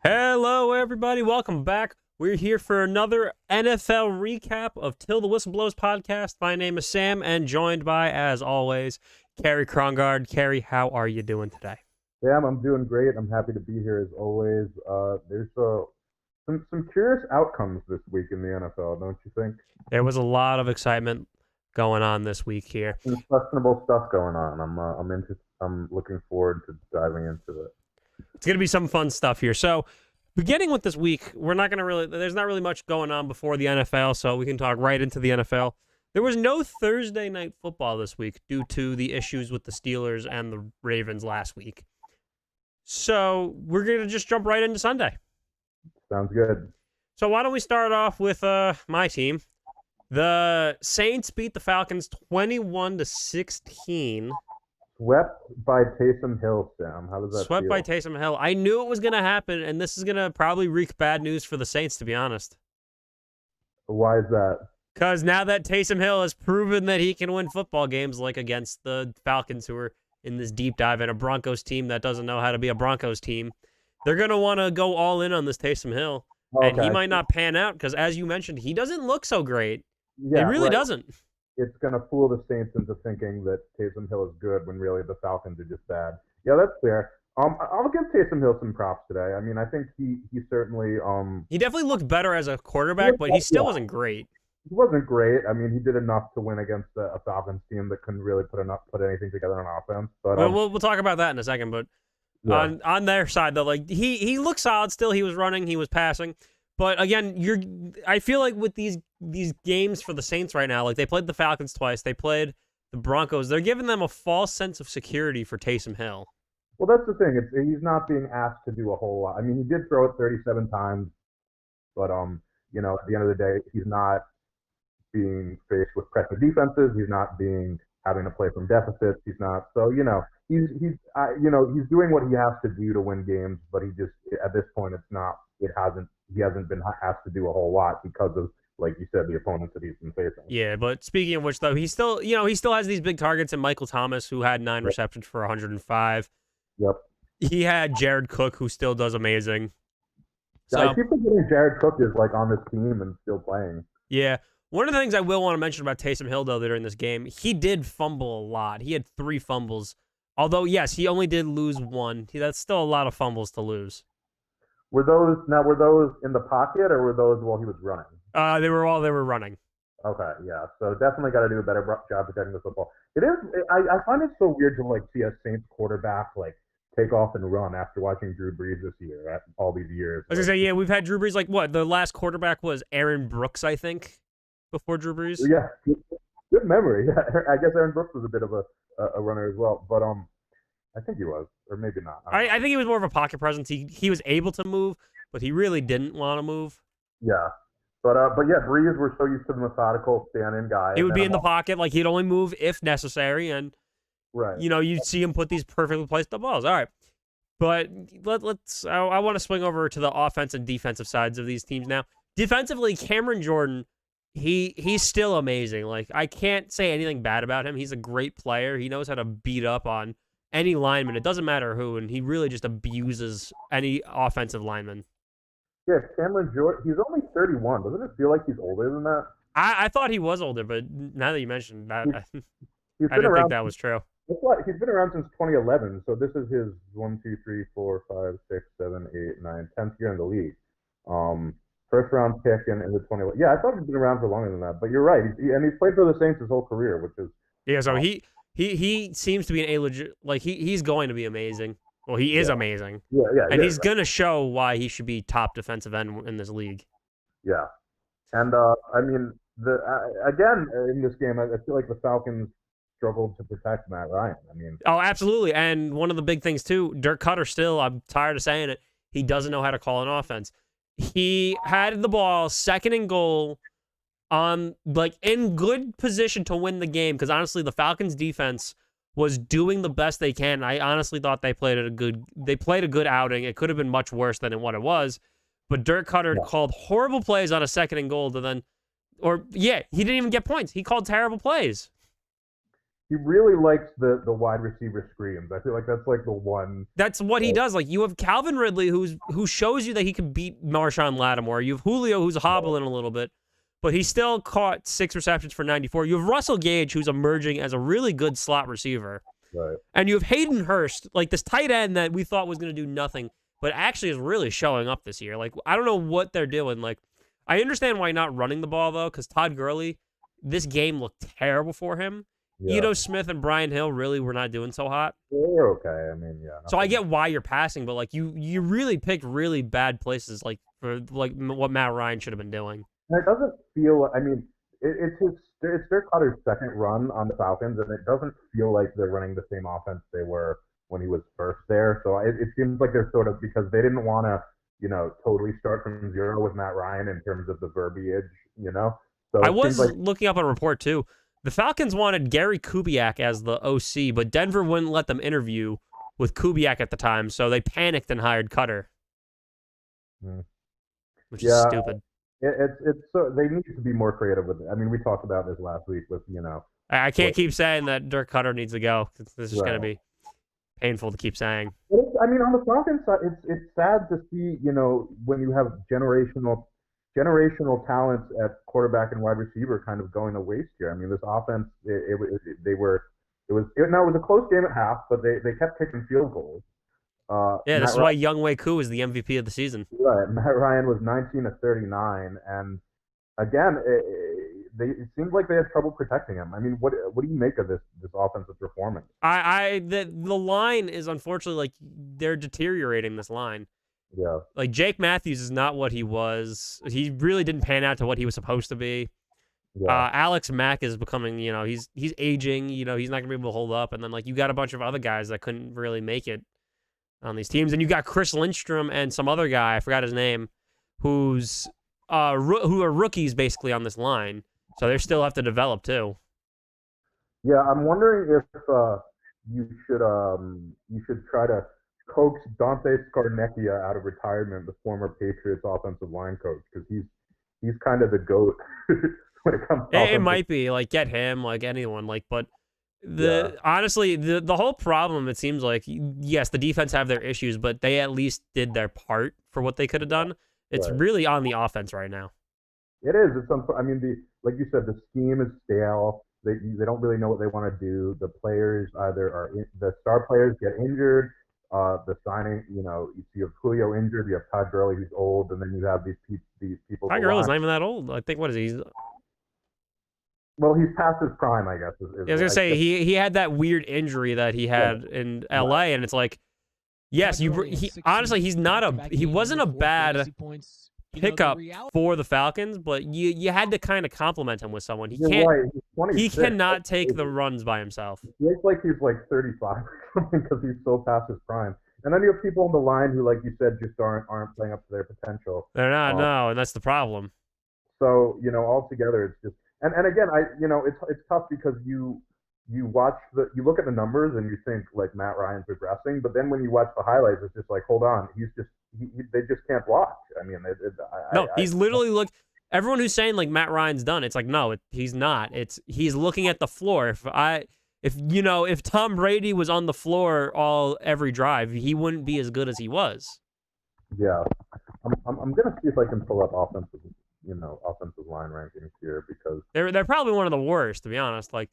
Hello, everybody. Welcome back. We're here for another NFL recap of Till the Whistle Blows podcast. My name is Sam, and joined by, as always, Carrie Krongard. Carrie, how are you doing today? Sam, I'm doing great. I'm happy to be here as always. There's some curious outcomes this week in the NFL, don't you think? There was a lot of excitement going on this week here. Some questionable stuff going on. I'm looking forward to diving into it. It's going to be some fun stuff here. So, beginning with this week, there's not really much going on before the NFL, so we can talk right into the NFL. There was no Thursday night football this week due to the issues with the Steelers and the Ravens last week. So, we're going to just jump right into Sunday. Sounds good. So, why don't we start off with my team? The Saints beat the Falcons 21-16. Swept by Taysom Hill, Sam. How does that Swept feel? by Taysom Hill. I knew it was going to happen, and this is going to probably wreak bad news for the Saints, to be honest. Why is that? Because now that Taysom Hill has proven that he can win football games, like against the Falcons, who are in this deep dive, and a Broncos team that doesn't know how to be a Broncos team, they're going to want to go all in on this Taysom Hill. Okay. And he might not pan out because, as you mentioned, he doesn't look so great. Yeah, he really right. doesn't. It's going to fool the Saints into thinking that Taysom Hill is good when really the Falcons are just bad. Yeah, that's fair. I'll give Taysom Hill some props today. I mean, I think he certainly He definitely looked better as a quarterback, but he still wasn't great. He wasn't great. I mean, he did enough to win against a Falcons team that couldn't really put anything together on offense. But we'll talk about that in a second. But yeah. on their side, though, like he looked solid still. He was running, he was passing. But again, I feel like with these games for the Saints right now, like they played the Falcons twice, they played the Broncos. They're giving them a false sense of security for Taysom Hill. Well, that's the thing. He's not being asked to do a whole lot. I mean, he did throw it 37 times, but at the end of the day, he's not being faced with pressure defenses. He's not having to play from deficits. He's not. So he's doing what he has to do to win games, but he just at this point he hasn't been asked to do a whole lot because of, like you said, the opponents that he's been facing. Yeah, but speaking of which, though, he still has these big targets in Michael Thomas, who had 9 receptions for 105. Yep. He had Jared Cook, who still does amazing. So, I keep forgetting Jared Cook is like on this team and still playing. Yeah. One of the things I will want to mention about Taysom Hill, though, during this game, he did fumble a lot. He had 3 fumbles. Although, yes, he only did lose 1. That's still a lot of fumbles to lose. Were those in the pocket or were those while he was running? They were running. Okay, yeah. So definitely got to do a better job protecting the football. It is. I find it so weird to see a Saints quarterback take off and run after watching Drew Brees this year at all these years. I was gonna say, yeah, we've had Drew Brees. Like what? The last quarterback was Aaron Brooks, I think, before Drew Brees. Yeah, good memory. Yeah, I guess Aaron Brooks was a bit of a runner as well, but I think he was, or maybe not. I think he was more of a pocket presence. He was able to move, but he really didn't want to move. Yeah. But yeah, Brees, we're so used to the methodical stand-in guy. He would be in the pocket, like he'd only move if necessary, and right. You'd see him put these perfectly placed balls. All right, but let's. I want to swing over to the offense and defensive sides of these teams now. Defensively, Cameron Jordan, he's still amazing. Like I can't say anything bad about him. He's a great player. He knows how to beat up on any lineman. It doesn't matter who, and he really just abuses any offensive lineman. Yeah, Cameron Jordan, he's only 31. Doesn't it feel like he's older than that? I thought he was older, but now that you mentioned that, I didn't think that was true. He's been around since 2011, so this is his 1, 2, 3, 4, 5, 6, 7, 8, 9, 10th year in the league. First round pick in the 2011. Yeah, I thought he'd been around for longer than that, but you're right. He's played for the Saints his whole career, which is so he seems to be an legit, like he's going to be amazing. Well, he is amazing. Yeah. And he's going to show why he should be top defensive end in this league. Yeah. And, I mean, again, in this game, I feel like the Falcons struggled to protect Matt Ryan. Oh, absolutely. And one of the big things, too, Dirk Cutter still, I'm tired of saying it, he doesn't know how to call an offense. He had the ball second and goal on, in good position to win the game, because honestly, the Falcons defense was doing the best they can. I honestly thought they played a good outing. It could have been much worse than what it was. But Dirk Cutter called horrible plays on a second and goal he didn't even get points. He called terrible plays. he really likes the wide receiver screens. I feel like that's like the one. That's what he does. Like, you have Calvin Ridley, who shows you that he can beat Marshawn Lattimore. You have Julio, who's hobbling a little bit, but he still caught 6 receptions for 94. You have Russell Gage, who's emerging as a really good slot receiver. Right. And you have Hayden Hurst, like this tight end that we thought was going to do nothing, but actually is really showing up this year. Like, I don't know what they're doing. Like, I understand why not running the ball, though, because Todd Gurley, this game looked terrible for him. Yeah. Ito Smith and Brian Hill really were not doing so hot. They're okay. I mean, yeah. So I get why you're passing, but like you really picked really bad places, like for like what Matt Ryan should have been doing. And it doesn't feel. I mean, it's Dirk Cutter's second run on the Falcons, and it doesn't feel like they're running the same offense they were when he was first there. So it seems like they're sort of, because they didn't want to, totally start from zero with Matt Ryan in terms of the verbiage, So I was looking up a report too. The Falcons wanted Gary Kubiak as the OC, but Denver wouldn't let them interview with Kubiak at the time, so they panicked and hired Cutter, which is stupid. It's so they need to be more creative with it. I mean, we talked about this last week with I can't keep saying that Dirk Cutter needs to go. This is going to be painful to keep saying. I mean, on the Falcons side, it's sad to see when you have generational talents at quarterback and wide receiver kind of going to waste here. I mean, this offense, it was a close game at half, but they kept kicking field goals. This is why Younghoe Koo is the MVP of the season. Right, Matt Ryan was 19 of 39, and again, it seems like they had trouble protecting him. I mean, what do you make of this offensive performance? The line is unfortunately, like, they're deteriorating this line. Yeah. Like, Jake Matthews is not what he was. He really didn't pan out to what he was supposed to be. Yeah. Alex Mack is becoming, he's aging. He's not going to be able to hold up. And then, like, you got a bunch of other guys that couldn't really make it on these teams. And you got Chris Lindstrom and some other guy, I forgot his name, who are rookies basically on this line. So they still have to develop too. Yeah, I'm wondering if you should try to coax Dante Scarnecchia out of retirement, the former Patriots offensive line coach, because he's kind of the GOAT when it comes to it might be like get him, like anyone, like, but honestly the whole problem, it seems like, yes, the defense have their issues, but they at least did their part for what they could have done. It's really on the offense right now. It is. I mean, like you said, the scheme is stale. They don't really know what they want to do. The players the star players get injured. The signing, you have Julio injured, you have Todd Gurley who's old, and then you have these people. Todd Gurley's not even that old. I think, what is he? Well, he's past his prime, I guess. I was gonna say he had that weird injury that he had in LA, and it's like, yes, honestly he wasn't a bad pickup for the Falcons, but you had to kind of compliment him with someone. He cannot take the runs by himself. He looks like he's like 35 or something because he's so past his prime. And then you have people on the line who, like you said, just aren't playing up to their potential. They're not, no, and that's the problem. So altogether, it's just and again, it's tough because you look at the numbers and you think like Matt Ryan's regressing, but then when you watch the highlights, it's just like, hold on, they just can't block. I mean, he's literally everyone who's saying like Matt Ryan's done, it's like, no, he's not. He's looking at the floor. If Tom Brady was on the floor every drive, he wouldn't be as good as he was. Yeah, I'm gonna see if I can pull up offensive line rankings here, because they're probably one of the worst, to be honest. Like,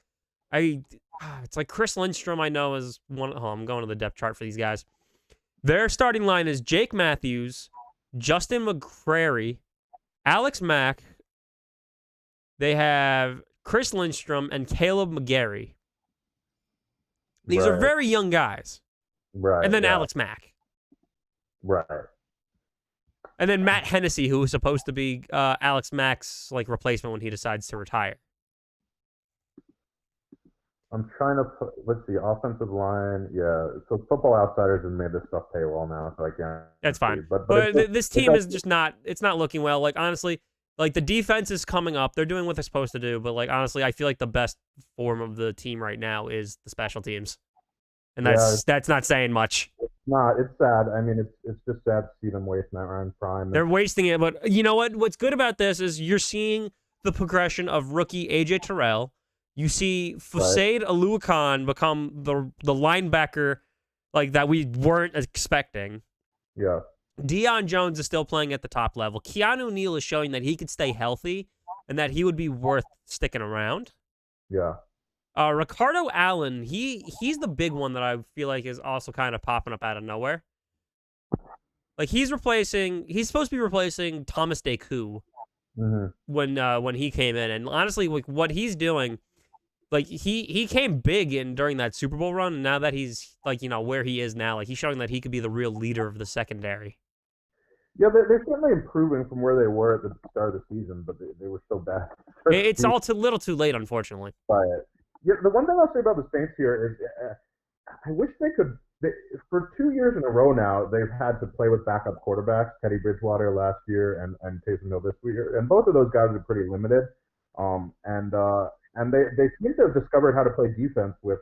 it's like Chris Lindstrom, I know, is one. Oh, I'm going to the depth chart for these guys. Their starting line is Jake Matthews, Justin McCrary, Alex Mack. They have Chris Lindstrom and Caleb McGarry. These are very young guys. Right. And then Alex Mack. Right. And then Matt Hennessy, who was supposed to be Alex Mack's replacement when he decides to retire. I'm trying to let's see, offensive line. Yeah, so Football Outsiders has made this stuff paywall now, so I can't. That's fine. But this team is just not. It's not looking well. Like, honestly, like, the defense is coming up. They're doing what they're supposed to do. But, like, honestly, I feel like the best form of the team right now is the special teams, and that's not saying much. It's not. It's sad. I mean, it's just sad to see them waste Matt Ryan's prime. They're wasting it. But you know what? What's good about this is you're seeing the progression of rookie AJ Terrell. You see Right. Fusaid Aluakhan become the linebacker like that we weren't expecting. Yeah. Deion Jones is still playing at the top level. Keanu Neal is showing that he could stay healthy and that he would be worth sticking around. Yeah. Ricardo Allen, he's the big one that I feel like is also kind of popping up out of nowhere. Like he's supposed to be replacing Thomas Deku Hmm. when he came in, and honestly, like what he's doing, like he came big in during that Super Bowl run, and now that he's like where he is now, like he's showing that he could be the real leader of the secondary. Yeah, they're certainly improving from where they were at the start of the season, but they were so bad. It's all too little too late, unfortunately. By it. Yeah, the one thing I'll say about the Saints here is I wish they could. For 2 years in a row now, they've had to play with backup quarterbacks. Teddy Bridgewater last year and Taysom Hill this year, and both of those guys are pretty limited. And they seem to have discovered how to play defense with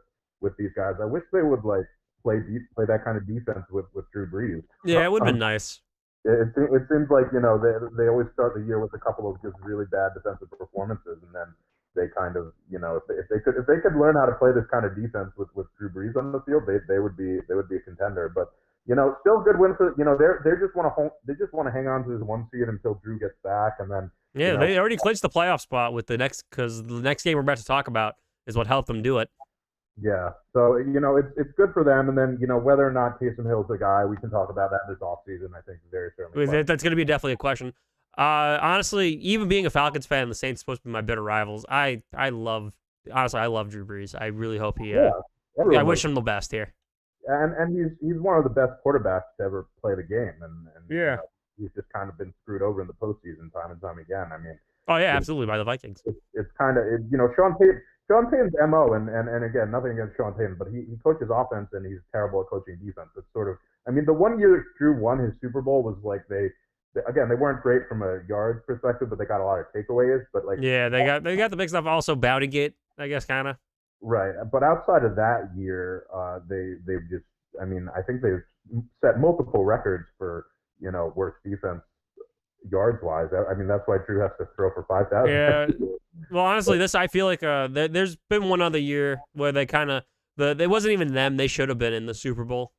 these guys. I wish they would like play that kind of defense with Drew Brees. Yeah, it would have been nice. It seems like they always start the year with a couple of just really bad defensive performances, and then they kind of if they could learn how to play this kind of defense with Drew Brees on the field, they would be a contender. But still a good win for they just want to hang on to this one seed until Drew gets back, and then yeah, they already clinched the playoff spot with because the next game we're about to talk about is what helped them do it. Yeah, so it's good for them, and then whether or not Taysom Hill's the guy, we can talk about that this offseason. I think very certainly. That's going to be definitely a question. Honestly, even being a Falcons fan, the Saints are supposed to be my bitter rivals. I love Drew Brees. I really hope he. I wish him the best here. And he's one of the best quarterbacks to ever play the game, and yeah, he's just kind of been screwed over in the postseason time and time again. I mean, oh yeah, absolutely by the Vikings. It's kind of Sean Payton's MO, and again, nothing against Sean Payton, but he coaches offense and he's terrible at coaching defense. It's sort of, I mean, the one year Drew won his Super Bowl was like they weren't great from a yards perspective, but they got a lot of takeaways. But like, yeah, they got the big stuff. Also, Bountygate, I guess, kind of. Right, but outside of that year, they've just, I mean, I think they've set multiple records for worst defense yards wise. I mean, that's why Drew has to throw for 5,000. Yeah. Well, honestly, I feel like there's been one other year where they kind of it wasn't even them. They should have been in the Super Bowl.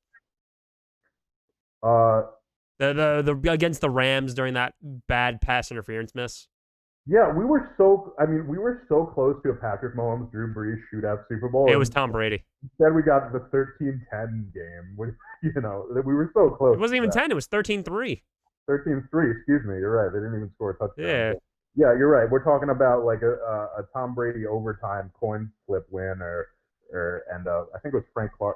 The against the Rams during that bad pass interference miss. Yeah, we were so close to a Patrick Mahomes Drew Brees shootout Super Bowl. It was Tom Brady. Instead, we got the 13-10 game. Which, we were so close. It wasn't even 10. It was 13-3. 13-3. Excuse me. You're right. They didn't even score a touchdown. Yeah. Yeah, you're right. We're talking about like a Tom Brady overtime coin flip win, and I think it was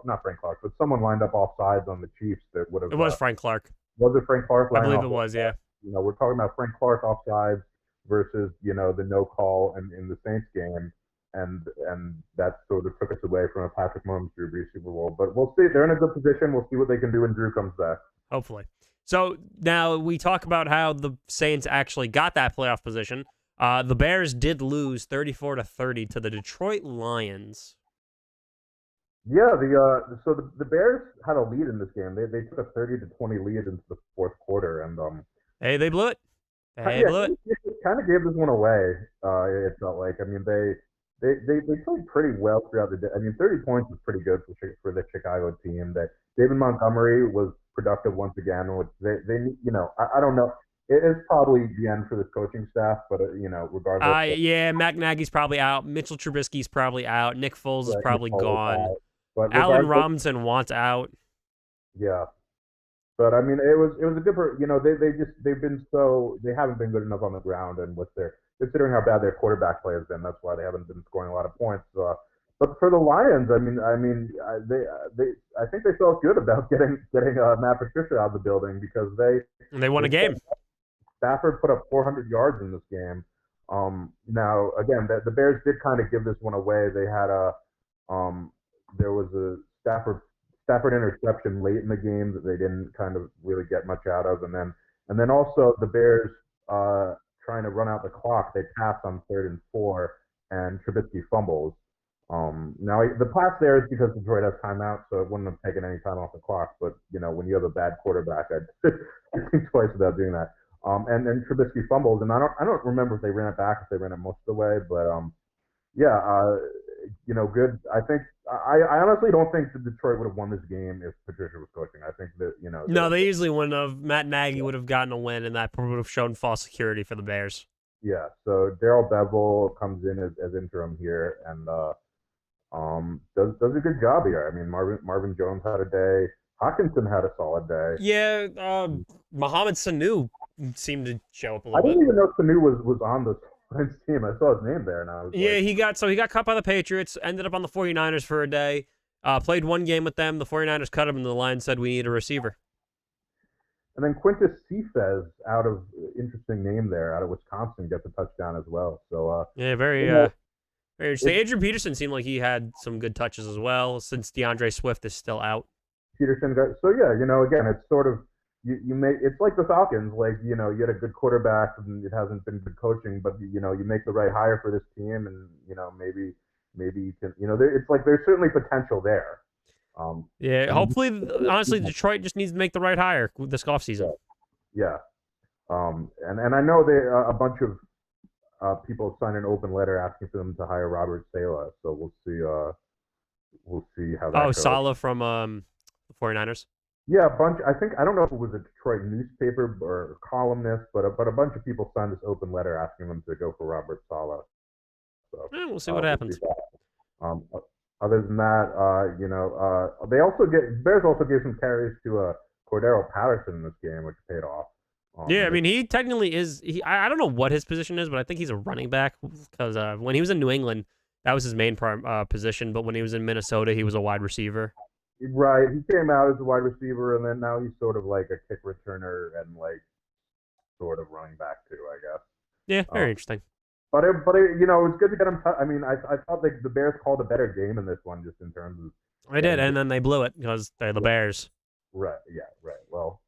not Frank Clark, but someone lined up off sides on the Chiefs that would have. It was Frank Clark. Was it Frank Clark? I believe it was. Yeah. We're talking about Frank Clark off sides versus the no call in the Saints game, and that sort of took us away from a Patrick Mahomes Drew Brees Super Bowl. But we'll see. They're in a good position. We'll see what they can do when Drew comes back. Hopefully. So now we talk about how the Saints actually got that playoff position. The Bears did lose 34-30 to the Detroit Lions. Yeah, so the Bears had a lead in this game. They took a 30-20 lead into the fourth quarter, and hey, they blew it. Blew it. It kind of gave this one away. It felt like. I mean, they played pretty well throughout the day. I mean, 30 points was pretty good for the Chicago team. That David Montgomery was productive once again. Which they I don't know. It is probably the end for this coaching staff, but regardless. Yeah, Matt Nagy's probably out. Mitchell Trubisky's probably out. Nick Foles is probably gone. But Allen Robinson wants out. Yeah. But I mean, it was a good they haven't been good enough on the ground, and considering how bad their quarterback play has been, that's why they haven't been scoring a lot of points. But for the Lions, I think they felt good about getting Matt Patricia out of the building because they won a game. Stafford put up 400 yards in this game. Now again, the Bears did kind of give this one away. They had there was a Stafford interception late in the game that they didn't kind of really get much out of, and then also the Bears trying to run out the clock. They passed on 3rd and 4, and Trubisky fumbles. Now the pass there is because Detroit has timeout, so it wouldn't have taken any time off the clock. But when you have a bad quarterback, I'd think twice about doing that. And Trubisky fumbles, and I don't remember if they ran it back, if they ran it most of the way, but yeah, good. I honestly don't think that Detroit would have won this game if Patricia was coaching. I think that No, they easily wouldn't have. Matt Nagy would have gotten a win, and that would have shown false security for the Bears. yeah. So Daryl Bevel comes in as interim here and does a good job here. I mean, Marvin Jones had a day. Hawkinson had a solid day. Yeah, Mohamed Sanu seemed to show up a I little bit. didn't even know Sanu was on the Twins team. I saw his name there, and I was Yeah, like, he got cut by the Patriots, ended up on the 49ers for a day, played one game with them. The 49ers cut him, and the Lions said, we need a receiver. and then Quintus Cephas, out of interesting name there, out of Wisconsin, gets a touchdown as well. So Yeah, very, you know, very interesting. Adrian Peterson seemed like he had some good touches as well, since DeAndre Swift is still out. Peterson got so yeah, again, it's sort of you make it's like the Falcons, like you had a good quarterback and it hasn't been good coaching, but you make the right hire for this team, and maybe you can it's like there's certainly potential there. Yeah, And hopefully, honestly, Detroit just needs to make the right hire this offseason. yeah, and I know they a bunch of people signed an open letter asking for them to hire Robert Saleh, so we'll see how that Oh, goes. Saleh from the 49ers. Yeah, a bunch. I think I don't know if it was a Detroit newspaper or columnist, but a bunch of people signed this open letter asking them to go for Robert Saleh. So We'll see what happens. Other than that, they also Bears also gave some carries to Cordero Patterson in this game, which paid off. Yeah, I mean, he technically is. I don't know what his position is, but I think he's a running back because when he was in New England, that was his main position. But when he was in Minnesota, he was a wide receiver. Right, he came out as a wide receiver, and then now he's sort of like a kick returner and like sort of running back too, I guess. Yeah, very interesting. But it's good to get him. I mean, I thought the Bears called a better game in this one, just in terms of. They did, and then they blew it because they're the Bears. Right. Yeah. Right. Well,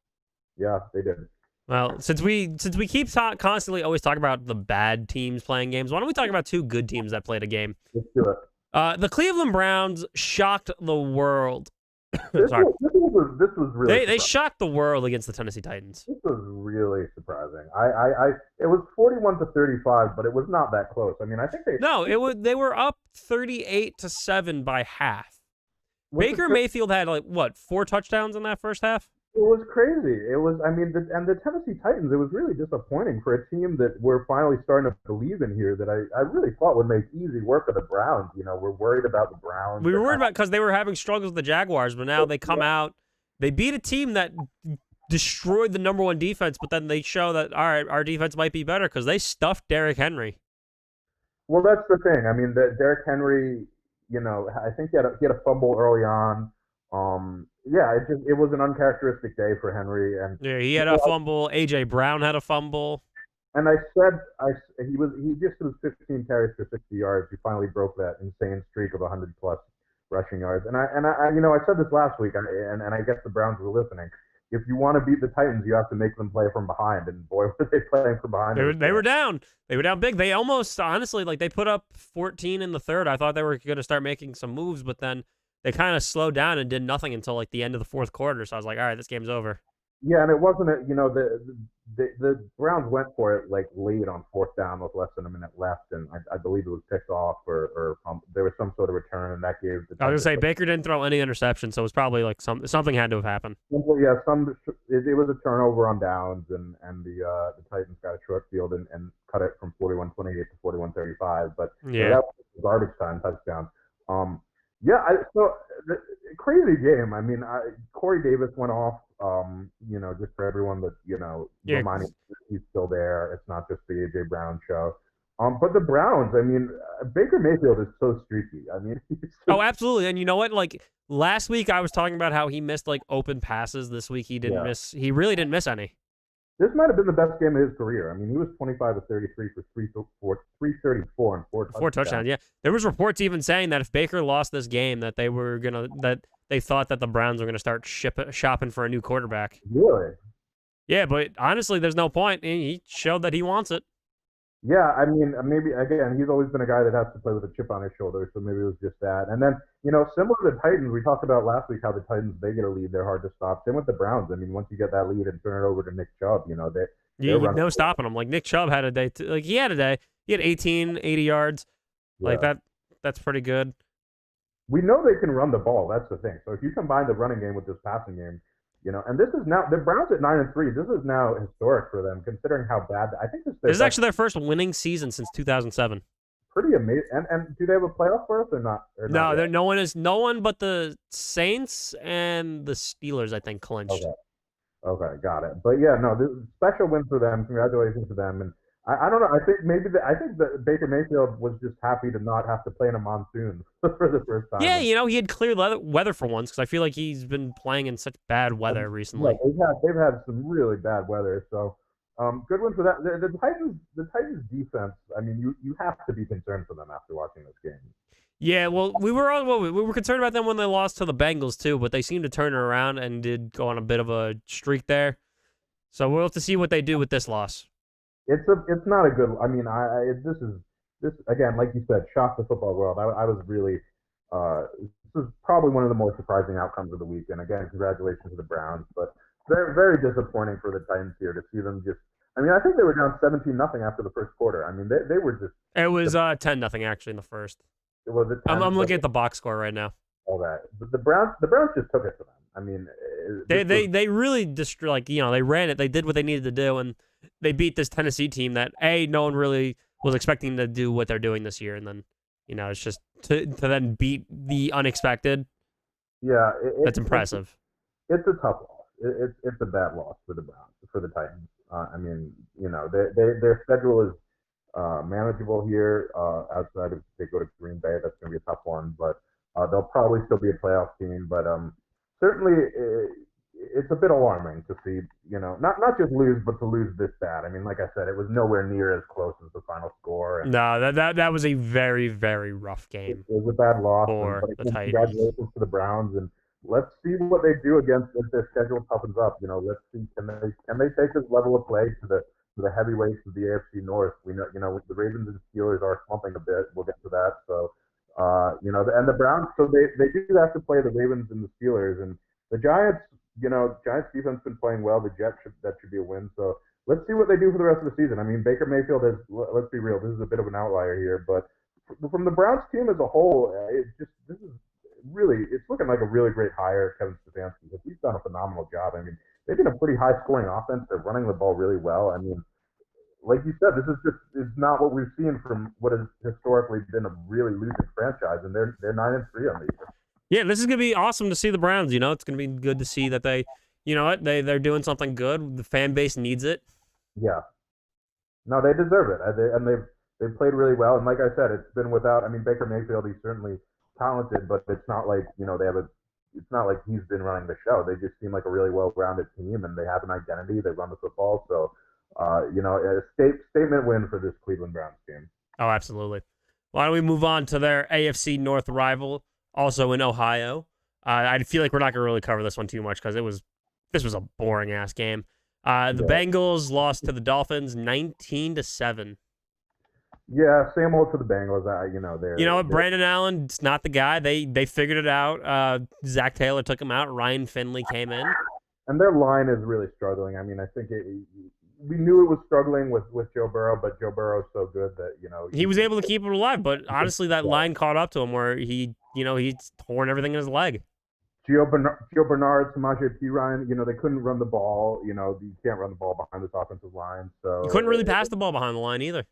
yeah, they did. Well, since we keep constantly always talking about the bad teams playing games, why don't we talk about two good teams that played a game? Let's do it. The Cleveland Browns shocked the world. Sorry. This was really. They shocked the world against the Tennessee Titans. This was really surprising. It was 41-35, but it was not that close. I mean, I think they were up 38-7 by half. Baker Mayfield had 4 touchdowns in that first half. It was crazy. It was. I mean, the Tennessee Titans. It was really disappointing for a team that we're finally starting to believe in here. That I really thought would make easy work of the Browns. We're worried about the Browns. We were worried about because they were having struggles with the Jaguars, but now they come out. They beat a team that destroyed the number 1 defense, but then they show that all right, our defense might be better because they stuffed Derrick Henry. Well, that's the thing. I mean, Derrick Henry. I think he had a fumble early on. Yeah, it was an uncharacteristic day for Henry, and yeah, he had a fumble. AJ Brown had a fumble. And I said he just was 15 carries for 60 yards. He finally broke that insane streak of 100+ rushing yards. And I said this last week, and I guess the Browns were listening. If you want to beat the Titans, you have to make them play from behind. And boy, were they playing from behind. They were down. They were down big. They almost, honestly, they put up 14 in the third. I thought they were going to start making some moves, but then they kind of slowed down and did nothing until the end of the fourth quarter. So I was like, all right, this game's over. Yeah, and it wasn't the Browns went for it late on 4th down with less than a minute left, and I believe it was picked off or there was some sort of return, and that gave the. I was gonna say Baker didn't throw any interceptions, so it was probably something had to have happened. Yeah, it was a turnover on downs, and the Titans got a short field and cut it from 41-28 to 41-35, but yeah, that was a garbage time touchdown. Crazy game. I mean, Corey Davis went off. Just for everyone that reminding he's still there. It's not just the AJ Brown show. But the Browns, I mean, Baker Mayfield is so streaky. I mean, oh, absolutely. And you know what? Last week I was talking about how he missed open passes. This week he didn't miss. He really didn't miss any. This might have been the best game of his career. I mean, he was 25 of 33 for 334 and 4 touchdowns. Yeah, there was reports even saying that if Baker lost this game, that they thought that the Browns were gonna start shopping for a new quarterback. Really? Yeah, but honestly, there's no point. He showed that he wants it. Yeah, I mean, maybe again, he's always been a guy that has to play with a chip on his shoulder, so maybe it was just that. And then, similar to the Titans, we talked about last week how the Titans, they get a lead, they're hard to stop. Same with the Browns. I mean, once you get that lead and turn it over to Nick Chubb, no stopping him. Nick Chubb had a day. He had a day. He had 80 yards. Like Yeah. that's pretty good. We know they can run the ball. That's the thing. So if you combine the running game with this passing game, and this is now the Browns at 9-3. This is now historic for them, considering how bad. I think this is their This is best. actually their first winning season since 2007. Pretty amazing. And do they have a playoff berth or not? Or not No, yet? there no one but the Saints and the Steelers, I think, clinched. Okay. Okay, got it. But yeah, no, this is a special win for them. Congratulations to them. And I don't know. I think I think that Baker Mayfield was just happy to not have to play in a monsoon for the first time. Yeah, he had clear weather for once because I feel like he's been playing in such bad weather Yeah, recently. they've had some really bad weather. So good one for that. The Titans defense. I mean, you have to be concerned for them after watching this game. Yeah, well, we were concerned about them when they lost to the Bengals too, but they seemed to turn it around and did go on a bit of a streak there. So we'll have to see what they do with this loss. It's not a good. I mean, this again, like you said, shocked the football world. I was really this is probably one of the more surprising outcomes of the week. And again, congratulations to the Browns, but very very disappointing for the Titans here to see them just. I mean, I think they were down 17-0 after the first quarter. I mean, they were just. It was 10-0 actually in the first. It was a I'm 10. looking at the box score right now. All that. But the Browns just took it to them. I mean, They really just they ran it. They did what they needed to do, and they beat this Tennessee team that no one really was expecting to do what they're doing this year. And then it's just to then beat the unexpected. Yeah, That's impressive. It's a tough loss. It's a bad loss for the Browns, for the Titans. I mean, their schedule is manageable here. Outside of they go to Green Bay, that's going to be a tough one, but they'll probably still be a playoff team. But certainly, it's a bit alarming to see, not just lose, but to lose this bad. I mean, like I said, it was nowhere near as close as the final score. And No, that was a very, very rough it game was a bad loss. for But the again, Titans. congratulations to the Browns, and let's see what they do against if their schedule toughens up. Let's see can they take this level of play to the heavyweights of the AFC North. We know, the Ravens and Steelers are slumping a bit. We'll get to that. So, and the Browns, so they do have to play the Ravens and the Steelers, and the Giants. Giants defense been playing well. The Jets that should be a win. So let's see what they do for the rest of the season. I mean, Baker Mayfield has. Let's be real. This is a bit of an outlier here, but from the Browns team as a whole, this is really it's looking like a really great hire, Kevin Stefanski. He's done a phenomenal job. I mean, they've been a pretty high scoring offense. They're running the ball really well. I mean, like you said, this is just it's not what we've seen from what has historically been a really losing franchise, and they're 9-3 on the year. Yeah, this is gonna be awesome to see the Browns. It's gonna be good to see that they, they're doing something good. The fan base needs it. Yeah, no, they deserve it, and they've played really well. And like I said, it's been without. I mean, Baker Mayfield, he's certainly talented, but it's not like they have a. It's not like he's been running the show. They just seem like a really well-rounded team, and they have an identity. They run the football, so a statement win for this Cleveland Browns team. Oh, absolutely. Why don't we move on to their AFC North rival, also in Ohio? I feel like we're not gonna really cover this one too much because this was a boring ass game. The Bengals lost to the Dolphins 19-7. Yeah, same old for the Bengals. They're Brandon Allen's not the guy. They figured it out. Zach Taylor took him out. Ryan Finley came in. and their line is really struggling. I mean, I think we knew it was struggling with Joe Burrow, but Joe Burrow is so good that He was able to keep it alive, but honestly, that line caught up to him where he torn everything in his leg. Gio Bernard, Samaje Perine, they couldn't run the ball. You can't run the ball behind this offensive line. So You couldn't really pass the ball behind the line either.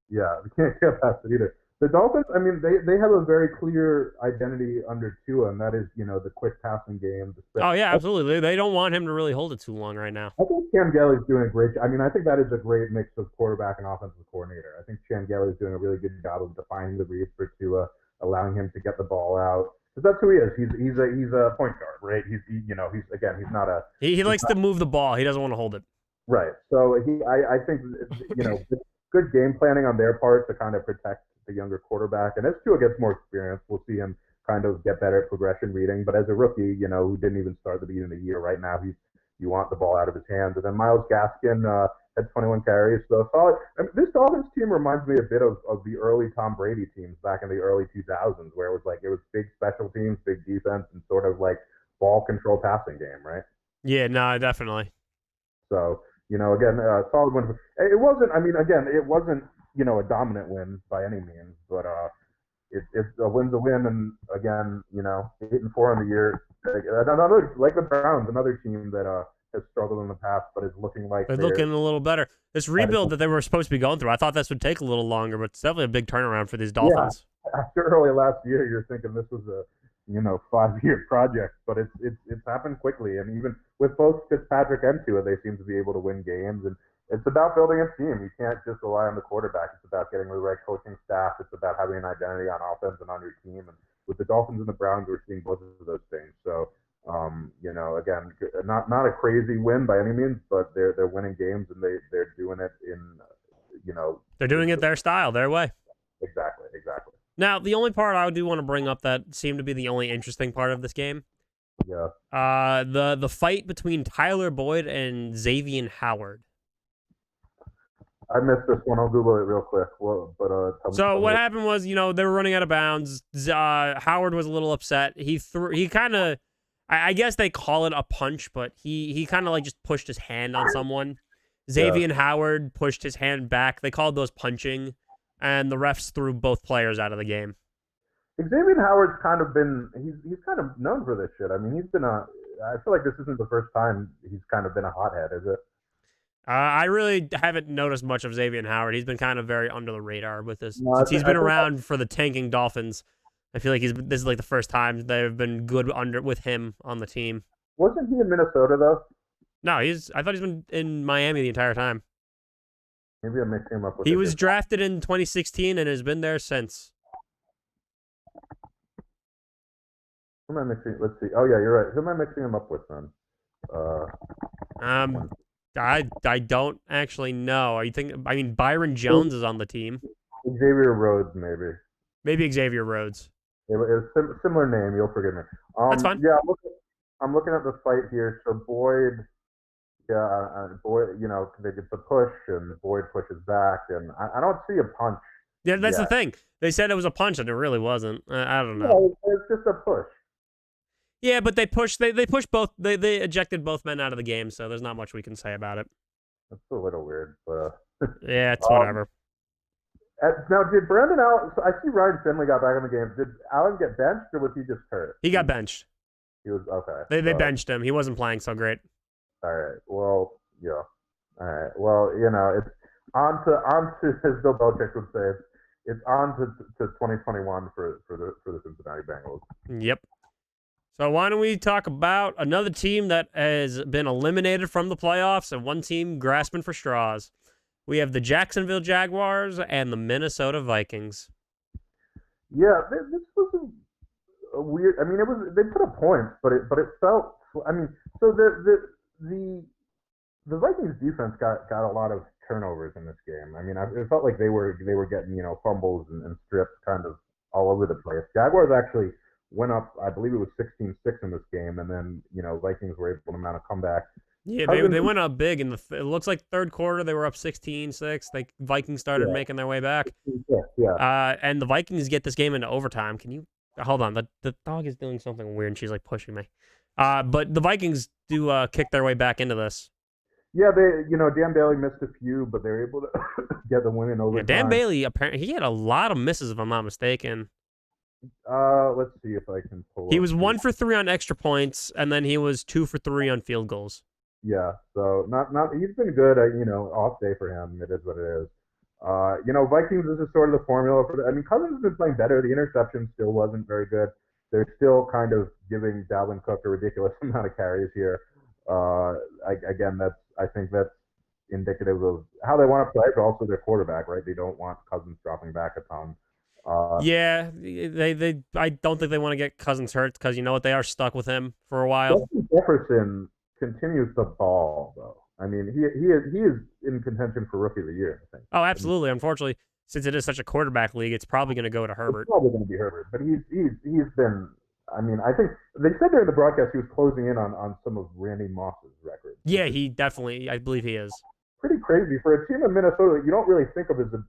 Yeah, we can't get past it either. The Dolphins, I mean, they have a very clear identity under Tua, and that is, the quick passing game. Oh, yeah, absolutely. They don't want him to really hold it too long right now. I think Chan Gailey's doing a great job. I mean, I think that is a great mix of quarterback and offensive coordinator. I think Chan Gailey's doing a really good job of defining the reads for Tua, allowing him to get the ball out. Because that's who he is. He's a point guard, right? He's not a. He likes to move the ball. He doesn't want to hold it. Right. So I think, good game planning on their part to kind of protect the younger quarterback. And as Tua gets more experience, we'll see him kind of get better at progression reading. But as a rookie, who didn't even start the beginning of the year, right now you want the ball out of his hands. And then Myles Gaskin had 21 carries. So solid. I mean, this Dolphins team reminds me a bit of the early Tom Brady teams back in the early 2000s, where it was big special teams, big defense, and sort of like ball control passing game, right? Yeah, no, definitely. So, again, solid win. It wasn't a dominant win by any means, but it's a win's a win, and again, 8-4 on the year. Another like the Browns, another team that has struggled in the past, but is looking like They're looking a little better. This rebuild that they were supposed to be going through, I thought this would take a little longer, but it's definitely a big turnaround for these Dolphins. Yeah, after early last year, you're thinking this was a 5-year project, but it's happened quickly, and even with both Fitzpatrick and Tua, they seem to be able to win games, and it's about building a team. You can't just rely on the quarterback. It's about getting the right coaching staff. It's about having an identity on offense and on your team. And with the Dolphins and the Browns, we're seeing both of those things. So, again, not a crazy win by any means, but they're winning games, and they're doing it in, they're doing it their style, their way. Exactly. Now, the only part I do want to bring up that seemed to be the only interesting part of this game, the fight between Tyler Boyd and Xavier Howard. I missed this one. I'll Google it real quick. So what happened was, they were running out of bounds. Howard was a little upset. He kind of, I guess they call it a punch, but he kind of like just pushed his hand on someone. Xavier Howard pushed his hand back. They called those punching, and the refs threw both players out of the game. Xavier Howard's kind of been, he's kind of known for this shit. I mean, I feel like this isn't the first time he's kind of been a hothead, is it? I really haven't noticed much of Xavier Howard. He's been kind of very under the radar with this. Since he's been around for the tanking Dolphins, I feel like this is like the first time they've been good with him on the team. Wasn't he in Minnesota, though? No, I thought he's been in Miami the entire time. Maybe I'm mixing him up with He was drafted in 2016 and has been there since. Who am I mixing? Let's see. Oh, yeah, you're right. Who am I mixing him up with, then? I don't actually know. Are you thinking? I mean, Byron Jones is on the team. Xavier Rhodes, maybe. Maybe Xavier Rhodes. It was a similar name. You'll forgive me. That's fine. Yeah, I'm looking at the fight here. So Boyd, Boyd, they get the push, and Boyd pushes back, and I don't see a punch. Yeah, that's the thing. They said it was a punch, and it really wasn't. I don't know. Yeah, it's just a push. Yeah, but they pushed. They pushed both. They ejected both men out of the game, so there's not much we can say about it. That's a little weird, but yeah, it's whatever. Now, did Brandon Allen? So I see Ryan Finley got back in the game. Did Allen get benched, or was he just hurt? He got benched. He was okay. They benched him. He wasn't playing so great. All right. Well, yeah. All right. Well, it's on to as Bill Belichick would say, it's on to 2021 for the Cincinnati Bengals. Yep. So why don't we talk about another team that has been eliminated from the playoffs and one team grasping for straws? We have the Jacksonville Jaguars and the Minnesota Vikings. Yeah, this was a weird. I mean, they put up points, but it felt. I mean, so the Vikings defense got a lot of turnovers in this game. I mean, it felt like they were getting fumbles and strips kind of all over the place. Jaguars actually went up, I believe it was 16-6 in this game, and then Vikings were able to mount a comeback. Yeah, they went up big in it looks like third quarter they were up 16-6. Vikings started making their way back. Yeah. And the Vikings get this game into overtime. Can you hold on? The dog is doing something weird and she's like pushing me. But the Vikings do kick their way back into this. Yeah, Dan Bailey missed a few, but they were able to get the win in overtime. Yeah, Dan Bailey apparently he had a lot of misses if I'm not mistaken. Let's see if I can pull. He was 1 for 3 on extra points, and then he was 2 for 3 on field goals. Yeah, so not he's been good. Off day for him. It is what it is. Vikings. This is sort of the formula for. I mean, Cousins has been playing better. The interception still wasn't very good. They're still kind of giving Dalvin Cook a ridiculous amount of carries here. I think that's indicative of how they want to play, but also their quarterback, right? They don't want Cousins dropping back a ton. Yeah, I don't think they want to get Cousins hurt because they are stuck with him for a while. Justin Jefferson continues to ball, though. I mean, he is in contention for Rookie of the Year, I think. Oh, absolutely. Unfortunately, since it is such a quarterback league, it's probably going to go to Herbert. It's probably going to be Herbert, but he's been. I mean, I think they said during the broadcast he was closing in on some of Randy Moss's records. Yeah, he definitely. I believe he is. Pretty crazy for a team in Minnesota that you don't really think of as a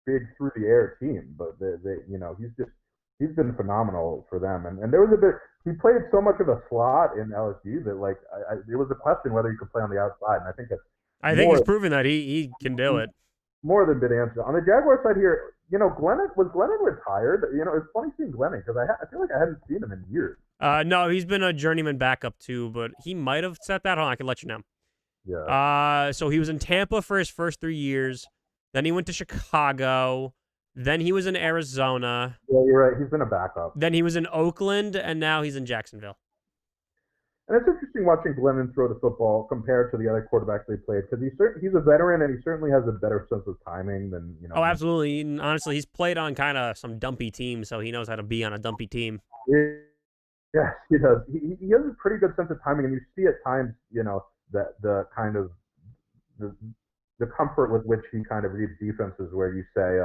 big through the air team, but he's been phenomenal for them. And there was a bit. He played so much of a slot in LSU that there was a question whether he could play on the outside, and I think he's proven that he can do it. More than been answered. On the Jaguar side here, Glennon retired? It's funny seeing Glennon because I feel like I hadn't seen him in years. No, he's been a journeyman backup too, but he might have set that. Hold on, I can let you know. Yeah. So he was in Tampa for his first 3 years. Then he went to Chicago. Then he was in Arizona. Yeah, you're right. He's been a backup. Then he was in Oakland, and now he's in Jacksonville. And it's interesting watching Glennon throw the football compared to the other quarterbacks they played because he's a veteran and he certainly has a better sense of timing than Oh, absolutely. And honestly, he's played on kind of some dumpy teams, so he knows how to be on a dumpy team. Yes, he does. He has a pretty good sense of timing, and you see at times, that the kind of the comfort with which he kind of reads defenses, where you say,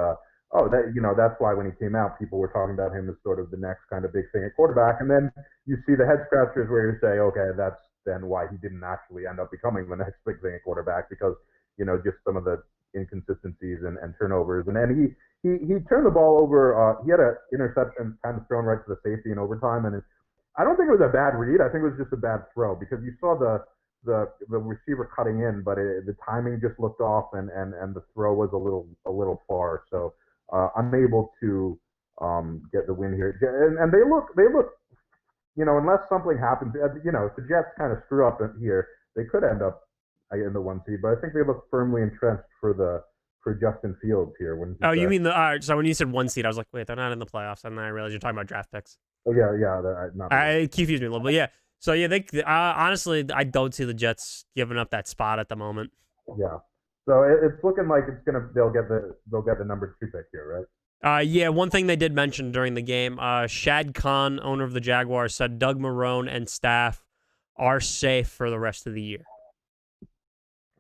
that's why when he came out, people were talking about him as sort of the next kind of big thing at quarterback, and then you see the head scratchers where you say, okay, that's then why he didn't actually end up becoming the next big thing at quarterback because just some of the inconsistencies and turnovers, and then he turned the ball over. He had an interception kind of thrown right to the safety in overtime, and I don't think it was a bad read. I think it was just a bad throw because you saw the receiver cutting in, but the timing just looked off, and the throw was a little far. So unable to get the win here. And they look, unless something happens, if the Jets kind of screw up here, they could end up in the 1 seed. But I think they look firmly entrenched for Justin Fields here. You mean so when you said 1 seed, I was like, wait, they're not in the playoffs, and then I realized you're talking about draft picks. Oh yeah. It confused me a little bit. Yeah. So yeah, they honestly, I don't see the Jets giving up that spot at the moment. Yeah. So it's looking like they'll get the number 2 pick here, right? Yeah. One thing they did mention during the game, Shad Khan, owner of the Jaguars, said Doug Marrone and staff are safe for the rest of the year.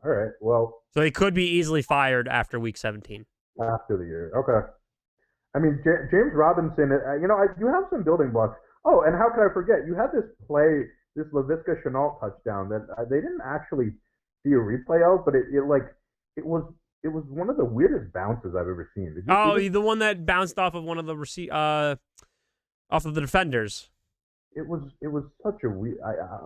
All right. Well. So they could be easily fired after Week 17. After the year, okay. I mean, James Robinson, you have some building blocks. Oh, and how could I forget? You had this play, this Laviska Shenault touchdown that they didn't actually see a replay of, but it was one of the weirdest bounces I've ever seen. The one that bounced off of one of the off of the defenders. It was such a weird.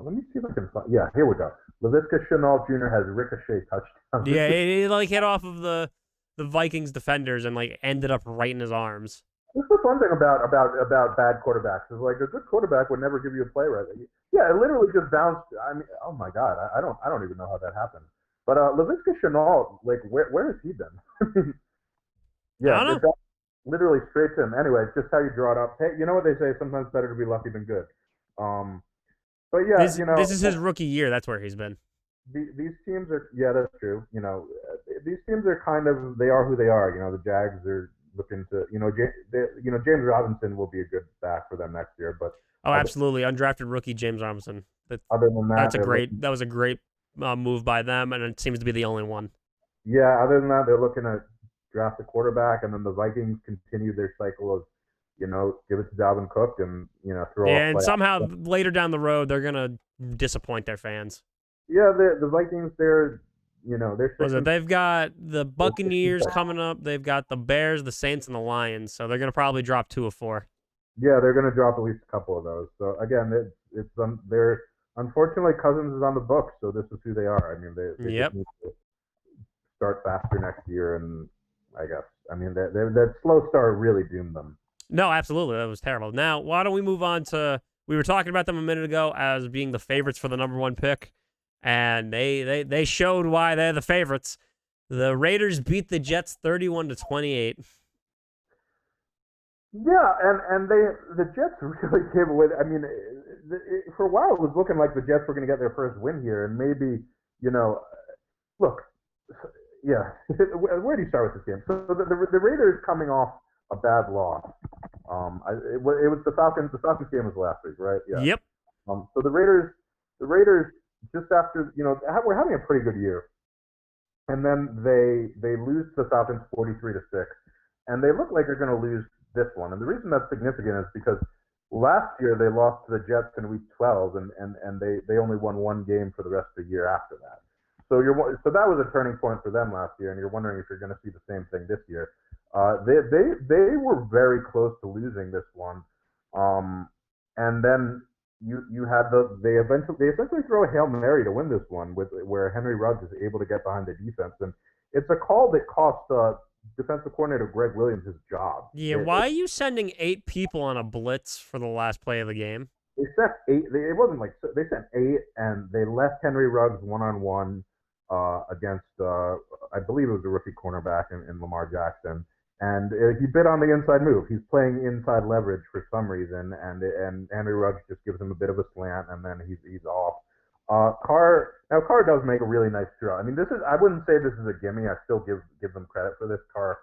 Let me see if I can find. Yeah, here we go. Laviska Shenault Jr. has ricochet touchdown. Yeah, it hit off of the Vikings defenders and ended up right in his arms. That's the fun thing about bad quarterbacks is a good quarterback would never give you a play right. Yeah, it literally just bounced. I mean, oh my god, I don't even know how that happened. But Laviska Shenault, where has he been? Yeah, literally straight to him. Anyway, it's just how you draw it up. Hey, you know what they say? Sometimes better to be lucky than good. But yeah, this is his rookie year. That's where he's been. These teams are, that's true. These teams are they are who they are. The Jags are looking to, James Robinson will be a good back for them next year. But absolutely, undrafted rookie James Robinson. Other than that, that was a great move by them, and it seems to be the only one. Yeah, other than that, they're looking to draft a quarterback, and then the Vikings continue their cycle of, give it to Dalvin Cook and throw. Yeah, and somehow later down the road, they're gonna disappoint their fans. Yeah, the Vikings, they're they've got the Buccaneers coming up. They've got the Bears, the Saints, and the Lions. So they're going to probably drop 2 of 4. Yeah, they're going to drop at least a couple of those. So again, they're unfortunately Cousins is on the books, so this is who they are. I mean, they just need to start faster next year, and I guess that slow start really doomed them. No, absolutely, that was terrible. Now, why don't we move on to? We were talking about them a minute ago as being the favorites for the number 1 pick. And they showed why they're the favorites. The Raiders beat the Jets 31-28. Yeah, and the Jets really came away. I mean, for a while it was looking like the Jets were going to get their first win here, and maybe look, yeah. Where do you start with this game? So the Raiders coming off a bad loss. It was the Falcons. The Falcons game was last week, right? Yeah. Yep. So the Raiders. Just after, we're having a pretty good year. And then they lose to the Falcons 43-6. And they look like they're going to lose this one. And the reason that's significant is because last year they lost to the Jets in week 12 and they only won 1 game for the rest of the year after that. So that was a turning point for them last year, and you're wondering if you're going to see the same thing this year. They were very close to losing this one. And then you had they essentially throw a Hail Mary to win this one where Henry Ruggs is able to get behind the defense, and it's a call that cost defensive coordinator Greg Williams his job. Yeah, why are you sending 8 people on a blitz for the last play of the game? They sent 8. It wasn't like they sent 8, and they left Henry Ruggs one-on-one against I believe it was a rookie cornerback in Lamar Jackson, and he bit on the inside move. He's playing inside leverage for some reason, and Henry Ruggs just gives him a bit of a slant, and then he's off. Carr does make a really nice throw. I mean, I wouldn't say this is a gimme. I still give them credit for this. Carr,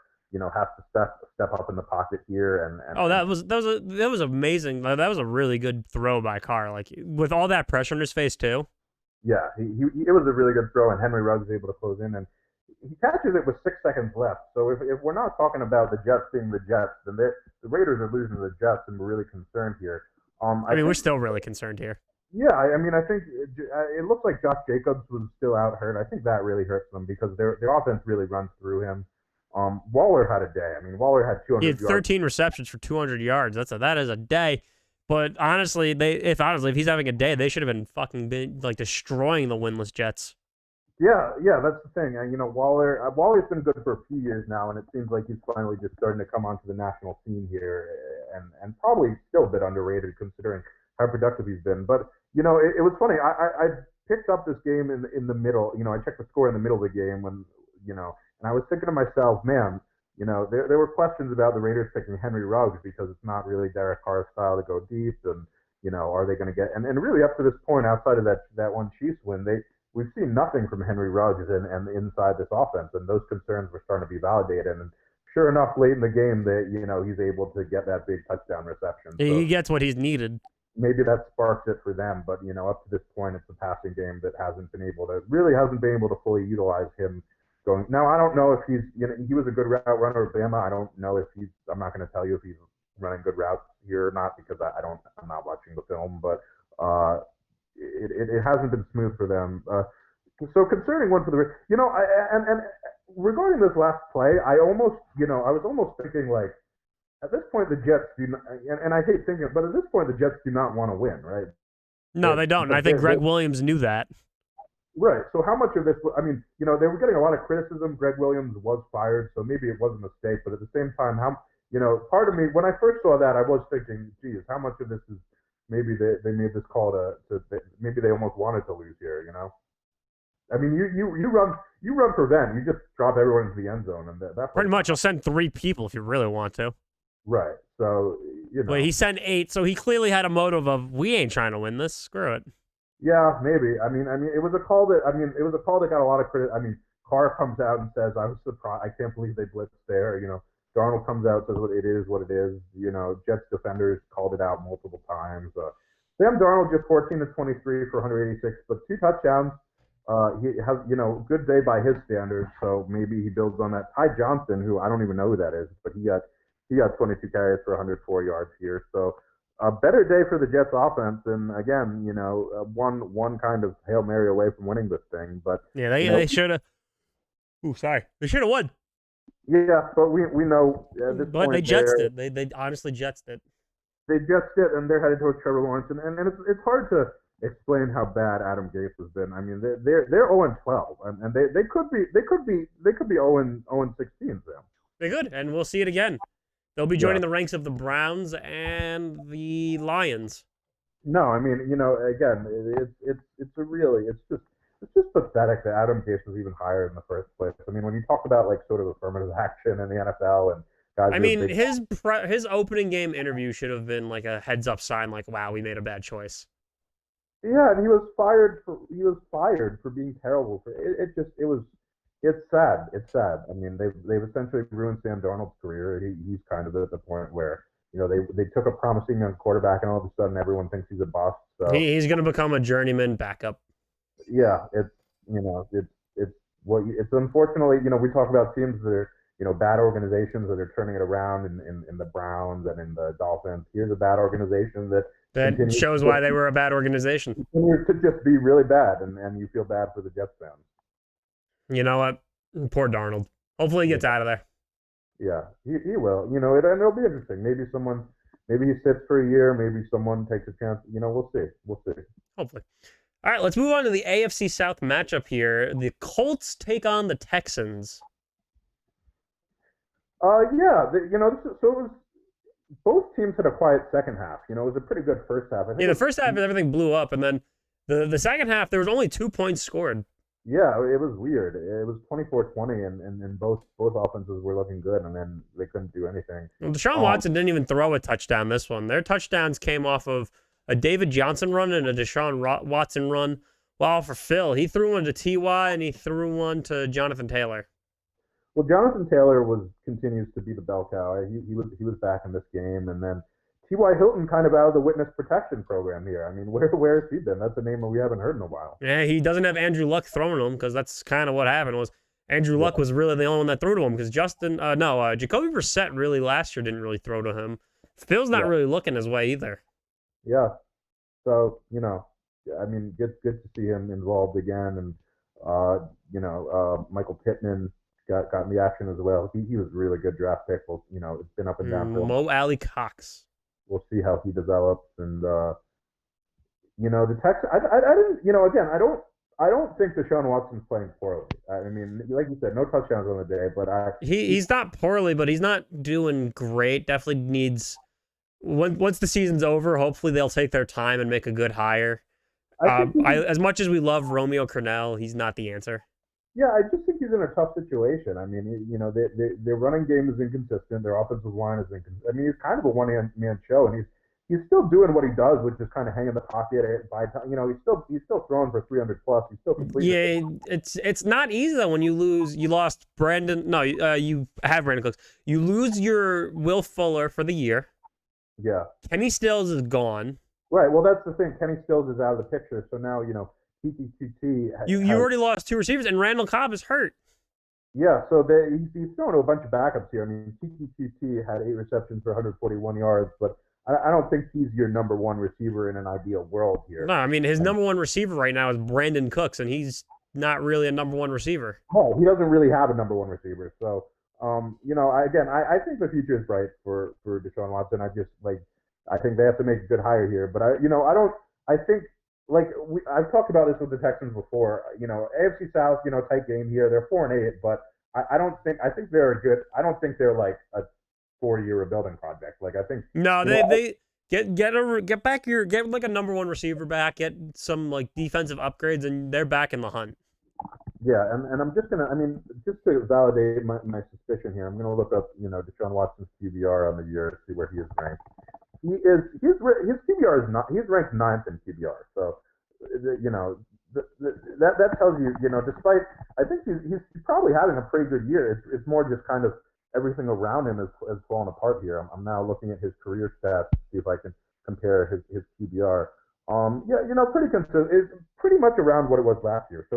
has to step up in the pocket here and that was amazing. That was a really good throw by Carr, like with all that pressure on his face too. Yeah, it was a really good throw, and Henry Ruggs was able to close in, and he catches it with 6 seconds left. So if we're not talking about the Jets being the Jets, then the Raiders are losing to the Jets, and we're really concerned here. I mean, we're still really concerned here. Yeah, I mean, I think it looks like Josh Jacobs was still out hurt. I think that really hurts them because their offense really runs through him. Waller had a day. I mean, Waller had 200 yards. He had 13 receptions for 200 yards. That is a day. But honestly, if he's having a day, they should have been like destroying the winless Jets. Yeah, that's the thing. Waller's been good for a few years now, and it seems like he's finally just starting to come onto the national scene here, and probably still a bit underrated considering how productive he's been. But it was funny. I picked up this game in the middle. I checked the score in the middle of the game when and I was thinking to myself, man, there were questions about the Raiders picking Henry Ruggs because it's not really Derek Carr's style to go deep, and are they going to get and really up to this point, outside of that one Chiefs win, we've seen nothing from Henry Ruggs and inside this offense, and those concerns were starting to be validated. And sure enough, late in the game, that he's able to get that big touchdown reception. So he gets what he's needed. Maybe that sparks it for them, but up to this point, it's a passing game that hasn't been able to fully utilize him. Now, I don't know if he's he was a good route runner at Bama. I don't know if I'm not going to tell you if he's running good routes here or not because I'm not watching the film, but it hasn't been smooth for them. So concerning one for the and regarding this last play, I was almost thinking like at this point the Jets do not, and I hate thinking it, but at this point the Jets do not want to win, right? No, they don't. And I think Greg Williams knew that. Right. So how much of this? I mean, they were getting a lot of criticism. Greg Williams was fired, so maybe it was a mistake. But at the same time, part of me when I first saw that, I was thinking, geez, how much of this is maybe they made this call to maybe they almost wanted to lose here. I mean, you run prevent, you just drop everyone into the end zone, and that's pretty much. You'll send 3 people if you really want to. Right. So But he sent 8, so he clearly had a motive of we ain't trying to win this. Screw it. Yeah, maybe. I mean, it was a call that got a lot of credit. I mean, Carr comes out and says, "I was surprised. I can't believe they blitzed there." Darnold comes out and says, "What it is, what it is." Jets defenders called it out multiple times. Sam Darnold just 14 to 23 for 186, but 2 touchdowns. He has, good day by his standards. So maybe he builds on that. Ty Johnson, who I don't even know who that is, but he got 22 carries for 104 yards here. So. A better day for the Jets offense, and again, one kind of Hail Mary away from winning this thing. But yeah, they should have. Ooh, sorry, they should have won. Yeah, but we know at this but point they jetsed it. They honestly jetsed it. They jetsed it, and they're headed towards Trevor Lawrence, and it's hard to explain how bad Adam Gase has been. I mean, they're 0-12, and they could be 0-16, Sam. They could, and we'll see it again. They'll be joining the ranks of the Browns and the Lions. No, I mean, again, it's just pathetic that Adam Gase was even hired in the first place. I mean, when you talk about like sort of affirmative action in the NFL and guys, I mean, his opening game interview should have been like a heads up sign, like, "Wow, we made a bad choice." Yeah, and he was fired for being terrible. It's sad. It's sad. I mean, they've essentially ruined Sam Darnold's career. He's kind of at the point where they took a promising young quarterback, and all of a sudden everyone thinks he's a bust. So he's going to become a journeyman backup. Yeah, it's unfortunately we talk about teams that are bad organizations that are turning it around in the Browns and in the Dolphins. Here's a bad organization that shows why they were a bad organization. Continues to just be really bad, and you feel bad for the Jets fans. You know what? Poor Darnold. Hopefully he gets out of there. Yeah, he will. And it'll be interesting. Maybe he sits for a year. Maybe someone takes a chance. We'll see. Hopefully. All right, let's move on to the AFC South matchup here. The Colts take on the Texans. Yeah, so it was both teams had a quiet second half. It was a pretty good first half. I think Yeah, it the was, first half everything blew up, and then the second half there was only 2 points scored. yeah, it was weird. It was 24-20, and both offenses were looking good, and then they couldn't do anything. Well, Deshaun Um, Watson didn't even throw a touchdown this one. Their touchdowns came off of a David Johnson run and a Watson run. While for Phil, he threw one to Ty and he threw one to Jonathan Taylor. well, Jonathan Taylor continues to be the bell cow. He was back in this game, and then T.Y. Hilton kind of out of the witness protection program here. I mean, where has he been? That's a name that we haven't heard in a while. Yeah, he doesn't have Andrew Luck throwing him because that's kind of what happened. Was Andrew Yeah, Luck was really the only one that threw to him because Jacoby Brissett really last year didn't really throw to him. Phil's not yeah, really looking his way either. yeah. So I mean, good to see him involved again, and Michael Pittman got in the action as well. He was a really good draft pick. Well, it's been up and down for him. Mo Alley Cox. We'll see how he develops, and the Texans. I didn't. Again, I don't think Deshaun Watson's playing poorly. I mean, like you said, no touchdowns on the day, but He's not poorly, but he's not doing great. Definitely needs once the season's over. Hopefully they'll take their time and make a good hire. I think As much as we love Romeo Cornell, he's not the answer. yeah, I just think he's in a tough situation. I mean, their running game is inconsistent. Their offensive line is inconsistent. I mean, he's kind of a one-man show, and he's still doing what he does, which is kind of hang in the pocket. He's still throwing for 300 plus. He's still completing. Yeah, it's not easy though when you lost Brandon. No, you have Brandon Cooks. You lose your Will Fuller for the year. Yeah, Kenny Stills is gone. right. Well, that's the thing. Kenny Stills is out of the picture, so now TTT You already lost two receivers, and Randall Cobb is hurt. yeah. So he's throwing to a bunch of backups here. I mean, TTT had 8 receptions for 141 yards, but I don't think he's your number one receiver in an ideal world here. No, I mean his number one receiver right now is Brandon Cooks, and he's not really a number one receiver. Oh, he doesn't really have a number one receiver. So, I think the future is bright for Deshaun Watson. I think they have to make a good hire here. But I don't. I think I've talked about this with the Texans before. AFC South, tight game here. They're 4-8, but I don't think. I think they're a good. I don't think they're like a 4-year rebuilding project. Like I think. No, they get back get like a number one receiver back, get some like defensive upgrades, and they're back in the hunt. Yeah, and I'm just gonna. I mean, just to validate my suspicion here, I'm gonna look up Deshaun Watson's QBR on the year to see where he is ranked. His QBR is not. He's ranked ninth in QBR. So that tells you despite I think he's probably having a pretty good year. It's more just kind of everything around him has fallen apart here. I'm now looking at his career stats to see if I can compare his QBR. Yeah, pretty consistent. It's pretty much around what it was last year. So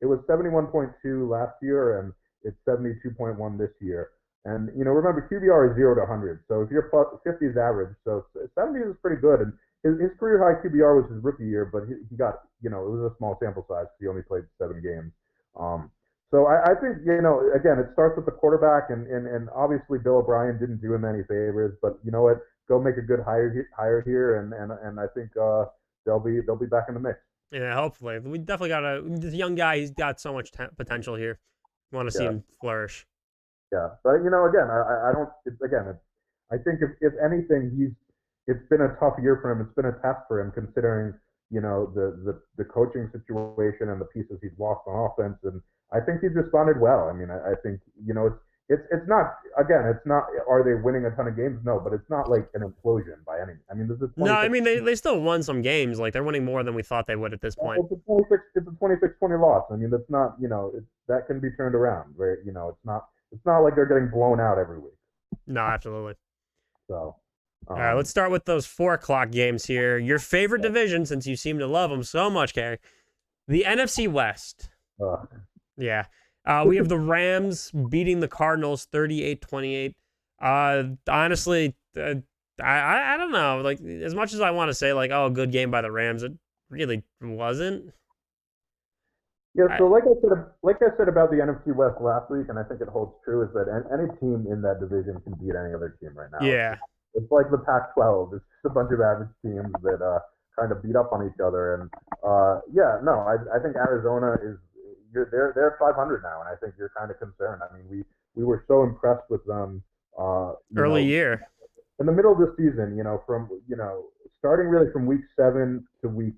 it was 71.2 last year, and it's 72.1 this year. And remember QBR is 0 to 100. So if you're plus 50 is average, so 70 is pretty good. And his career high QBR was his rookie year, but he got it was a small sample size. He only played 7 games. So I think again it starts with the quarterback, and obviously Bill O'Brien didn't do him any favors, but you know what? Go make a good hire here, and I think they'll be back in the mix. Yeah, hopefully. We definitely got this young guy. He's got so much potential here. Want to see Yeah. him flourish. Yeah, but again, I don't. I think if anything, it's been a tough year for him. It's been a test for him, considering the coaching situation and the pieces he's lost on offense. And I think he's responded well. I mean, I think it's not again. It's not. Are they winning a ton of games? No, but it's not like an implosion by any. I mean, this is No, I mean they still won some games. Like they're winning more than we thought they would at this point. It's a 26. It's a 26-20 loss. I mean, that's not. That can be turned around. Right? It's not. It's not like they're getting blown out every week. No, absolutely. So. All right, let's start with those 4 o'clock games here. Your favorite division, since you seem to love them so much, Carey. The NFC West. Yeah. We have the Rams beating the Cardinals 38-28. Honestly, I don't know. Like, as much as I want to say, like, oh, good game by the Rams, it really wasn't. Yeah, so like I said about the NFC West last week, and I think it holds true, is that any team in that division can beat any other team right now. Yeah. It's like the Pac-12. It's just a bunch of average teams that kind of beat up on each other. And I think Arizona they're 500 now, and I think you're kind of concerned. I mean, we were so impressed with them. You Early know, year. in the middle of the season, from starting really from week 7 to week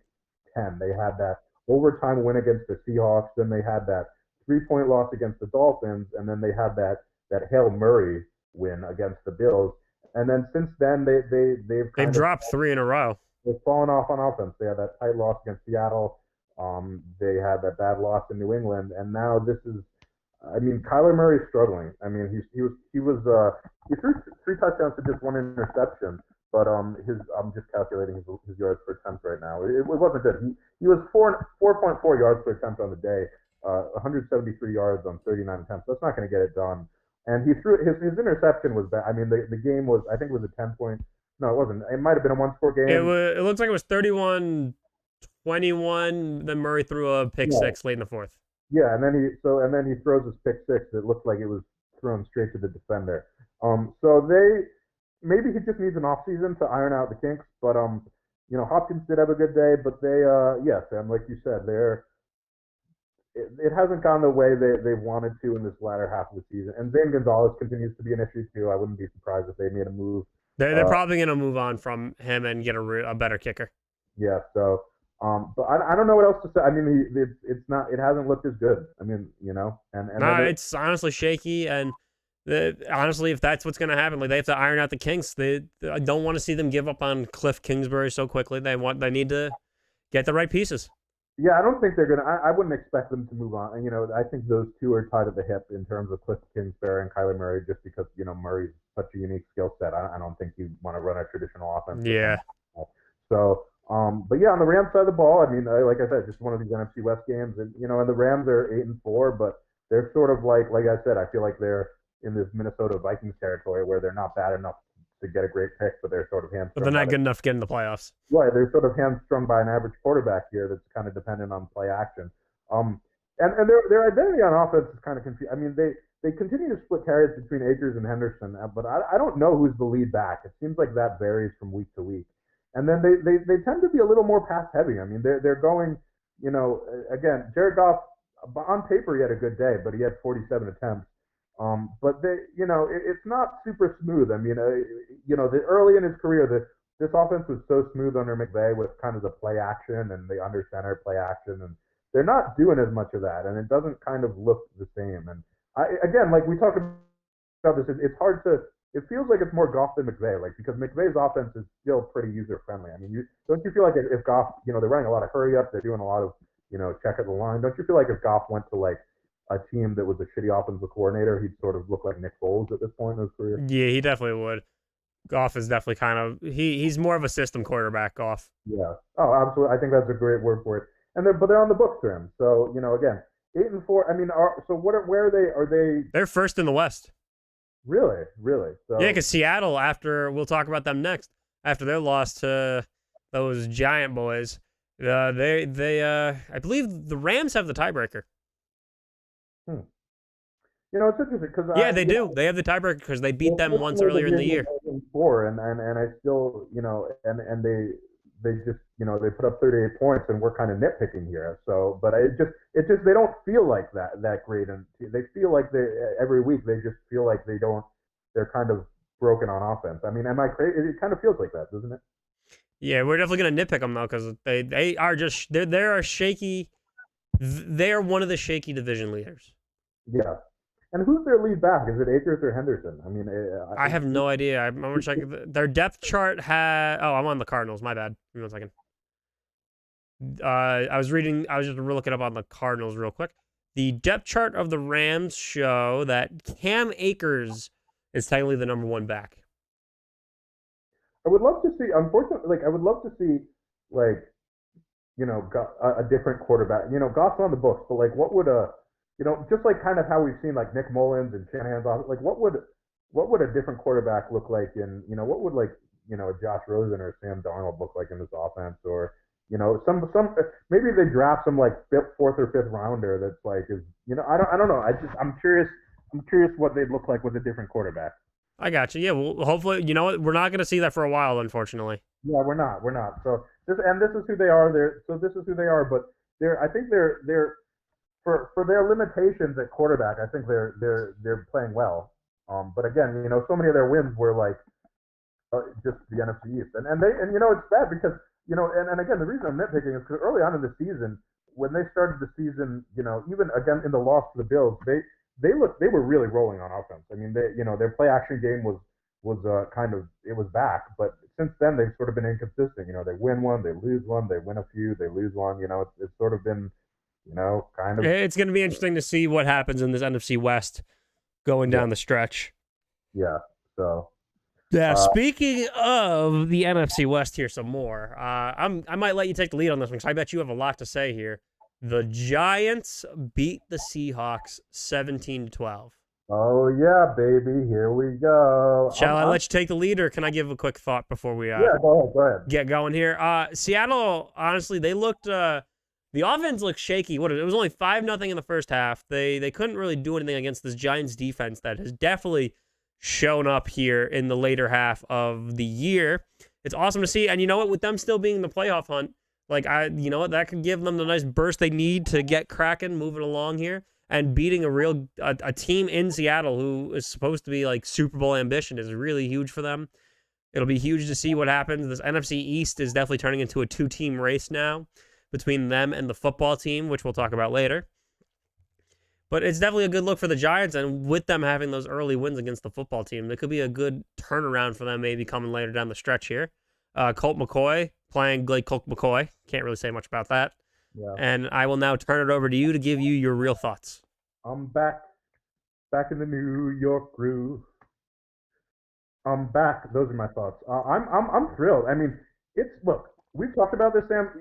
10, they had that overtime win against the Seahawks. Then they had that 3-point loss against the Dolphins, and then they had that Hail Murray win against the Bills. And then since then, they've They've kind of dropped 3 in a row. they've fallen off on offense. They had that tight loss against Seattle. They had that bad loss in New England, and now this is. I mean, Kyler Murray's struggling. I mean, he threw 3 touchdowns to just 1 interception, but I'm just calculating his yards per attempt right now. It wasn't good. He was 4.4 yards per attempt on the day, 173 yards on 39 attempts. That's not going to get it done. And he threw his interception was bad. I mean, the game was, I think it was a 10-point. No, it wasn't. It might have been a 1-score game. It looks like it was 31-21. Then Murray threw a pick six late in the fourth. Yeah, and then he throws his pick six. It looked like it was thrown straight to the defender. So maybe he just needs an off season to iron out the kinks. But Hopkins did have a good day. But Sam, like you said, it hasn't gone the way they wanted to in this latter half of the season. And Zane Gonzalez continues to be an issue too. I wouldn't be surprised if they made a move. They're probably going to move on from him and get a better kicker. Yeah. So. But I don't know what else to say. I mean, it hasn't looked as good. I mean, it's honestly shaky, and honestly, if that's what's going to happen, like they have to iron out the kinks. I don't want to see them give up on Cliff Kingsbury so quickly. They need to get the right pieces. Yeah, I don't think they're gonna. I wouldn't expect them to move on. And I think those two are tied at the hip in terms of Cliff Kingsbury and Kyler Murray, just because Murray's such a unique skill set. I don't think you want to run a traditional offense. Yeah. So. But yeah, on the Rams side of the ball, I mean, like I said, just one of these NFC West games, and and the Rams are 8-4, but they're sort of like I said, I feel like they're in this Minnesota Vikings territory where they're not bad enough to get a great pick, but they're sort of hamstrung. But they're not good enough to get in the playoffs. Right, they're sort of hamstrung by an average quarterback here that's kind of dependent on play action. And their identity on offense is kind of confused. I mean, they continue to split carries between Akers and Henderson, but I don't know who's the lead back. It seems like that varies from week to week. And then they tend to be a little more pass heavy. I mean, they're going, again, Jared Goff, on paper he had a good day, but he had 47 attempts. But it's not super smooth. I mean, early in his career, this offense was so smooth under McVay with kind of the play action and the under center play action, and they're not doing as much of that, and it doesn't kind of look the same. And again, like we talked about this, it's hard to. It feels like it's more Goff than McVay, because McVay's offense is still pretty user friendly. I mean, don't you feel like if Goff, they're running a lot of hurry up, they're doing a lot of, check at the line. Don't you feel like if Goff went to like a team that was a shitty offensive coordinator, he'd sort of look like Nick Foles at this point in his career? Yeah, he definitely would. Goff is definitely kind of he's more of a system quarterback. Goff. Yeah. Oh, absolutely. I think that's a great word for it. But they're on the books for him. So again, 8-4. I mean, where are they? Are they? They're first in the West. Really? So, yeah, because Seattle, we'll talk about them next, after their loss to those Giant boys, I believe the Rams have the tiebreaker. It's interesting because they do. They have the tiebreaker because they beat them once earlier in the year. 4, and I still, and they just, they put up 38 points, and we're kind of nitpicking here. So, but it just they don't feel like that great, and they feel like every week they just feel like they're kind of broken on offense. I mean, am I crazy? It kind of feels like that, doesn't it? Yeah, we're definitely gonna nitpick them though, because they are just they're a shaky. They're one of the shaky division leaders. Yeah. And who's their lead back? Is it Akers or Henderson? I mean, I have no idea. I'm gonna check. Their depth chart had. Oh, I'm on the Cardinals. My bad. Give me 1 second. I was just looking up on the Cardinals real quick. The depth chart of the Rams show that Cam Akers is technically the number 1 back. I would love to see. Unfortunately, I would love to see a different quarterback. Goff's on the books, but what would just like kind of how we've seen like Nick Mullins and Shanahan's off, what would a different quarterback look like in, what would a Josh Rosen or Sam Darnold look like in this offense, or some maybe they draft some like 4th or 5th rounder that's I don't know. I'm curious what they'd look like with a different quarterback. I got you. Yeah, well, hopefully, we're not going to see that for a while, unfortunately. Yeah, we're not. So this is who they are. This is who they are. But I think they're for their limitations at quarterback, I think they're playing well. But again, so many of their wins were like just the NFC East, and it's bad because and again the reason I'm nitpicking is because early on in the season when they started the season, even again in the loss to the Bills, they were really rolling on offense. I mean, their play action game was kind of it was back, but since then they've sort of been inconsistent. They win one, they lose one, they win a few, they lose one. It's sort of been kind of. It's going to be interesting to see what happens in this NFC West going down the stretch. Yeah. So. Yeah. Speaking of the NFC West, here some more. I might let you take the lead on this one because I bet you have a lot to say here. The Giants beat the Seahawks 17-12. Oh yeah, baby! Here we go. Shall I let you take the lead, or can I give a quick thought before we go ahead. Get going here? Seattle, honestly, they looked. The offense looked shaky. It was only 5-0 in the first half. They couldn't really do anything against this Giants defense that has definitely shown up here in the later half of the year. It's awesome to see, and you know what? With them still being in the playoff hunt, that could give them the nice burst they need to get cracking, moving along here, and beating a team in Seattle who is supposed to be like Super Bowl ambition is really huge for them. It'll be huge to see what happens. This NFC East is definitely turning into a 2-team race now between them and the football team, which we'll talk about later. But it's definitely a good look for the Giants, and with them having those early wins against the football team, there could be a good turnaround for them maybe coming later down the stretch here. Colt McCoy playing like Colt McCoy. Can't really say much about that. Yeah. And I will now turn it over to you to give you your real thoughts. I'm back in the New York groove. I'm back. Those are my thoughts. I'm thrilled. I mean, look. We've talked about this, Sam.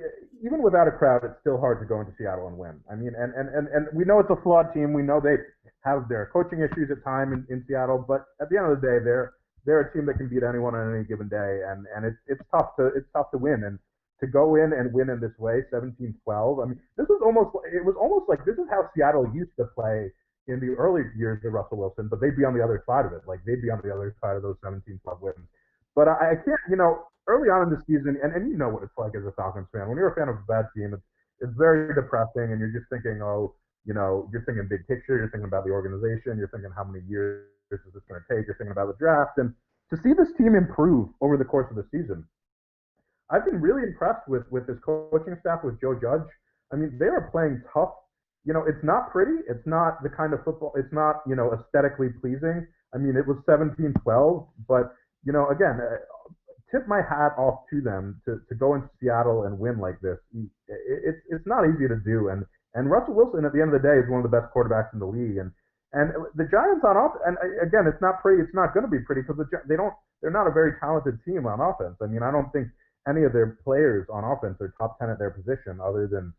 Even without a crowd, it's still hard to go into Seattle and win. I mean, and we know it's a flawed team. We know they have their coaching issues at times in Seattle, but at the end of the day, they're a team that can beat anyone on any given day, and it's tough to win. And to go in and win in this way, 17-12. I mean, it was almost like this is how Seattle used to play in the early years of Russell Wilson, but they'd be on the other side of it. Like they'd be on the other side of those 17-12 wins. But I can't, early on in the season, and you know what it's like as a Falcons fan. When you're a fan of a bad team, it's very depressing, and you're just thinking, you're thinking big picture. You're thinking about the organization. You're thinking how many years is this going to take. You're thinking about the draft. And to see this team improve over the course of the season, I've been really impressed with this coaching staff, with Joe Judge. I mean, they are playing tough. It's not pretty. It's not the kind of football. It's not, aesthetically pleasing. I mean, it was 17-12, but again, tip my hat off to them to go into Seattle and win like this. It's not easy to do, and Russell Wilson at the end of the day is one of the best quarterbacks in the league, and the Giants on offense. And again, it's not pretty. It's not going to be pretty because they're not a very talented team on offense. I mean, I don't think any of their players on offense are top 10 at their position, other than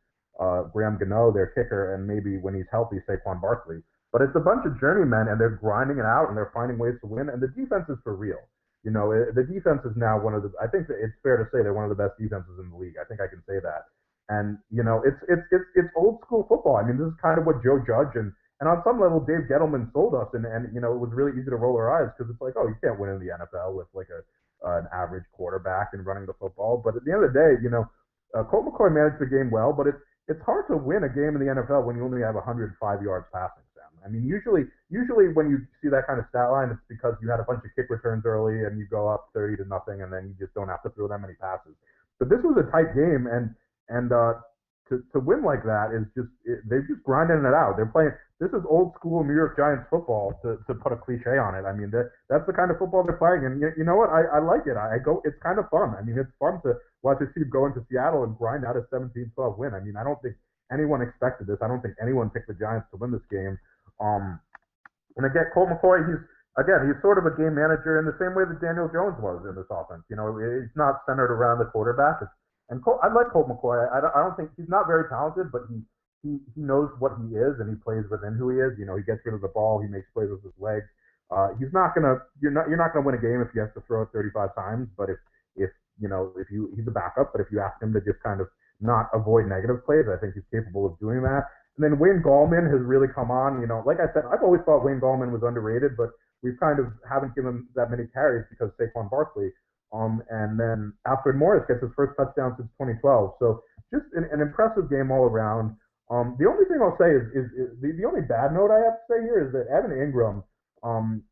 Graham Gano, their kicker, and maybe when he's healthy, Saquon Barkley. But it's a bunch of journeymen, and they're grinding it out, and they're finding ways to win. And the defense is for real. The defense is now I think that it's fair to say they're one of the best defenses in the league. I think I can say that. And, it's old school football. I mean, this is kind of what Joe Judge and on some level, Dave Gettleman sold us. And it was really easy to roll our eyes because it's like, oh, you can't win in the NFL with like an average quarterback and running the football. But at the end of the day, Colt McCoy managed the game well, but it's hard to win a game in the NFL when you only have 105 yards passing. I mean, usually when you see that kind of stat line, it's because you had a bunch of kick returns early and you go up 30-0, and then you just don't have to throw that many passes. But this was a tight game, and to win like that is they're just grinding it out. They're playing. This is old school New York Giants football, to put a cliche on it. I mean, that's the kind of football they're playing, and you know what? I like it. It's kind of fun. I mean, it's fun to watch a team go into Seattle and grind out a 17-12 win. I mean, I don't think anyone expected this. I don't think anyone picked the Giants to win this game. And again, Colt McCoy, he's sort of a game manager in the same way that Daniel Jones was in this offense. It's not centered around the quarterback. I like Colt McCoy. I don't think he's not very talented, but he knows what he is, and he plays within who he is. He gets rid of the ball. He makes plays with his legs. You're not gonna win a game if he has to throw it 35 times. But if he's a backup, but if you ask him to just kind of not avoid negative plays, I think he's capable of doing that. And then Wayne Gallman has really come on. Like I said, I've always thought Wayne Gallman was underrated, but we've kind of haven't given him that many carries because Saquon Barkley. And then Alfred Morris gets his first touchdown since 2012. So just an impressive game all around. The only thing I'll say is the only bad note I have to say here is that Evan Ingram, um,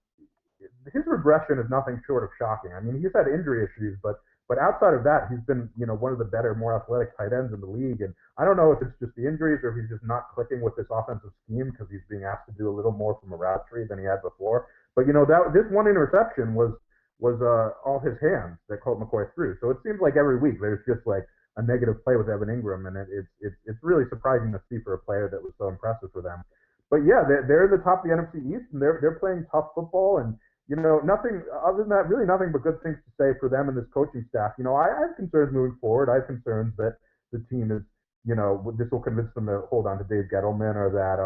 his regression is nothing short of shocking. I mean, he's had injury issues, but outside of that, he's been one of the better, more athletic tight ends in the league. And I don't know if it's just the injuries or if he's just not clicking with this offensive scheme because he's being asked to do a little more from a route tree than he had before. But that this one interception was all his hands that Colt McCoy threw. So it seems like every week there's just like a negative play with Evan Ingram, and it's really surprising to see for a player that was so impressive for them. But yeah, they're in the top of the NFC East, and they're playing tough football, and nothing other than that, really nothing but good things to say for them and this coaching staff. I have concerns moving forward. I have concerns that the team is, this will convince them to hold on to Dave Gettleman, or that,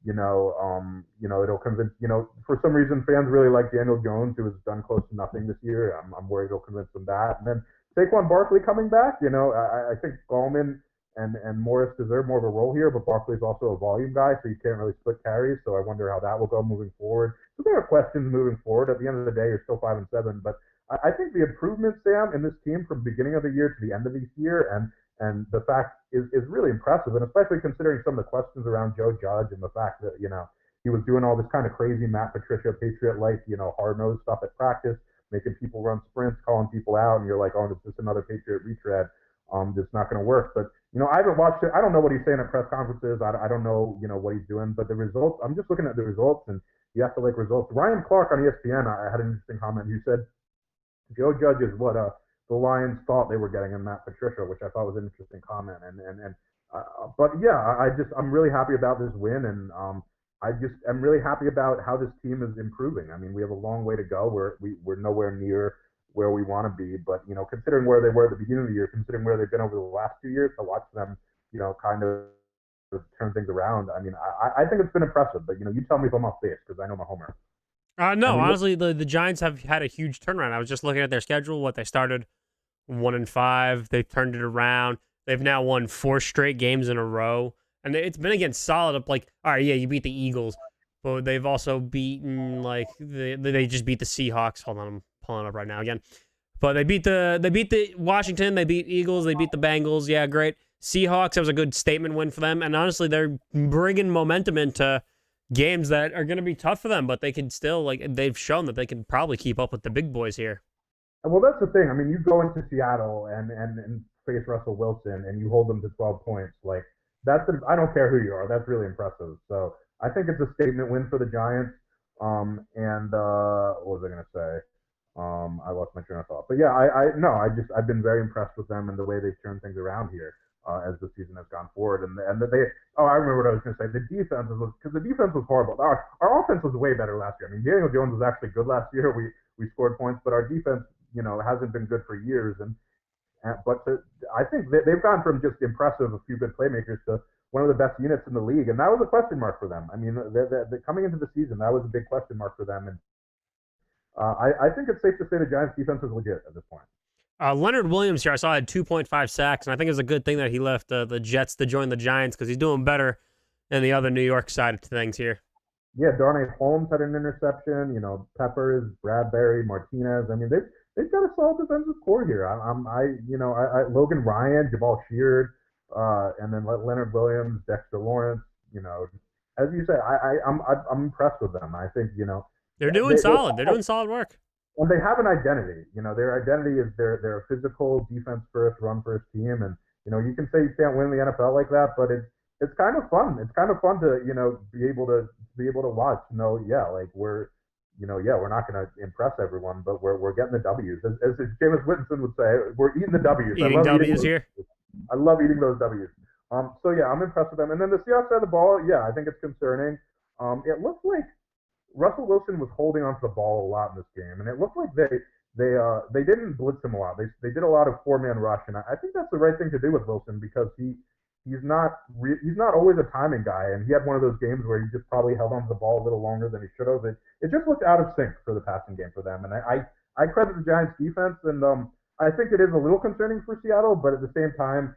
it'll convince, for some reason fans really like Daniel Jones, who has done close to nothing this year. I'm worried it'll convince them that. And then Saquon Barkley coming back, I think Gallman and Morris deserve more of a role here, but Barkley's also a volume guy, so you can't really split carries. So I wonder how that will go moving forward. So there are questions moving forward. At the end of the day, you're still 5-7, but I think the improvement, Sam, in this team from beginning of the year to the end of this year, and the fact is really impressive, and especially considering some of the questions around Joe Judge and the fact that he was doing all this kind of crazy Matt Patricia Patriot-like hard-nosed stuff at practice, making people run sprints, calling people out, and you're like, oh, is this another Patriot retread? It's not going to work. But I haven't watched it. I don't know what he's saying at press conferences. I don't know what he's doing. But the results, I'm just looking at the results, and you have to like results. Ryan Clark on ESPN, I had an interesting comment. He said Joe Judge is what the Lions thought they were getting in Matt Patricia, which I thought was an interesting comment. But yeah, I'm really happy about this win, and I'm really happy about how this team is improving. I mean, we have a long way to go. We're nowhere near where we want to be, but considering where they were at the beginning of the year, considering where they've been over the last 2 years, to watch them, kind of turn things around. I mean, I think it's been impressive. But you tell me if I'm off base because I know I'm a homer. No, I mean, honestly, the Giants have had a huge turnaround. I was just looking at their schedule. What they started 1-5, they've turned it around. They've now won 4 straight games in a row, and it's been against solid. Like, all right, yeah, you beat the Eagles, but they've also beaten they just beat the Seahawks. Hold on, I'm pulling up right now again. But they beat the Washington, they beat Eagles, they beat the Bengals. Yeah, great. Seahawks, that was a good statement win for them. And honestly, they're bringing momentum into games that are going to be tough for them, but they can still, they've shown that they can probably keep up with the big boys here. Well, that's the thing. I mean, you go into Seattle and face Russell Wilson and you hold them to 12 points. Like, I don't care who you are. That's really impressive. So I think it's a statement win for the Giants. What was I going to say? I lost my train of thought. But yeah, I've been very impressed with them and the way they've turned things around here as the season has gone forward. I remember what I was going to say. The defense was horrible. Our offense was way better last year. I mean, Daniel Jones was actually good last year. We scored points, but our defense, hasn't been good for years. I think they've gone from just impressive, a few good playmakers, to one of the best units in the league, and that was a question mark for them. I mean, coming into the season, that was a big question mark for them, and I think it's safe to say the Giants' defense is legit at this point. Leonard Williams here, I saw had 2.5 sacks, and I think it's a good thing that he left the Jets to join the Giants because he's doing better than the other New York side of things here. Yeah, Darnay Holmes had an interception. Peppers, Bradbury, Martinez. I mean, they've got a solid defensive core here. Logan Ryan, Jabal Sheard, and then Leonard Williams, Dexter Lawrence. As you say, I'm impressed with them. I think they're doing solid. They're doing solid work. And they have an identity. Their identity is they're a physical, defense first, run first team, and you can say you can't win the NFL like that, but it's kind of fun. It's kind of fun to be able to watch. We're not going to impress everyone, but we're getting the W's. As Jameis Winston would say, we're eating the W's. Eating W's here. I love eating those W's. So yeah, I'm impressed with them. And then the Seahawks side of the ball, yeah, I think it's concerning. It looks like Russell Wilson was holding onto the ball a lot in this game, and it looked like they didn't blitz him a lot. They did a lot of 4-man rush, and I think that's the right thing to do with Wilson because he's not always a timing guy, and he had one of those games where he just probably held onto the ball a little longer than he should have. It just looked out of sync for the passing game for them, and I credit the Giants defense, and I think it is a little concerning for Seattle, but at the same time,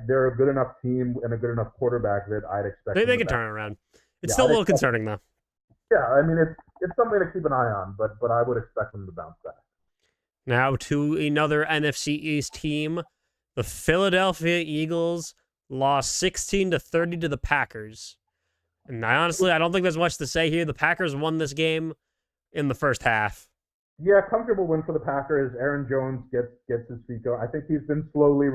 they're a good enough team and a good enough quarterback that I'd expect they can turn it around. It's still a little concerning though. Yeah, I mean it's something to keep an eye on, but I would expect them to bounce back. Now to another NFC East team, the Philadelphia Eagles lost 16-30 to the Packers. And I don't think there's much to say here. The Packers won this game in the first half. Yeah, comfortable win for the Packers. Aaron Jones gets his feet going. I think he's been slowly,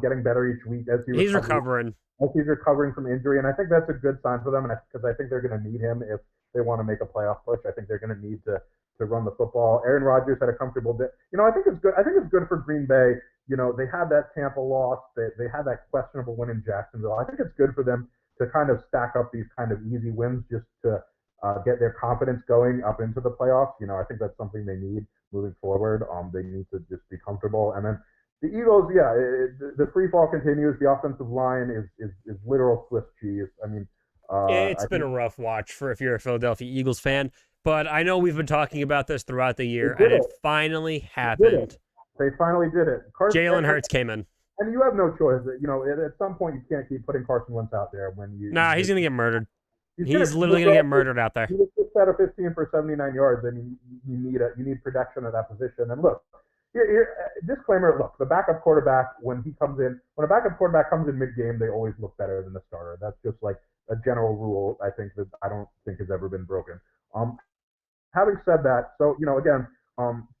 getting better each week as He's recovering. As he's recovering from injury, and I think that's a good sign for them. And because I think they're going to need him if they want to make a playoff push. I think they're going to need to run the football. Aaron Rodgers had a comfortable day. I think it's good. I think it's good for Green Bay. They had that Tampa loss. They had that questionable win in Jacksonville. I think it's good for them to kind of stack up these kind of easy wins just to get their confidence going up into the playoffs. I think that's something they need moving forward. They need to just be comfortable. And then the Eagles, yeah, the free fall continues. The offensive line is literal Swiss cheese. I mean, it's been a rough watch if you're a Philadelphia Eagles fan. But I know we've been talking about this throughout the year, and it finally happened. They finally did it. Jalen Hurts came in. And you have no choice. At some point, you can't keep putting Carson Wentz out there when you. Nah, he's going to get murdered. He's literally going to get murdered out there. He was just out of 15 for 79 yards, and you need protection at that position. And look, here, disclaimer: look, the backup quarterback when a backup quarterback comes in mid-game, they always look better than the starter. That's just like a general rule. I think that I don't think has ever been broken. Having said that, so again.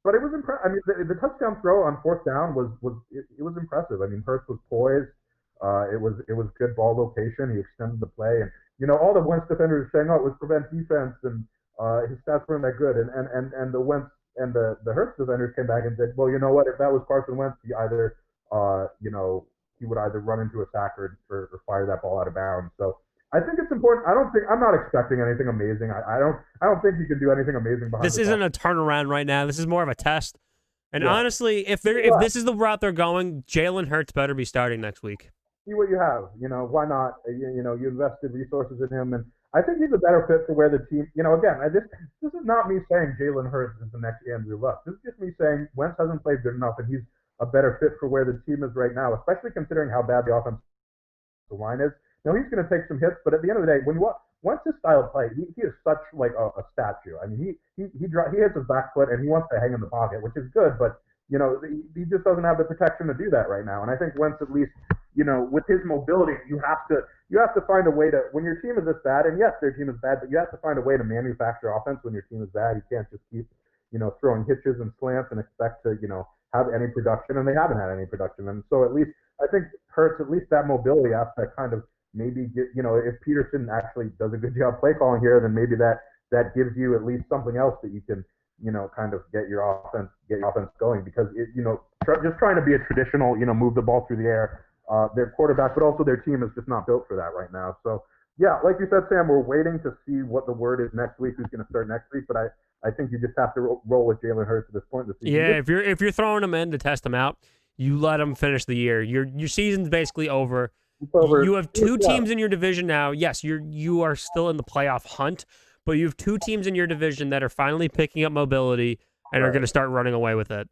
But it was impressive. I mean, the touchdown throw on fourth down was impressive. I mean, Hurts was poised. It was good ball location. He extended the play, and all the Wentz defenders were saying, "Oh, it was prevent defense," and his stats weren't that good. And the Wentz and the Hurts defenders came back and said, "Well, you know what? If that was Carson Wentz, he would either run into a sack or fire that ball out of bounds." So I think it's important. I'm not expecting anything amazing. I don't think you can do anything amazing behind this isn't a turnaround right now. This is more of a test. And honestly, if this is the route they're going, Jalen Hurts better be starting next week. See what you have. Why not? You invested resources in him, and I think he's a better fit for where the team. Again, this is not me saying Jalen Hurts is the next Andrew Luck. This is just me saying Wentz hasn't played good enough, and he's a better fit for where the team is right now, especially considering how bad the offensive line is. Now he's going to take some hits, but at the end of the day, once his style of play, he is such like a statue. I mean, he hits his back foot and he wants to hang in the pocket, which is good, but he just doesn't have the protection to do that right now. And I think Wentz, at least, with his mobility, you have to find a way to, when your team is this bad, and yes, their team is bad, but you have to find a way to manufacture offense when your team is bad. You can't just keep throwing hitches and slants and expect to have any production, and they haven't had any production. And so at least I think Hurts, at least that mobility aspect kind of maybe get, if Peterson actually does a good job play calling here, then maybe that gives you at least something else that you can, kind of get your offense going, because just trying to be a traditional, move the ball through the air, their quarterback, but also their team is just not built for that right now. So yeah, like you said, Sam, we're waiting to see what the word is next week, who's going to start next week, but I think you just have to roll with Jalen Hurts at this point. Yeah, if you're throwing him in to test him out, you let him finish the year. Your season's basically over. You have two teams in your division now. Yes, you are still in the playoff hunt, but you have two teams in your division that are finally picking up mobility and are going to start running away with it.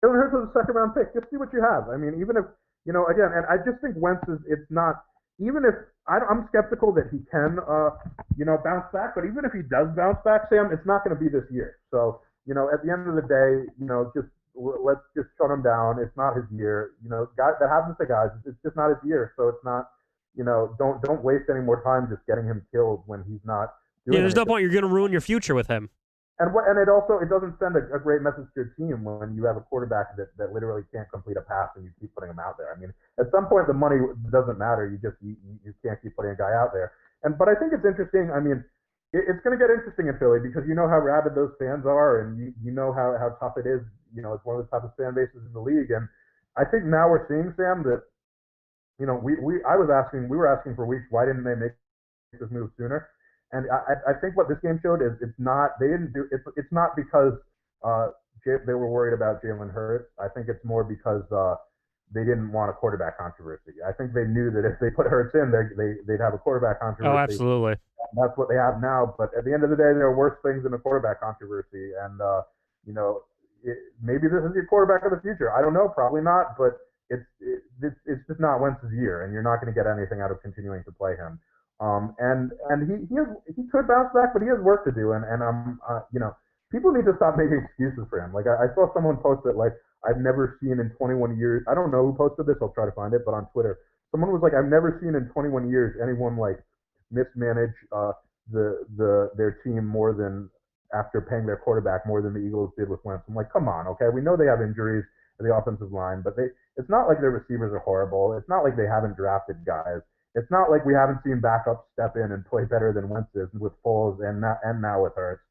Jalen Hurts was a second-round pick. Just see what you have. I mean, even if, again, and I just think Wentz it's not, even if, I'm skeptical that he can, bounce back, but even if he does bounce back, Sam, it's not going to be this year. So, at the end of the day, let's just shut him down. It's not his year. Guys, that happens to guys. It's just not his year. So it's not, don't waste any more time just getting him killed when he's not doing there's no point. You're going to ruin your future with him. And it doesn't send a great message to your team when you have a quarterback that literally can't complete a pass and you keep putting him out there. I mean, at some point the money doesn't matter. You can't keep putting a guy out there. But I think it's interesting. I mean, it's going to get interesting in Philly because you know how rabid those fans are, and you know how tough it is. It's one of the toughest fan bases in the league, and I think now we're seeing, Sam, that we were asking for weeks, why didn't they make this move sooner? And I think what this game showed is it's not because they were worried about Jalen Hurts. I think it's more because they didn't want a quarterback controversy. I think they knew that if they put Hurts in, they'd have a quarterback controversy. Oh, absolutely. And that's what they have now. But at the end of the day, there are worse things than a quarterback controversy. And maybe this is your quarterback of the future. I don't know, probably not. But it's just not Wentz's year, and you're not going to get anything out of continuing to play him. And he could bounce back, but he has work to do. And people need to stop making excuses for him. Like I saw someone post that, like, I've never seen in 21 years. I don't know who posted this. I'll try to find it. But on Twitter, someone was like, I've never seen in 21 years anyone like mismanage their team more than after paying their quarterback more than the Eagles did with Wentz. I'm like, come on, okay, we know they have injuries to the offensive line, but it's not like their receivers are horrible. It's not like they haven't drafted guys. It's not like we haven't seen backups step in and play better than Wentz is with Foles and now with Hurts.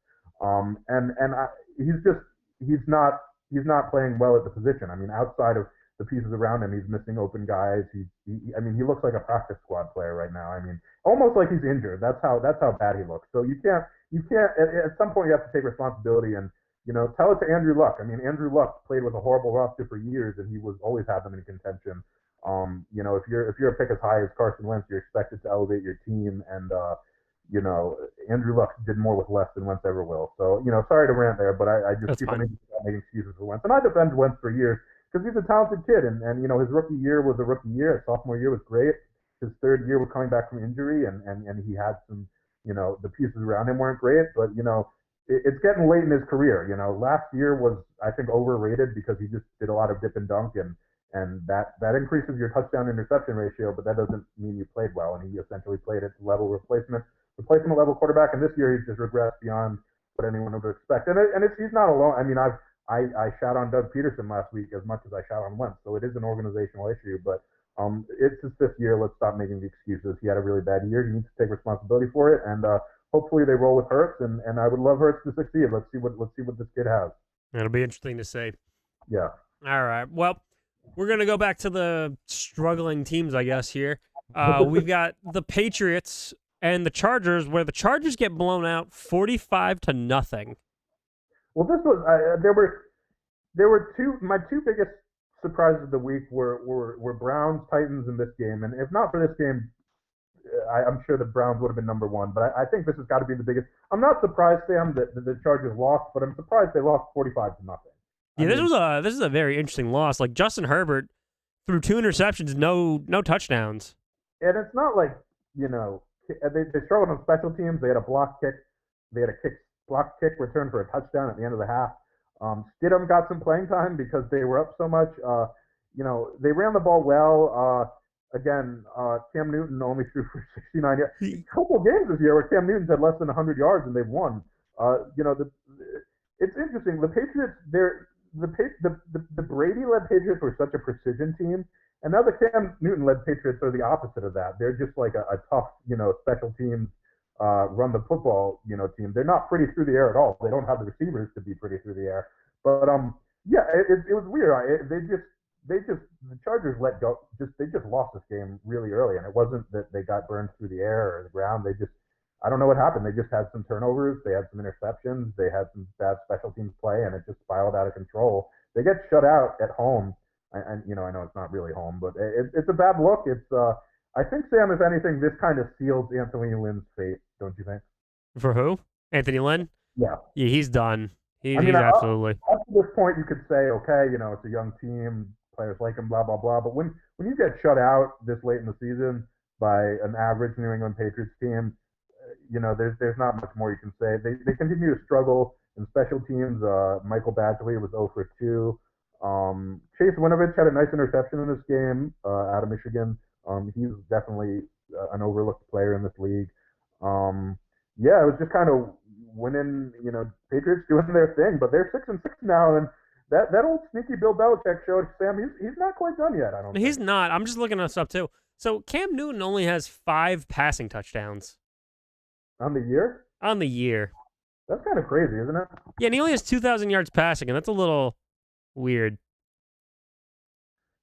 He's not playing well at the position. I mean, outside of the pieces around him, he's missing open guys. I mean, he looks like a practice squad player right now. I mean, almost like he's injured. That's how bad he looks. So you can't at some point you have to take responsibility and tell it to Andrew Luck. I mean, Andrew Luck played with a horrible roster for years, and he was always had them in contention. If you're a pick as high as Carson Wentz, you're expected to elevate your team, and Andrew Luck did more with less than Wentz ever will. So, sorry to rant there, but I just keep on making excuses for Wentz. And I defend Wentz for years because he's a talented kid. And his rookie year was a rookie year. His sophomore year was great. His third year was coming back from injury, and he had some, the pieces around him weren't great. But, it's getting late in his career. Last year was, I think, overrated because he just did a lot of dip and dunk, and that increases your touchdown interception ratio, but that doesn't mean you played well. And he essentially played at level replacement level quarterback. And this year he's just regressed beyond what anyone would expect. And he's not alone. I mean, I shot on Doug Peterson last week as much as I shot on Wentz, so it is an organizational issue. But it's his fifth year. Let's stop making the excuses. He had a really bad year. He needs to take responsibility for it. And hopefully they roll with Hurts. And I would love Hurts to succeed. Let's see what this kid has. It'll be interesting to see. Yeah. All right. Well, we're going to go back to the struggling teams, I guess, here. We've got the Patriots and the Chargers, where the Chargers get blown out 45-0. Well, this was there were my two biggest surprises of the week were Browns Titans in this game, and if not for this game, I'm sure the Browns would have been number one. But I think this has got to be the biggest. I'm not surprised, Sam, that the Chargers lost, but I'm surprised they lost 45-0. Yeah, this is a very interesting loss. Like Justin Herbert threw 2 interceptions, no touchdowns. And it's not like they struggled on special teams. They had a block kick. They had a block kick return for a touchdown at the end of the half. Stidham got some playing time because they were up so much. They ran the ball well. Again, Cam Newton only threw for 69 yards. A couple of games this year where Cam Newton's had less than 100 yards and they've won. It's interesting. The Patriots, the Brady-led Patriots were such a precision team, and now the Cam Newton-led Patriots are the opposite of that. They're just like a tough, special teams run the football, team. They're not pretty through the air at all. They don't have the receivers to be pretty through the air. But it was weird. The Chargers let go. They just lost this game really early, and it wasn't that they got burned through the air or the ground. I don't know what happened. They just had some turnovers. They had some interceptions. They had some bad special teams play, and it just spiraled out of control. They get shut out at home, and I know it's not really home, but it's a bad look. I think, Sam, if anything, this kind of seals Anthony Lynn's fate, don't you think? For who? Anthony Lynn? Yeah. Yeah, he's done. He's absolutely. Up to this point, you could say, okay, it's a young team, players like him, blah, blah, blah. But when you get shut out this late in the season by an average New England Patriots team, there's not much more you can say. They continue to struggle in special teams. Michael Badgley was 0 for 2. Chase Winovich had a nice interception in this game out of Michigan. He's definitely an overlooked player in this league. It was just kind of winning, Patriots doing their thing, but they're 6-6 now, and that old sneaky Bill Belichick showed, Sam, he's not quite done yet, I don't think. He's not. I'm just looking this up, too. So Cam Newton only has 5 passing touchdowns. On the year? On the year. That's kind of crazy, isn't it? Yeah, and he only has 2,000 yards passing, and that's a little weird.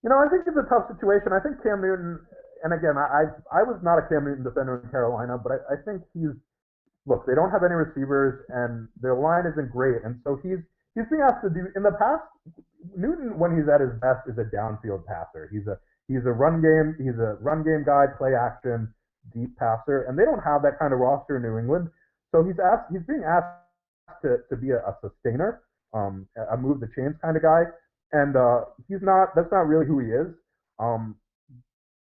I think it's a tough situation. I think Cam Newton, and again, I was not a Cam Newton defender in Carolina, but I think look, they don't have any receivers, and their line isn't great, and so he's being asked to do, in the past, Newton, when he's at his best, is a downfield passer. He's a run game guy, play action, deep passer, and they don't have that kind of roster in New England. So he's being asked to be a sustainer, a move the chains kind of guy, and he's not. That's not really who he is.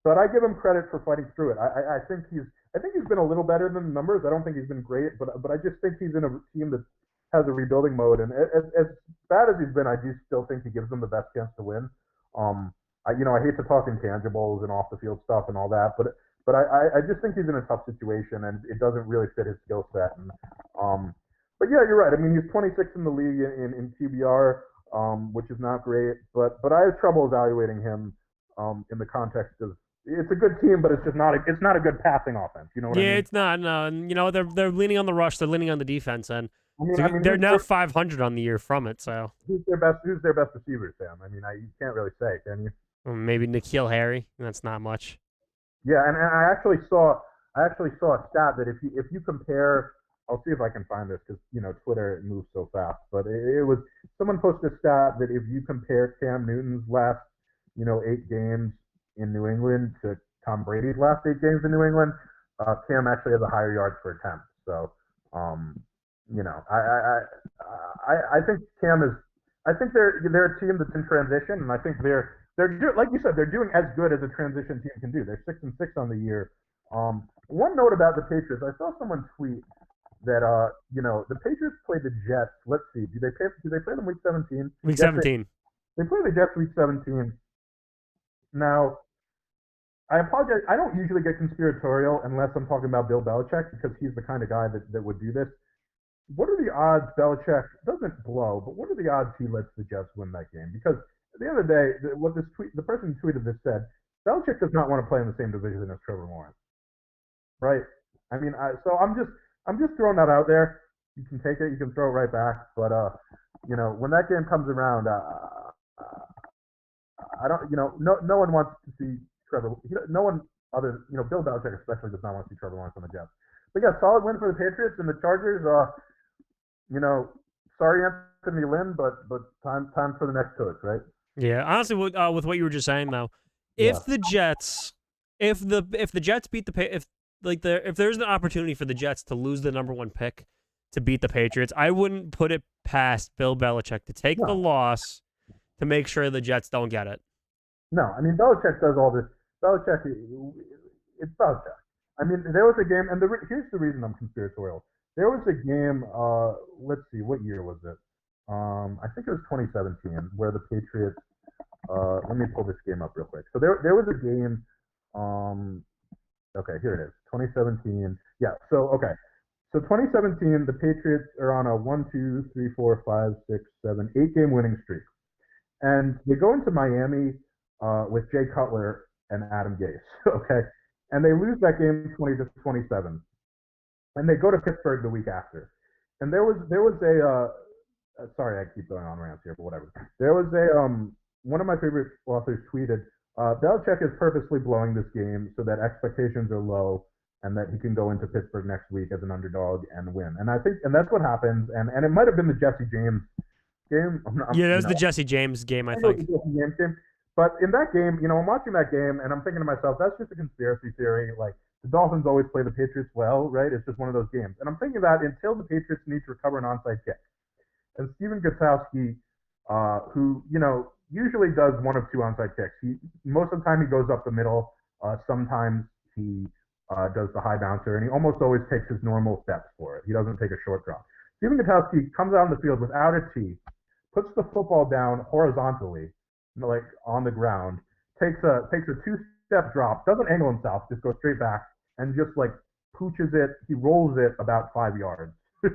But I give him credit for fighting through it. I think he's been a little better than the numbers. I don't think he's been great, but I just think he's in a team that has a rebuilding mode, and as bad as he's been, I do still think he gives them the best chance to win. I hate to talk intangibles and off the field stuff and all that, but I just think he's in a tough situation and it doesn't really fit his skill set. And but yeah, you're right. I mean, he's 26 in the league in QBR, which is not great. But I have trouble evaluating him in the context of it's a good team, but it's just not a good passing offense. You know what I Yeah, mean? it's not. No, and they're leaning on the rush. They're leaning on the defense, and I mean, they're now 500 on the year from it. So who's their best receiver, Sam? I mean, you can't really say, can you? maybe N'Keal Harry. That's not much. Yeah, and I actually saw a stat that if you compare, I'll see if I can find this because Twitter moves so fast. But it was someone posted a stat that if you compare Cam Newton's last 8 games in New England to Tom Brady's last 8 games in New England, Cam actually has a higher yards per attempt. So, I think Cam is. I think they're a team that's in transition, and I think like you said, they're doing as good as a transition team can do. They're 6-6 on the year. One note about the Patriots, I saw someone tweet that the Patriots played the Jets. Let's see, do they play them week 17? Week 17. They play the Jets week 17. Now, I apologize. I don't usually get conspiratorial unless I'm talking about Bill Belichick because he's the kind of guy that would do this. What are the odds Belichick doesn't blow, but what are the odds he lets the Jets win that game? Because at the end of the day, the person who tweeted this said, Belichick does not want to play in the same division as Trevor Lawrence, right? I mean, so I'm just throwing that out there. You can take it, you can throw it right back, but when that game comes around, I don't, no one wants to see Trevor. No one other, Bill Belichick especially does not want to see Trevor Lawrence on the Jets. But yeah, solid win for the Patriots and the Chargers. Sorry Anthony Lynn, but time for the next coach, right? Yeah, honestly, with what you were just saying though, Yeah. if the Jets beat if there's an opportunity for the Jets to lose the number 1 pick to beat the Patriots, I wouldn't put it past Bill Belichick to take the loss to make sure the Jets don't get it. No, I mean Belichick does all this. Belichick, it's Belichick. I mean, there was a game, and here's the reason I'm conspiratorial. There was a game. Let's see, what year was it? I think it was 2017, where the Patriots. Let me pull this game up real quick. So there was a game. Okay, here it is. 2017. Yeah. So okay. So 2017, the Patriots are on a 1, 2, 3, 4, 5, 6, 7, 8 game winning streak, and they go into Miami with Jay Cutler and Adam Gase. Okay, and they lose that game 20-27, and they go to Pittsburgh the week after. And there was a sorry, I keep going on rants here, but whatever. There was one of my favorite authors tweeted, Belichick is purposely blowing this game so that expectations are low and that he can go into Pittsburgh next week as an underdog and win. And I think, and that's what happens. And it might have been the Jesse James game. Yeah, that was the Jesse James game, I think. The Jesse James game. But in that game, I'm watching that game and I'm thinking to myself, that's just a conspiracy theory. Like, the Dolphins always play the Patriots well, right? It's just one of those games. And I'm thinking that until the Patriots need to recover an onside kick. And Stephen Gostkowski, who, usually does 1 of 2 onside kicks. Most of the time he goes up the middle. Sometimes he does the high bouncer, and he almost always takes his normal steps for it. He doesn't take a short drop. Stephen Gostkowski comes out on the field without a tee, puts the football down horizontally, like on the ground, takes a 2-step drop, doesn't angle himself, just goes straight back, and just like pooches it. He rolls it about 5 yards. and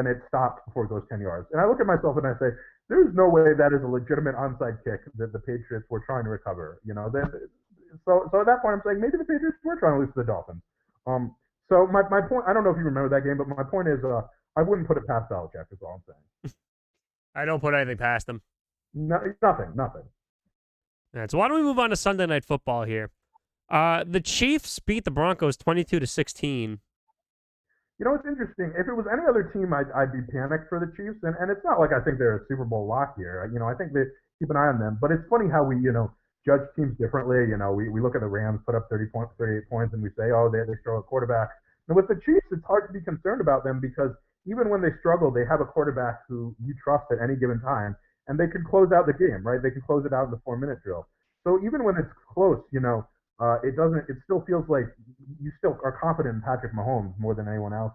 it stops before it goes 10 yards. And I look at myself and I say, there's no way that is a legitimate onside kick that the Patriots were trying to recover. So at that point I'm saying maybe the Patriots were trying to lose to the Dolphins. So my point, I don't know if you remember that game, but my point is I wouldn't put it past Belichick is all I'm saying. I don't put anything past him. No, nothing. All right, so why don't we move on to Sunday Night Football here? The Chiefs beat the Broncos 22-16. It's interesting. If it was any other team, I'd be panicked for the Chiefs, and it's not like I think they're a Super Bowl lock here. I think they keep an eye on them. But it's funny how we, judge teams differently. We look at the Rams put up 38 points, and we say, oh, they struggle at quarterback. And with the Chiefs, it's hard to be concerned about them because even when they struggle, they have a quarterback who you trust at any given time, and they can close out the game, right? They can close it out in the 4-minute drill. So even when it's close, it still feels like you still are confident in Patrick Mahomes more than anyone else.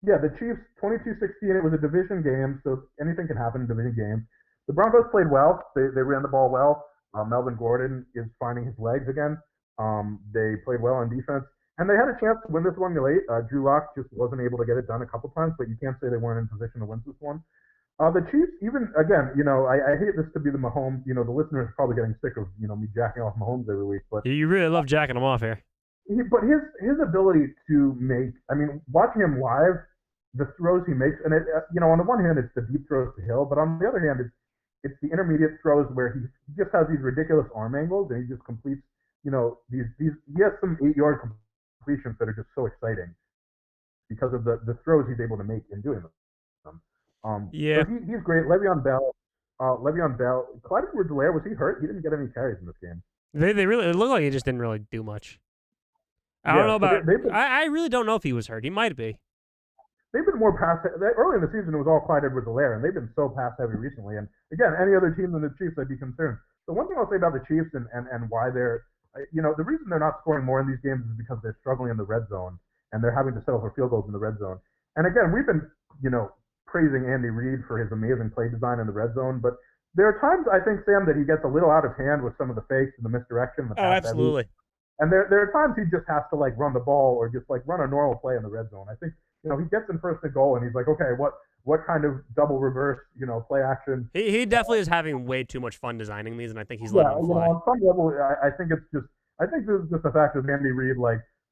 The Chiefs 22-16. It was a division game, so anything can happen in a division game. the Broncos played well. They ran the ball well. Melvin Gordon is finding his legs again. They played well on defense, and they had a chance to win this one late. Drew Lock just wasn't able to get it done a couple times, but you can't say they weren't in position to win this one. The Chiefs, even again, I hate this to be the Mahomes. The listeners are probably getting sick of me jacking off Mahomes every week, but You really love jacking him off here. but his ability to make, I mean, watching him live, the throws he makes, and on the one hand, it's the deep throws to Hill, but on the other hand, it's the intermediate throws where he just has these ridiculous arm angles and he just completes, these he has some 8-yard completions that are just so exciting because of the throws he's able to make in doing them. Yeah. So he's great. Le'Veon Bell, Clyde Edwards-Helaire, was he hurt? He didn't get any carries in this game. They really, it looked like he just didn't really do much. I don't know about. I really don't know if he was hurt. He might be. They've been more pass early in the season. It was all Clyde Edwards-Helaire, and they've been so pass heavy recently. And again, any other team than the Chiefs, I'd be concerned. The one thing I'll say about the Chiefs and why they're, the reason they're not scoring more in these games is because they're struggling in the red zone and they're having to settle for field goals in the red zone. And again, we've been, praising Andy Reid for his amazing play design in the red zone, but there are times I think, Sam, that he gets a little out of hand with some of the fakes and the misdirection. Oh, absolutely. And there are times he just has to run the ball or just run a normal play in the red zone. I think he gets in first and goal and he's like, okay, what kind of double reverse play action? He definitely is having way too much fun designing these, and I think he's letting them fly. On some level, I think this is just the fact of Andy Reid.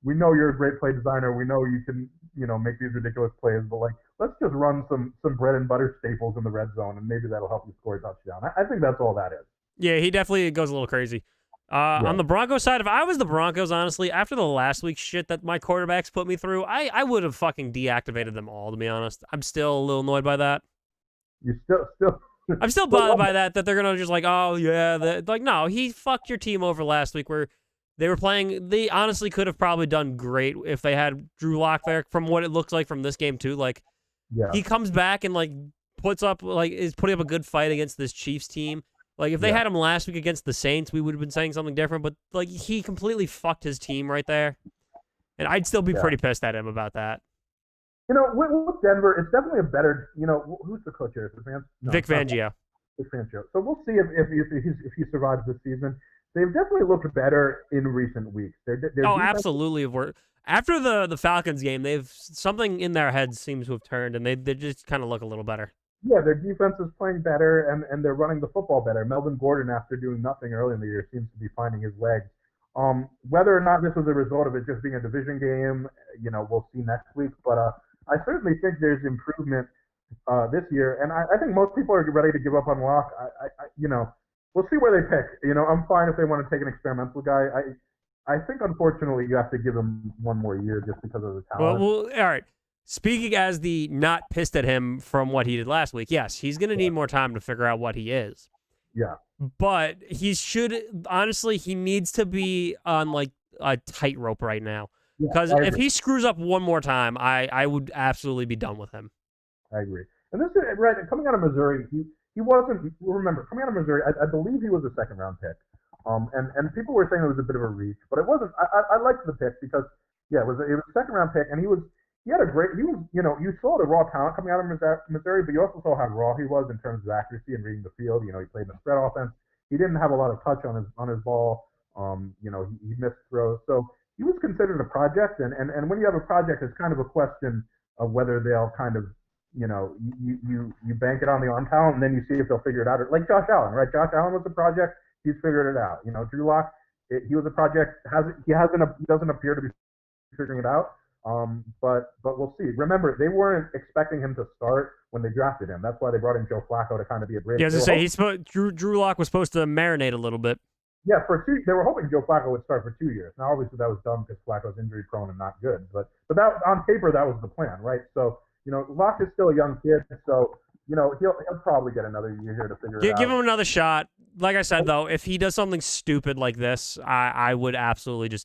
We know you're a great play designer. We know you can make these ridiculous plays, but let's just run some bread and butter staples in the red zone, and maybe that'll help you score a touchdown. I think that's all that is. Yeah, he definitely goes a little crazy. On the Broncos side, if I was the Broncos, honestly, after the last week's shit that my quarterbacks put me through, I would have fucking deactivated them all, to be honest. I'm still a little annoyed by that. You still I'm still bothered by that they're going to just oh, yeah. No, he fucked your team over last week where they were playing. They honestly could have probably done great if they had Drew Lock there from what it looks like from this game, too. He comes back and, puts up, is putting up a good fight against this Chiefs team. If they had him last week against the Saints, we would have been saying something different. But, he completely fucked his team right there. And I'd still be pretty pissed at him about that. With Denver, it's definitely a better, who's the coach here? Vic Fangio. Vic Fangio. So we'll see if he survives this season. They've definitely looked better in recent weeks. Absolutely. After the Falcons game, they've something in their heads seems to have turned, and they just kind of look a little better. Yeah, their defense is playing better, and they're running the football better. Melvin Gordon, after doing nothing early in the year, seems to be finding his legs. Whether or not this was a result of it just being a division game, we'll see next week. But I certainly think there's improvement this year, and I think most people are ready to give up on Locke. We'll see where they pick. I'm fine if they want to take an experimental guy. I think, unfortunately, you have to give him one more year just because of the talent. Well, all right. Speaking as the not pissed at him from what he did last week, yes, he's going to need more time to figure out what he is. Yeah. But he needs to be on a tightrope right now. Because if he screws up one more time, I would absolutely be done with him. I agree. And this is right coming out of Missouri, he wasn't. Remember, coming out of Missouri, I believe he was a second-round pick. And people were saying it was a bit of a reach, but it wasn't. I liked the pick because it was a second-round pick, and he had a great. You saw the raw talent coming out of Missouri, but you also saw how raw he was in terms of accuracy and reading the field. He played in the spread offense. He didn't have a lot of touch on his ball. He missed throws, so he was considered a project. And when you have a project, it's kind of a question of whether they'll kind of you bank it on the arm talent, and then you see if they'll figure it out. Like Josh Allen, right? Josh Allen was a project. He's figured it out. Drew Lock, he was a project. He doesn't appear to be figuring it out. But we'll see. Remember, they weren't expecting him to start when they drafted him. That's why they brought in Joe Flacco to kind of be a bridge. Yeah, I was gonna say Drew Lock was supposed to marinate a little bit. Yeah, they were hoping Joe Flacco would start for 2 years. Now, obviously, that was dumb because Flacco's injury prone and not good. But that on paper, that was the plan, right? So Lock is still a young kid, so he'll probably get another year here to figure it out. Give him another shot. Like I said, though, if he does something stupid like this, I would absolutely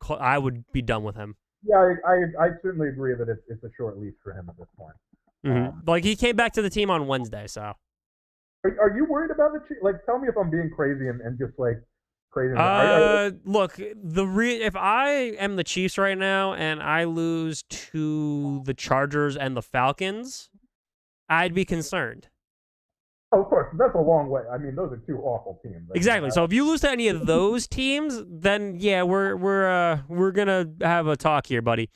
I would be done with him. Yeah, I certainly agree that it's a short leash for him at this point. Mm-hmm. He came back to the team on Wednesday, so. Are you worried about the Chiefs? Tell me if I'm being crazy and just crazy. Look, if I am the Chiefs right now and I lose to the Chargers and the Falcons, I'd be concerned. Oh, of course, that's a long way. I mean, those are two awful teams. I mean, Exactly. So if you lose to any of those teams, then yeah, we're gonna have a talk here, buddy.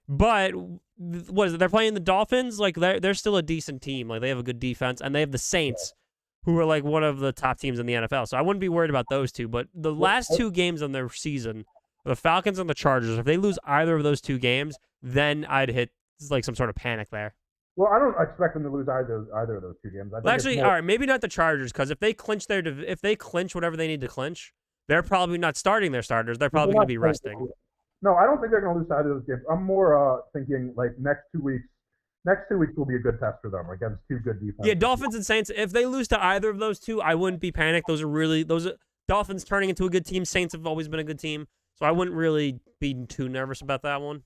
But what is it? They're playing the Dolphins. Like they're still a decent team. Like they have a good defense, and they have the Saints, who are like one of the top teams in the NFL. So I wouldn't be worried about those two. But the last two games on their season, the Falcons and the Chargers, if they lose either of those two games, then I'd hit like some sort of panic there. well, I don't expect them to lose either of those two games. I Well, think it's actually, more, all right, maybe not the Chargers, because if they clinch if they clinch whatever they need to clinch, they're probably not starting their starters. They're probably going to be resting. No, I don't think they're going to lose either of those games. I'm more thinking like next 2 weeks. Next 2 weeks will be a good test for them against two good defenses. Yeah, Dolphins and Saints. If they lose to either of those two, I wouldn't be panicked. Those are Dolphins turning into a good team. Saints have always been a good team, so I wouldn't really be too nervous about that one.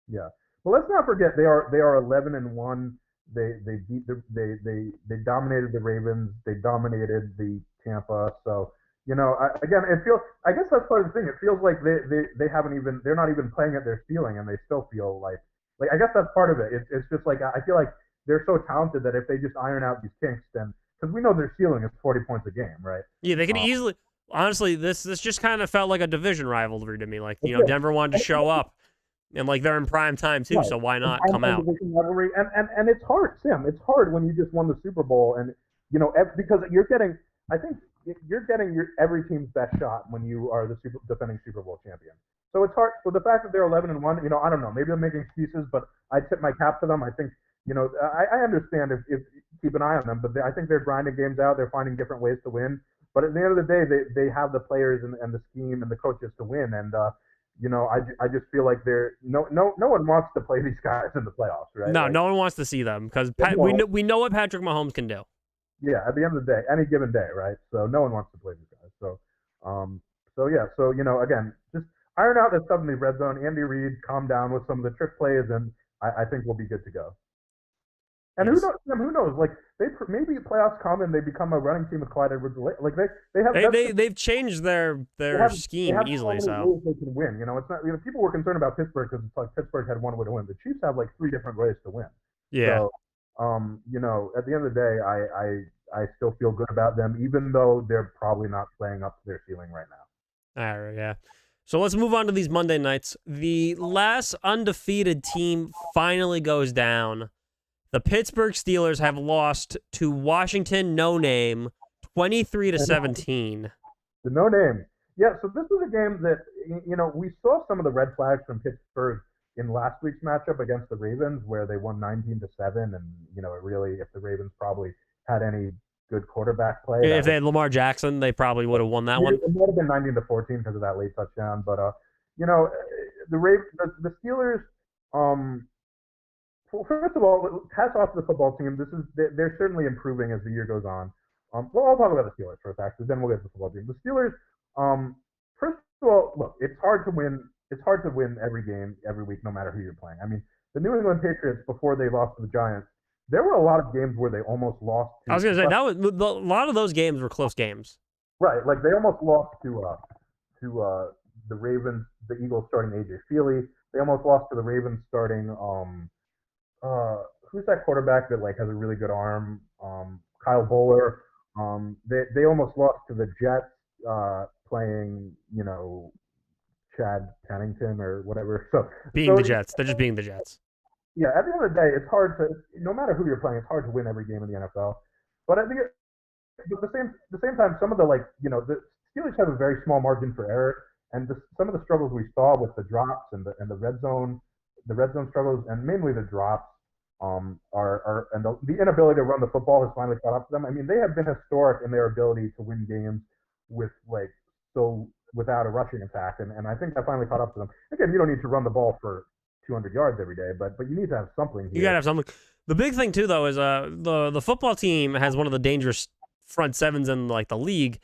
Yeah. Well, let's not forget they are 11-1. They beat they dominated the Ravens. They dominated the Tampa. So again, it feels. I guess that's part of the thing. It feels like they haven't even. They're not even playing at their ceiling, and they still feel like I guess that's part of it. It's just like I feel like they're so talented that if they just iron out these kinks, then because we know their ceiling is 40 points a game, right? Yeah, they can easily. Honestly, this just kind of felt like a division rivalry to me. Like Denver wanted to show up, and like they're in prime time too, so why not come out? Rivalry. And it's hard, Sam. It's hard when you just won the Super Bowl, and because you're getting. I think you're getting every team's best shot when you are the defending Super Bowl champion. So it's hard. So the fact that they're 11-1, I don't know. Maybe I'm making excuses, but I tip my cap to them. I think, I understand if keep an eye on them, but I think they're grinding games out. They're finding different ways to win. But at the end of the day, they have the players and the scheme and the coaches to win. And I just feel like no one wants to play these guys in the playoffs, right? No, no one wants to see them because we know what Patrick Mahomes can do. Yeah, at the end of the day, any given day, right? So no one wants to play these guys. So again, just iron out that stuff in the red zone. Andy Reid, calm down with some of the trick plays, and I think we'll be good to go. And Yes. who knows? Like maybe playoffs come and they become a running team with Clyde Edwards-Helaire. Like They've changed their scheme easily. So ways they can win. It's not. People were concerned about Pittsburgh because it's like Pittsburgh had one way to win. The Chiefs have like three different ways to win. yeah. So, at the end of the day, I still feel good about them, even though they're probably not playing up to their ceiling right now. All right, yeah. So let's move on to these Monday nights. The last undefeated team finally goes down. The Pittsburgh Steelers have lost to Washington No Name 23-17. The No Name. Yeah, so this was a game that, we saw some of the red flags from Pittsburgh in last week's matchup against the Ravens, where they won 19-7, and if the Ravens probably had any good quarterback play, If they had Lamar Jackson, they probably would have won that one. It might have been 19-14 because of that late touchdown. But the Steelers. Well, first of all, hats off to the football team. They're certainly improving as the year goes on. Well, I'll talk about the Steelers first, actually. Then we'll get to the football team. The Steelers. First of all, look, it's hard to win. It's hard to win every game every week, no matter who you're playing. I mean, the New England Patriots, before they lost to the Giants, there were a lot of games where they almost lost. I was going to say a lot of those games were close games. Right, like they almost lost to the Ravens, the Eagles starting AJ Feely. They almost lost to the Ravens starting who's that quarterback that has a really good arm? Kyle Bowler. They almost lost to the Jets playing Chad Pennington or whatever. The Jets, they're just being the Jets. Yeah, at the end of the day, it's hard to, no matter who you're playing, it's hard to win every game in the NFL. But I think at the same time, some of the the Steelers have a very small margin for error, and some of the struggles we saw with the drops and the red zone struggles, and mainly the drops, and the inability to run the football has finally caught up to them. I mean, they have been historic in their ability to win games without a rushing attack, and I think that finally caught up to them. Again, you don't need to run the ball for 200 yards every day, but you need to have something here. You gotta have something. The big thing too, though, is the football team has one of the dangerous front sevens in the league,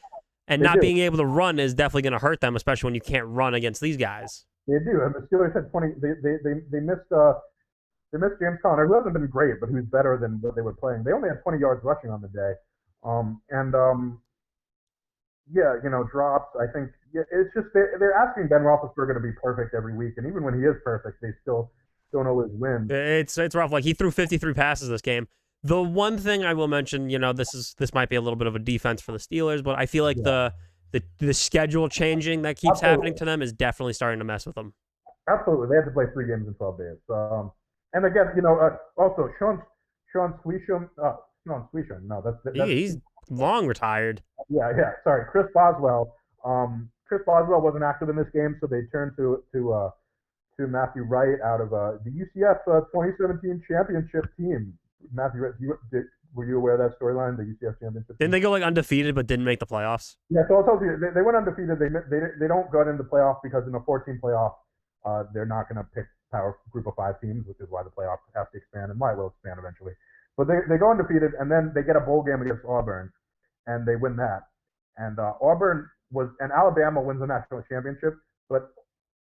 and not being able to run is definitely going to hurt them, especially when you can't run against these guys. They do, and the Steelers had 20. They missed James Conner, who hasn't been great, but who's better than what they were playing. They only had 20 yards rushing on the day, drops. I think it's just they're asking Ben Roethlisberger to be perfect every week, and even when he is perfect, they still don't always win. It's rough. Like he threw 53 passes this game. The one thing I will mention, this might be a little bit of a defense for the Steelers, but I feel like Yeah, the schedule changing that keeps happening absolutely. to them is definitely starting to mess with them. Absolutely, they had to play 3 games in 12 days. And again, also Sean Swisham, Sean Swisham. No, that's He's long retired. yeah. Sorry, Chris Boswell. Chris Boswell wasn't active in this game, so they turned to Matthew Wright out of the UCF 2017 championship team. Matthew Wright, were you aware of that storyline? The UCF championship Didn't team. they go like undefeated but didn't make the playoffs? Yeah, so I'll tell you, they went undefeated. They don't go into the playoff because in a 14 playoff, they're not going to pick power group of 5 teams, which is why the playoffs have to expand and why it will expand eventually. But they go undefeated, and then they get a bowl game against Auburn, and they win that. And Alabama wins the national championship, but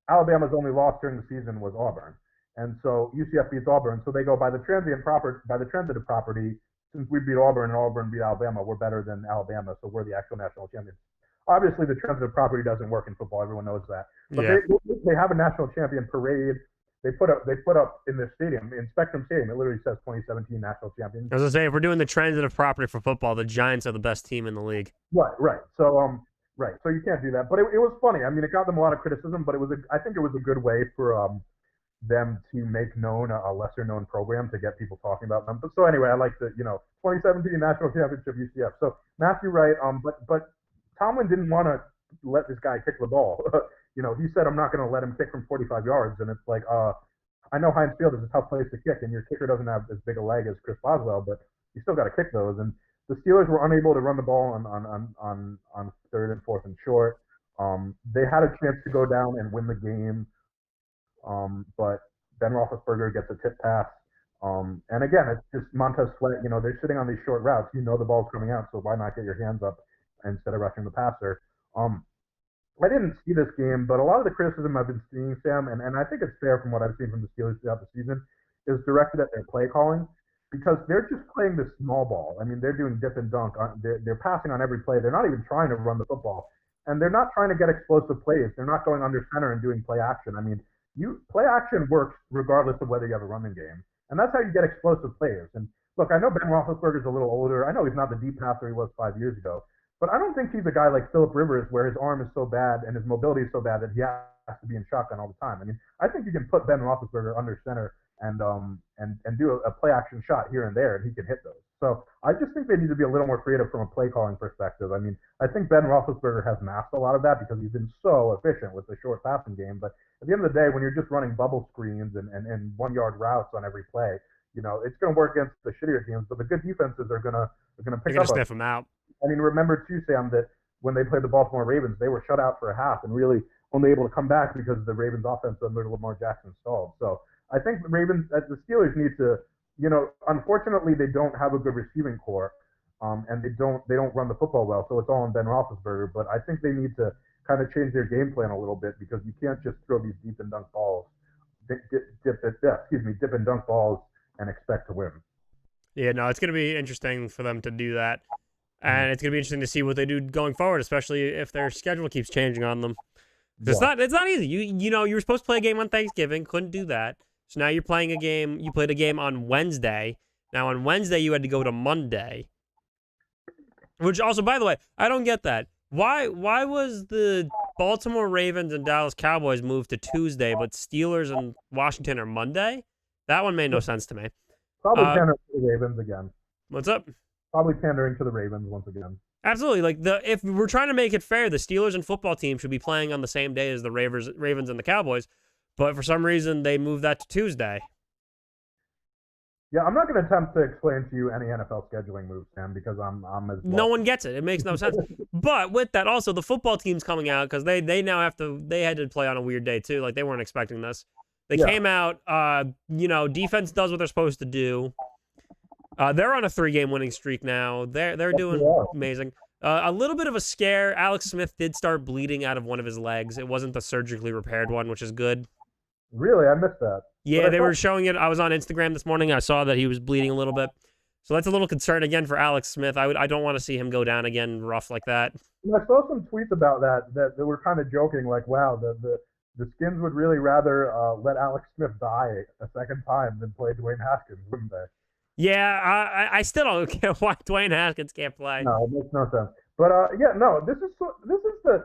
Alabama's only loss during the season was Auburn. And so UCF beats Auburn, so they go by the transitive property. Since we beat Auburn and Auburn beat Alabama, we're better than Alabama, so we're the actual national champions. Obviously, the transitive property doesn't work in football. Everyone knows that. But Yeah. they have a national champion parade. They put up in their stadium, in Spectrum Stadium. It literally says 2017 national champion. I was gonna say, if we're doing the transitive property for football, the Giants are the best team in the league. Right. Right. So you can't do that. But it was funny. I mean, it got them a lot of criticism, but I think it was a good way for them to make known a lesser known program to get people talking about them. But so anyway, I like the 2017 national championship UCF. So Matthew Wright, but Tomlin didn't want to let this guy kick the ball. He said I'm not going to let him kick from 45 yards, and it's like I know Heinz Field is a tough place to kick, and your kicker doesn't have as big a leg as Chris Boswell, but you still got to kick those. And the Steelers were unable to run the ball on third and fourth and short. They had a chance to go down and win the game, but Ben Roethlisberger gets a tip pass. And again, it's just Montez Sweat. They're sitting on these short routes. The ball's coming out, so why not get your hands up instead of rushing the passer? I didn't see this game, but a lot of the criticism I've been seeing, Sam, and I think it's fair from what I've seen from the Steelers throughout the season, is directed at their play calling because they're just playing this small ball. I mean, they're doing dip and dunk. They're passing on every play. They're not even trying to run the football, and they're not trying to get explosive plays. They're not going under center and doing play action. I mean, play action works regardless of whether you have a running game, and that's how you get explosive plays. And look, I know Ben Roethlisberger's a little older. I know he's not the deep passer he was 5 years ago, but I don't think he's a guy like Philip Rivers where his arm is so bad and his mobility is so bad that he has to be in shotgun all the time. I mean, I think you can put Ben Roethlisberger under center and do a play action shot here and there, and he can hit those. So I just think they need to be a little more creative from a play calling perspective. I mean, I think Ben Roethlisberger has masked a lot of that because he's been so efficient with the short passing game. But at the end of the day, when you're just running bubble screens and 1 yard routes on every play, it's going to work against the shittier teams. But the good defenses are going to They're pick gonna up. sniff them out. I mean, remember too, Sam, that when they played the Baltimore Ravens, they were shut out for a half and really only able to come back because the Ravens offense under Lamar Jackson stalled. So I think the Steelers need to, unfortunately, they don't have a good receiving core, and they don't run the football well. So it's all on Ben Roethlisberger. But I think they need to kind of change their game plan a little bit because you can't just throw these deep and dunk balls, dip and dunk balls, and expect to win. Yeah, no, it's gonna be interesting for them to do that, and it's gonna be interesting to see what they do going forward, especially if their schedule keeps changing on them. Yeah. It's not easy. You were supposed to play a game on Thanksgiving, couldn't do that. So now you're playing a game. You played a game on Wednesday. Now on Wednesday you had to go to Monday. Which also, by the way, I don't get that. Why was the Baltimore Ravens and Dallas Cowboys moved to Tuesday, but Steelers and Washington are Monday? That one made no sense to me. Probably pandering to the Ravens again. What's up? Probably pandering to the Ravens once again. Absolutely. Like if we're trying to make it fair, the Steelers and football team should be playing on the same day as the Ravens and the Cowboys, but for some reason they moved that to Tuesday. Yeah, I'm not going to attempt to explain to you any NFL scheduling moves, Sam, because I'm as well. No one gets it. It makes no sense. But with that, also the football team's coming out because they now have to. They had to play on a weird day too. Like they weren't expecting this. They came out. Defense does what they're supposed to do. They're on a 3-game winning streak now. They're doing amazing. A little bit of a scare. Alex Smith did start bleeding out of one of his legs. It wasn't the surgically repaired one, which is good. Really, I missed that. Yeah, they were showing it. I was on Instagram this morning. I saw that he was bleeding a little bit. So that's a little concern again for Alex Smith. I don't want to see him go down again rough like that. I saw some tweets about that they were kind of joking, like, wow, the Skins would really rather let Alex Smith die a second time than play Dwayne Haskins, wouldn't they? Yeah, I still don't get why Dwayne Haskins can't play. No, it makes no sense. But yeah, no, this is the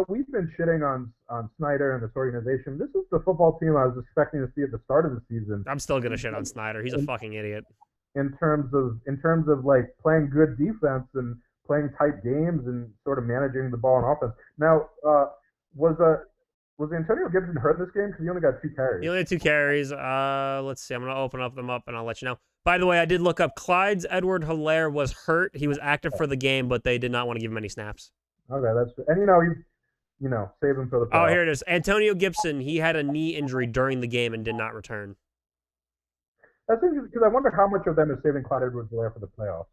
we've been shitting on Snyder and this organization. This is the football team I was expecting to see at the start of the season. I'm still gonna shit on Snyder. He's a fucking idiot. In terms of like playing good defense and playing tight games and sort of managing the ball on offense. Now, was was Antonio Gibson hurt in this game? Because he only got 2 carries. He only had 2 carries. Let's see. I'm gonna open them up and I'll let you know. By the way, I did look up Clyde's Edward-Helaire was hurt. He was active for the game, but they did not want to give him any snaps. Okay, that's and he's save him for the Oh, playoffs. here it is. Antonio Gibson, he had a knee injury during the game and did not return. That's interesting because I wonder how much of them is saving Clyde Edwards-Helaire for the playoffs.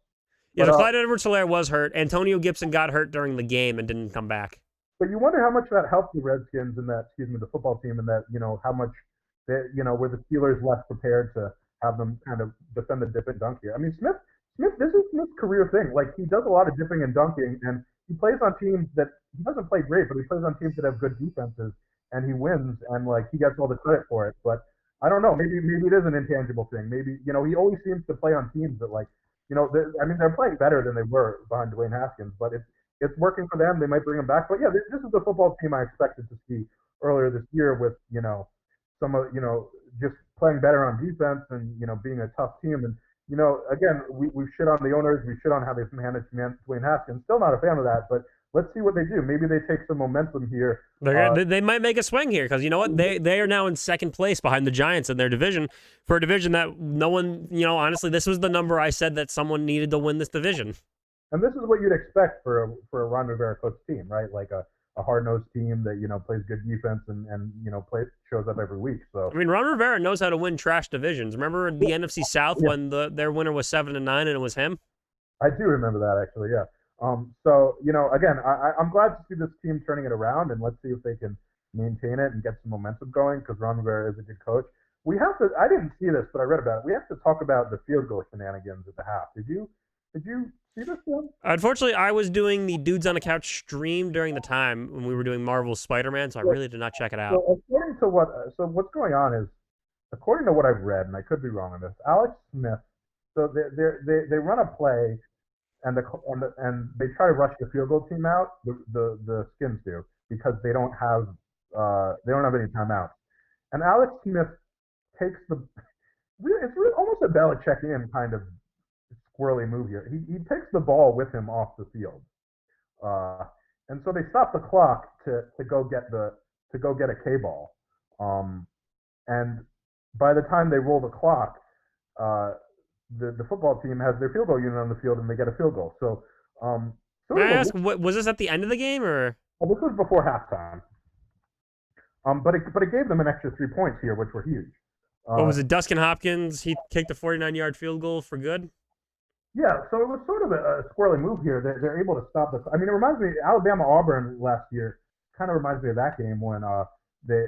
Yeah, but, Clyde Edwards-Helaire was hurt. Antonio Gibson got hurt during the game and didn't come back. But you wonder how much that helped the Redskins and the football team, and that how much were the Steelers less prepared to have them kind of defend the dip and dunk here. I mean, Smith, this is Smith's career thing. Like, he does a lot of dipping and dunking, and he plays on teams that he doesn't play great, but he plays on teams that have good defenses, and he wins, and like he gets all the credit for it. But I don't know. Maybe it is an intangible thing. Maybe he always seems to play on teams that they're playing better than they were behind Dwayne Haskins, but it's working for them. They might bring him back. But yeah, this is the football team I expected to see earlier this year with some of just playing better on defense and being a tough team. And again, we've shit on the owners, we shit on how they've managed Dwayne Haskins. Still not a fan of that, but let's see what they do. Maybe they take some momentum here. They might make a swing here because you know what? They are now in second place behind the Giants in their division for a division that no one, honestly, this was the number I said that someone needed to win this division. And this is what you'd expect for a Ron Rivera coach team, right? Like a hard-nosed team that plays good defense and shows up every week. So I mean, Ron Rivera knows how to win trash divisions. Remember the NFC South when their winner was 7-9 and it was him? I do remember that actually. Yeah. So again, I'm glad to see this team turning it around, and let's see if they can maintain it and get some momentum going because Ron Rivera is a good coach. We have to. I didn't see this, but I read about it. We have to talk about the field goal shenanigans at the half. Did you see this one? Unfortunately, I was doing the Dudes on the Couch stream during the time when we were doing Marvel's Spider-Man, so I really did not check it out. So what's going on is, according to what I've read, and I could be wrong on this, Alex Smith. So they run a play, and they try to rush the field goal team out. The Skins do because they don't have any timeouts. And Alex Smith takes it's really almost a Belichickian kind of squirrely move here. He takes the ball with him off the field, and so they stop the clock to go get a K ball. And by the time they roll the clock, the football team has their field goal unit on the field and they get a field goal. So, May I ask, was this at the end of the game or? Well, this was before halftime. But it gave them an extra 3 points here, which were huge. Was it Dustin Hopkins? He kicked a 49-yard field goal for good. Yeah, so it was sort of a squirrely move here. They're able to stop this. I mean, it reminds me Alabama-Auburn last year. Kind of reminds me of that game when they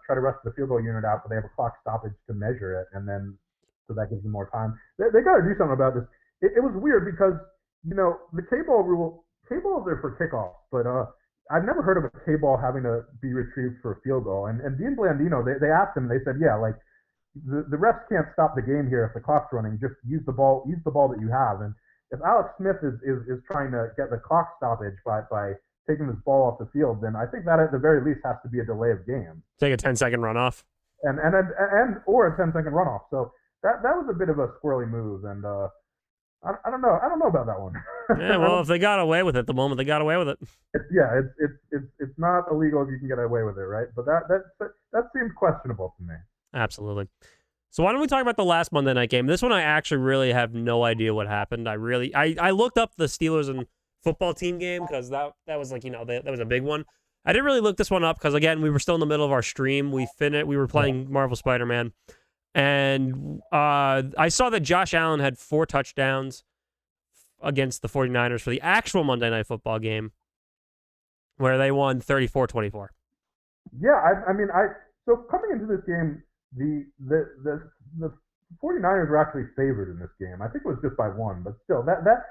try to rush the field goal unit out, but they have a clock stoppage to measure it, and then so that gives them more time. They got to do something about this. It was weird because the K-ball rule. K-balls are for kickoffs, but I've never heard of a K-ball having to be retrieved for a field goal. And Dean Blandino, they asked him. They said, yeah, like. The refs can't stop the game here if the clock's running. Just use the ball that you have. And if Alex Smith is trying to get the clock stoppage by taking this ball off the field, then I think that at the very least has to be a delay of game. Take a 10-second runoff. And or a 10-second runoff. So that was a bit of a squirrely move, and I don't know. I don't know about that one. Yeah, well, if they got away with it, the moment they got away with it. It's not illegal if you can get away with it, right? But that seems questionable to me. Absolutely. So why don't we talk about the last Monday night game? This one I actually really have no idea what happened. I looked up the Steelers and football team game because that was like, that was a big one. I didn't really look this one up because, again, we were still in the middle of our stream. We were playing Marvel Spider-Man. And I saw that Josh Allen had 4 touchdowns against the 49ers for the actual Monday Night Football game where they won 34-24. Yeah, so coming into this game, the 49ers were actually favored in this game. I think it was just by 1, but still, that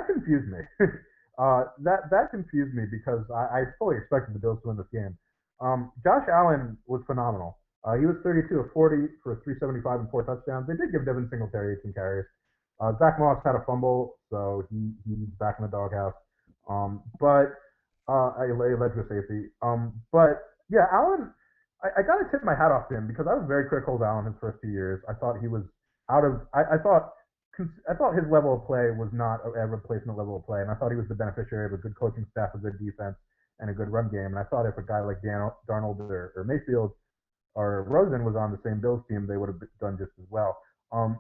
confused me. That confused me because I fully expected the Bills to win this game. Josh Allen was phenomenal. He was 32 of 40 for 375 and 4 touchdowns. They did give Devin Singletary 18 carries. Zach Moss had a fumble, so he's back in the doghouse. But I led to a safety. But yeah, Allen, I got to tip my hat off to him because I was very critical of Allen his first 2 years. I thought he was out of. I thought his level of play was not a replacement level of play, and I thought he was the beneficiary of a good coaching staff, a good defense, and a good run game. And I thought if a guy like Darnold or Mayfield or Rosen was on the same Bills team, they would have done just as well.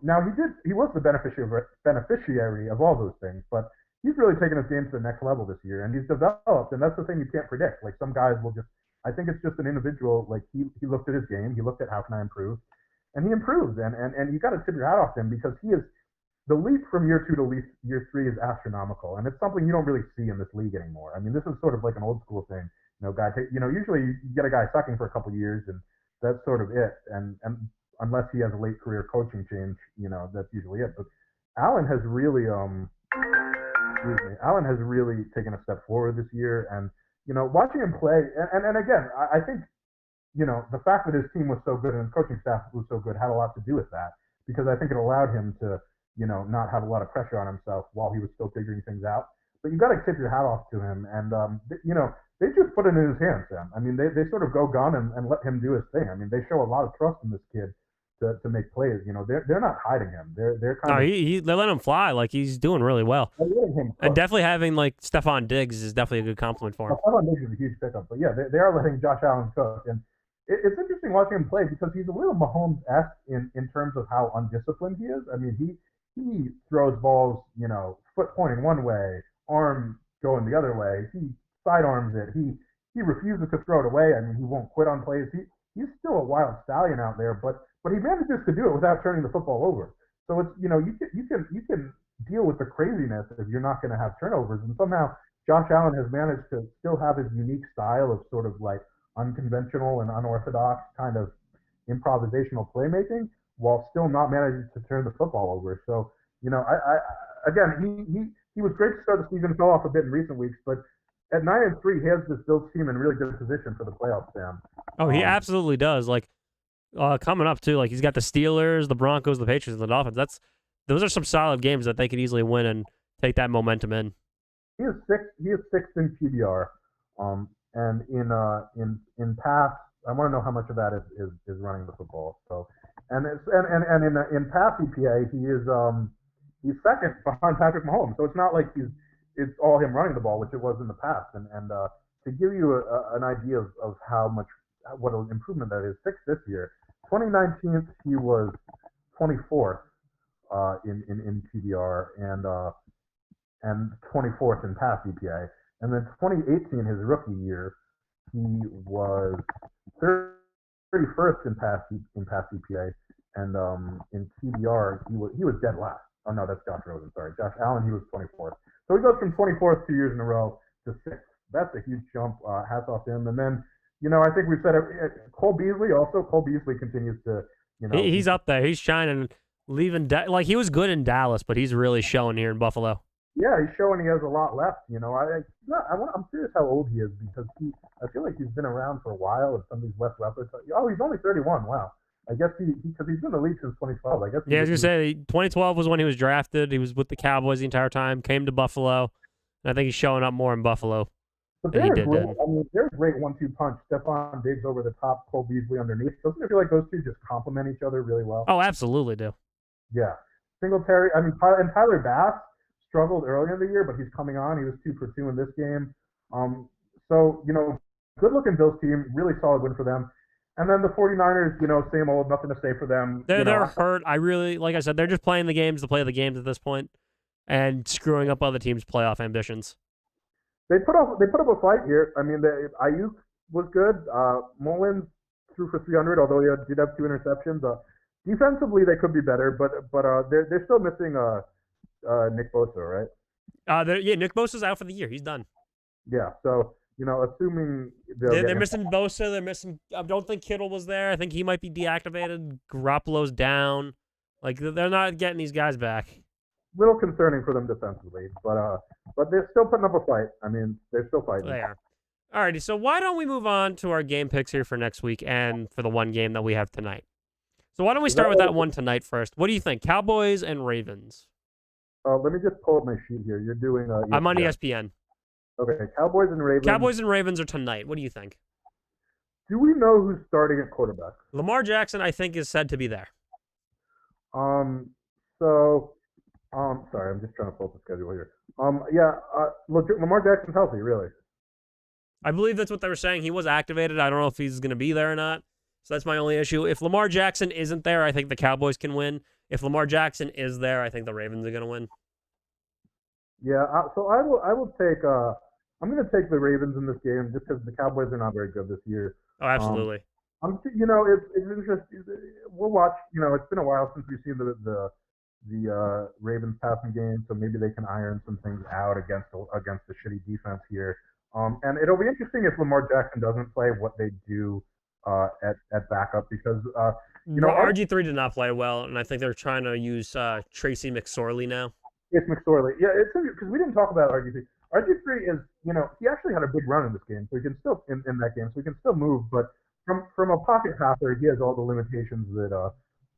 Now he was the beneficiary of all those things, but he's really taken his game to the next level this year, and he's developed, and that's the thing you can't predict. Like some guys will just, I think it's just an individual. Like he looked at his game, he looked at how can I improve, and he improved, and you got to tip your hat off to him because he is the leap from year 2 to year 3 is astronomical, and it's something you don't really see in this league anymore. I mean, this is sort of like an old school thing. Usually you get a guy sucking for a couple of years, and that's sort of it. And unless he has a late career coaching change, that's usually it. But Allen has really, Allen has really taken a step forward this year, and watching him play, and again, I think the fact that his team was so good and his coaching staff was so good had a lot to do with that because I think it allowed him to not have a lot of pressure on himself while he was still figuring things out. But you got to tip your hat off to him, and they just put it in his hands, Sam. I mean, they sort of go gun and let him do his thing. I mean, they show a lot of trust in this kid to make plays. They're not hiding him. They're kind of they let him fly. Like he's doing really well. they're letting him And cook. definitely having like Stephon Diggs is definitely a good compliment for him. Stephon Diggs is a huge pickup, but yeah, they are letting Josh Allen cook, and it's interesting watching him play because he's a little Mahomes-esque in terms of how undisciplined he is. I mean, he throws balls, foot pointing one way, arm going the other way. He sidearms it. He refuses to throw it away. I mean, he won't quit on plays. He's still a wild stallion out there, but he manages to do it without turning the football over. So it's you can deal with the craziness if you're not going to have turnovers, and somehow Josh Allen has managed to still have his unique style of sort of like unconventional and unorthodox kind of improvisational playmaking while still not managing to turn the football over. So, I again, he was great to start the season, fell off a bit in recent weeks, but at 9-3, he has this Bills team in really good position for the playoffs, Sam. Oh, he absolutely does. Like coming up too, like he's got the Steelers, the Broncos, the Patriots, and the Dolphins. Those are some solid games that they could easily win and take that momentum in. He is sixth in QBR, and in pass, I want to know how much of that is running the football. So, and in pass EPA, he's second behind Patrick Mahomes. So it's not like it's all him running the ball, which it was in the past. And to give you an idea of what an improvement that is, sixth this year. 2019 he was 24th in QBR and 24th in pass EPA. And then 2018, his rookie year, he was 31st in pass EPA, and in QBR he was dead last. Oh no, that's Josh Rosen. Sorry, Josh Allen. He was 24th. So he goes from 24th 2 years in a row to 6th. That's a huge jump. Hats off to him. And then I think we've said Cole Beasley also. Cole Beasley continues to he's up there. He's shining. Leaving like he was good in Dallas, but he's really showing here in Buffalo. Yeah, he's showing he has a lot left. I'm curious how old he is because I feel like he's been around for a while. And some of these West records. Oh, he's only 31. Wow. I guess because he's been in the league since 2012. I guess. Yeah, I was gonna say 2012 was when he was drafted. He was with the Cowboys the entire time. Came to Buffalo, and I think he's showing up more in Buffalo. But they're great. I mean, they're a great 1-2 punch. Stephon Diggs over the top, Cole Beasley underneath. Doesn't it feel like those two just complement each other really well? Oh, absolutely do. Yeah. Singletary. I mean, and Tyler Bass struggled earlier in the year, but he's coming on. He was 2 for 2 in this game. So, good-looking Bills team, really solid win for them. And then the 49ers, same old, nothing to say for them. They're hurt. Like I said, they're just playing the games to play the games at this point and screwing up other teams' playoff ambitions. They put up a fight here. I mean, Ayuk was good. Mullins threw for 300, although he did have 2 interceptions. Defensively, they could be better, but they're still missing Nick Bosa, right? Nick Bosa's out for the year. He's done. Yeah, so assuming they're missing Bosa, they're missing. I don't think Kittle was there. I think he might be deactivated. Garoppolo's down. Like they're not getting these guys back. Little concerning for them defensively, but they're still putting up a fight. I mean, they're still fighting. They are. Alrighty, so why don't we move on to our game picks here for next week and for the one game that we have tonight? So why don't we start with that one tonight first? What do you think? Cowboys and Ravens. Let me just pull up my sheet here. You're doing. I'm on ESPN. Okay, Cowboys and Ravens. Cowboys and Ravens are tonight. What do you think? Do we know who's starting at quarterback? Lamar Jackson, I think, is said to be there. Sorry, I'm just trying to pull up the schedule here. Look, Lamar Jackson's healthy, really. I believe that's what they were saying. He was activated. I don't know if he's going to be there or not. So that's my only issue. If Lamar Jackson isn't there, I think the Cowboys can win. If Lamar Jackson is there, I think the Ravens are going to win. Yeah, so I will take. I'm going to take the Ravens in this game just because the Cowboys are not very good this year. Oh, absolutely. It's interesting. We'll watch. It's been a while since we've seen the Ravens passing game, so maybe they can iron some things out against the shitty defense here. And it'll be interesting if Lamar Jackson doesn't play, what they do at backup, because RG3 did not play well, and I think they're trying to use Tracy McSorley now. It's McSorley. Yeah, it's because we didn't talk about RG3. RG3 is, he actually had a big run in this game, so he can still in that game, so he can still move. But from a pocket passer, he has all the limitations that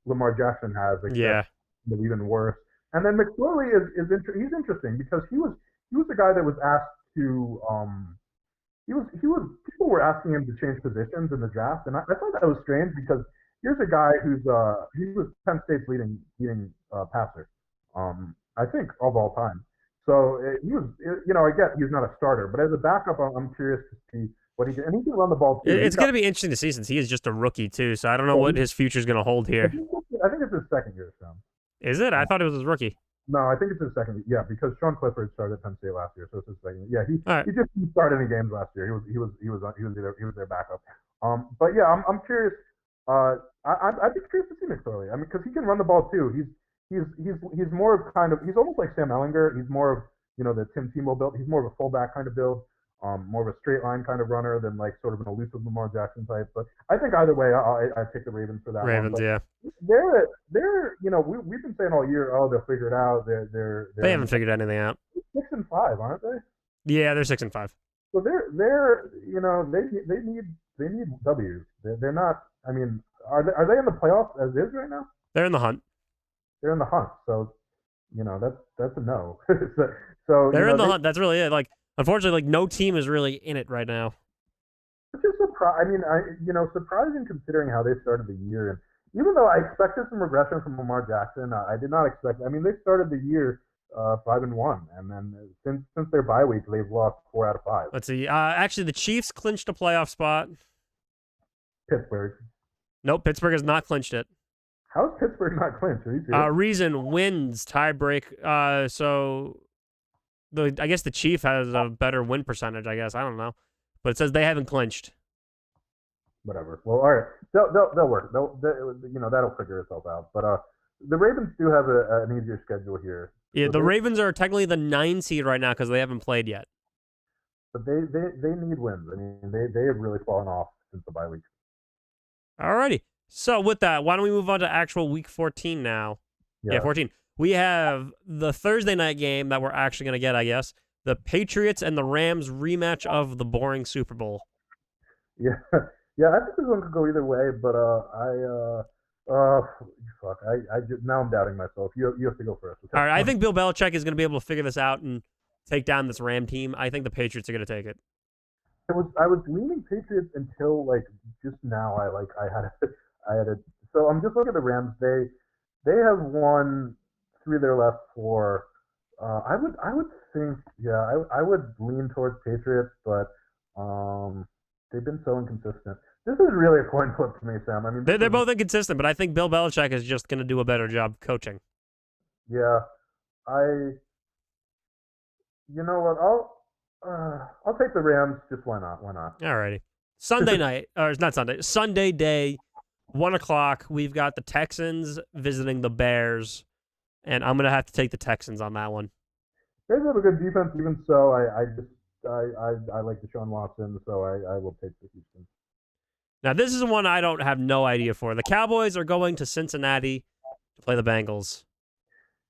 Lamar Jackson has. Yeah. Even worse. And then McSorley he's interesting because he was the guy that was asked to people were asking him to change positions in the draft, and I thought that was strange because here's a guy he was Penn State's leading passer, I think of all time. So he was, I get he's not a starter, but as a backup, I'm curious to see what he can, and he can run the ball too. It's going to be interesting to see since he is just a rookie too, so I don't know what his future is going to hold here. I think it's his second year, Sam. Is it? I thought it was his rookie. No, I think it's his second. Yeah, because Sean Clifford started at Penn State last year, so it's his second. Yeah, he just didn't start any games last year. He was their backup. But yeah, I'm curious. I'd be curious to see McSorley. I mean, because he can run the ball too. He's more of he's almost like Sam Ehlinger. He's more of the Tim Tebow build. He's more of a fullback kind of build. More of a straight line kind of runner than like sort of an elusive Lamar Jackson type. But I think either way, I take the Ravens for that. Ravens, yeah. They're we've been saying all year, they'll figure it out. They haven't figured anything out. 6-5, aren't they? Yeah, they're 6-5. So they're they need W's. They're not. I mean, are they in the playoffs as is right now? They're in the hunt. They're in the hunt. So that's a no. so they're in the hunt. That's really it. Like. Unfortunately, no team is really in it right now. It's just surprising considering how they started the year. And even though I expected some regression from Lamar Jackson, I did not expect. I mean, they started the year 5-1, and then since their bye week, they've lost 4 out of 5. Let's see. Actually, the Chiefs clinched a playoff spot. Pittsburgh. Nope, Pittsburgh has not clinched it. How is Pittsburgh not clinched? Reason wins tiebreak. So. I guess the Chief has a better win percentage. I guess I don't know, but it says they haven't clinched. Whatever. Well, all right, they'll work. That'll figure itself out. But the Ravens do have an easier schedule here. Yeah, so the Ravens are technically the 9 seed right now because they haven't played yet. But they need wins. I mean, they have really fallen off since the bye week. Alrighty. So with that, why don't we move on to actual Week 14 now? Yeah 14. We have the Thursday night game that we're actually going to get, I guess. The Patriots and the Rams rematch of the boring Super Bowl. Yeah. Yeah, I think this one could go either way, but now I'm doubting myself. You have to go first. Okay? All right, I think Bill Belichick is going to be able to figure this out and take down this Ram team. I think the Patriots are going to take it. I was leaning Patriots until like just now. I had a. So I'm just looking at the Rams. They have won 3 of their last 4. I would think, I would lean towards Patriots, but they've been so inconsistent. This is really a coin flip to me, Sam. I mean, they're both inconsistent, but I think Bill Belichick is just going to do a better job coaching. Yeah, you know what? I'll take the Rams. Just why not? Why not? Alrighty. Sunday night, or it's not Sunday. Sunday day, 1:00. We've got the Texans visiting the Bears. And I'm gonna have to take the Texans on that one. Bears have a good defense, even so. I like Deshaun Watson, so I will take the Houston. Now this is one I don't have no idea for. The Cowboys are going to Cincinnati to play the Bengals.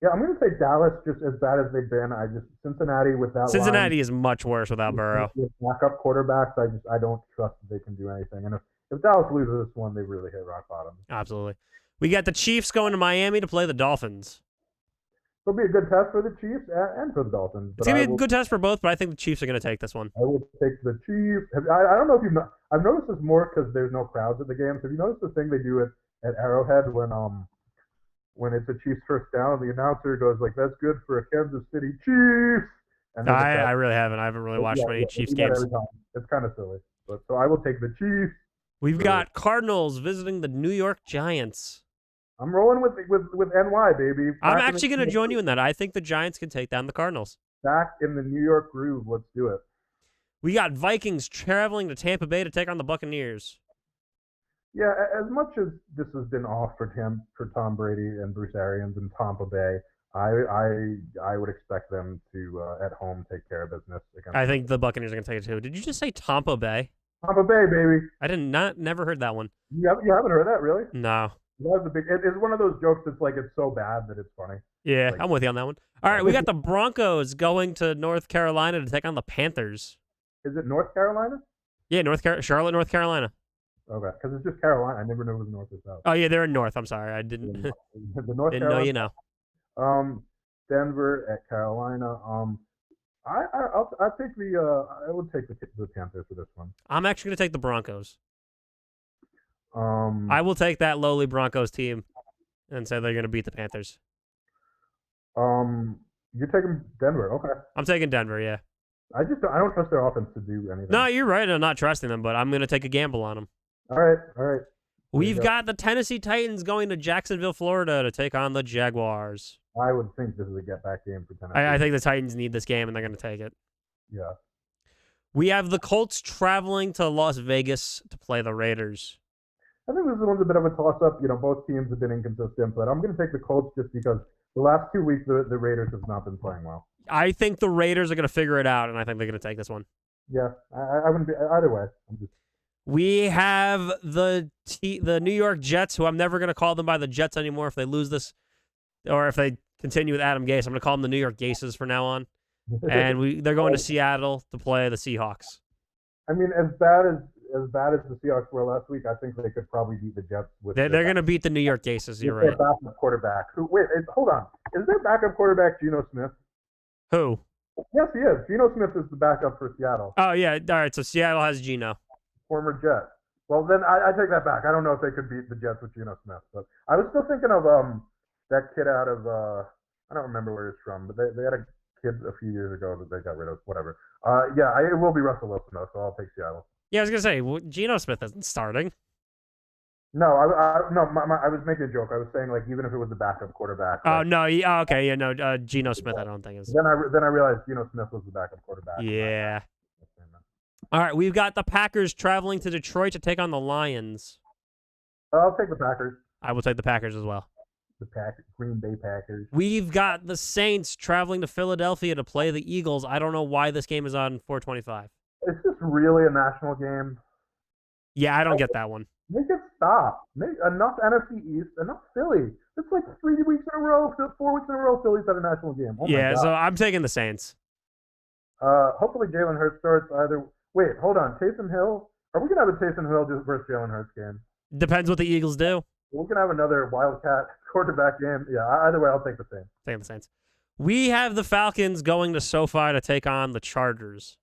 Yeah, I'm going to say Dallas. Just as bad as they've been, Cincinnati with that line Cincinnati is much worse without Burrow. with backup quarterbacks. I don't trust that they can do anything. And if Dallas loses this one, they really hit rock bottom. Absolutely. We got the Chiefs going to Miami to play the Dolphins. It'll be a good test for the Chiefs and for the Dolphins. It's going to be a good test for both, but I think the Chiefs are going to take this one. I will take the Chiefs. I don't know if I've noticed this more because there's no crowds at the games. Have you noticed the thing they do at Arrowhead when it's a Chiefs first down, the announcer goes like, "That's good for a Kansas City Chiefs." And I really haven't. I haven't really watched many Chiefs games. It's kind of silly, but so I will take the Chiefs. We've got Cardinals visiting the New York Giants. I'm rolling with NY, baby. I'm actually going to join you in that. I think the Giants can take down the Cardinals. Back in the New York groove. Let's do it. We got Vikings traveling to Tampa Bay to take on the Buccaneers. Yeah, as much as this has been off for Tom Brady and Bruce Arians in Tampa Bay, I would expect them to at home take care of business. I think the Buccaneers are going to take it too. Did you just say Tampa Bay? Tampa Bay, baby. I never heard that one. You haven't heard that, really? No. It's one of those jokes that's like it's so bad that it's funny. Yeah, I'm with you on that one. All right, we got the Broncos going to North Carolina to take on the Panthers. Is it North Carolina? Yeah, Charlotte, North Carolina. Okay, because it's just Carolina. I never knew it was North or South. Oh yeah, they're in North. I'm sorry, I didn't. The North didn't know you know. Denver at Carolina. I think I would take the Panthers for this one. I'm actually gonna take the Broncos. I will take that lowly Broncos team, and say they're gonna beat the Panthers. You're taking Denver, okay? I'm taking Denver. Yeah. I don't trust their offense to do anything. No, you're right. I'm not trusting them, but I'm gonna take a gamble on them. All right. We've got the Tennessee Titans going to Jacksonville, Florida to take on the Jaguars. I would think this is a get-back game for Tennessee. I think the Titans need this game, and they're going to take it. Yeah. We have the Colts traveling to Las Vegas to play the Raiders. I think this one's a bit of a toss-up. Both teams have been inconsistent, but I'm going to take the Colts just because the last 2 weeks the Raiders have not been playing well. I think the Raiders are going to figure it out, and I think they're going to take this one. Yeah, I wouldn't be either way. We have the New York Jets, who I'm never going to call them by the Jets anymore if they lose this, or if they continue with Adam Gase. I'm going to call them the New York Gases from now on. And they're going to Seattle to play the Seahawks. I mean, as bad as the Seahawks were last week, I think they could probably beat the Jets. They're going to beat the New York Gases. You're right. Their backup quarterback. Hold on. Is their backup quarterback Geno Smith? Who? Yes, he is. Geno Smith is the backup for Seattle. Oh yeah. All right. So Seattle has Geno. Former Jet. Well, then I take that back. I don't know if they could beat the Jets with Geno Smith, but I was still thinking of that kid out of I don't remember where he's from, but they had a kid a few years ago that they got rid of. Whatever. It will be Russell Wilson though, so I'll take Seattle. Yeah, I was gonna say Geno Smith isn't starting. No, I was making a joke. I was saying like even if it was the backup quarterback. Oh no, okay, yeah, no, Geno Smith I don't think is. Then I realized Geno Smith was the backup quarterback. Yeah. All right, we've got the Packers traveling to Detroit to take on the Lions. I'll take the Packers. I will take the Packers as well. The Green Bay Packers. We've got the Saints traveling to Philadelphia to play the Eagles. I don't know why this game is on 425. It's just really a national game. Yeah, I don't get that one. Make it stop. Enough NFC East, enough Philly. It's like 3 weeks in a row, 4 weeks in a row, Philly's had a national game. Oh yeah, so I'm taking the Saints. Hopefully Jalen Hurts starts either. Wait, hold on. Taysom Hill? Are we going to have a Taysom Hill versus Jalen Hurts game? Depends what the Eagles do. We're going to have another Wildcat quarterback game. Yeah, either way, I'll take the Saints. Taking the Saints. We have the Falcons going to SoFi to take on the Chargers.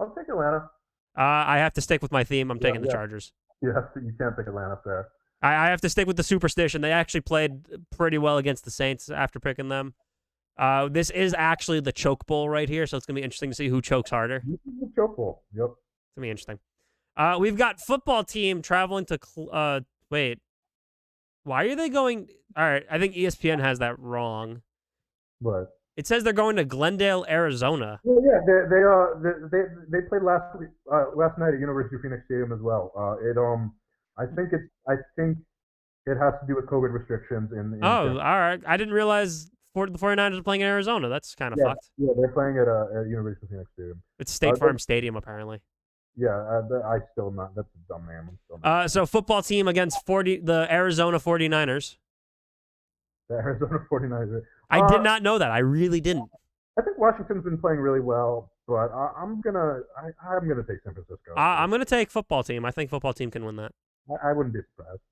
I'll take Atlanta. I have to stick with my theme. I'm taking the Chargers. Yeah, you can't take Atlanta there. I have to stick with the superstition. They actually played pretty well against the Saints after picking them. This is actually the choke bowl right here, so it's going to be interesting to see who chokes harder. This is the choke bowl. Yep. It's going to be interesting. We've got football team traveling to wait. Why are they going? All right, I think ESPN has that wrong. What? It says they're going to Glendale, Arizona. Well, yeah, they played last night at University of Phoenix Stadium as well. I think it has to do with COVID restrictions in all right. I didn't realize the 49ers are playing in Arizona. That's kind of fucked. Yeah, they're playing at University of Phoenix Stadium. It's State Farm Stadium, apparently. Yeah, I still not. That's a dumb name. I'm still not. So football team against the Arizona 49ers. The Arizona 49ers. I did not know that. I really didn't. I think Washington's been playing really well, but I'm gonna take San Francisco. I'm going to take football team. I think football team can win that. I wouldn't be surprised.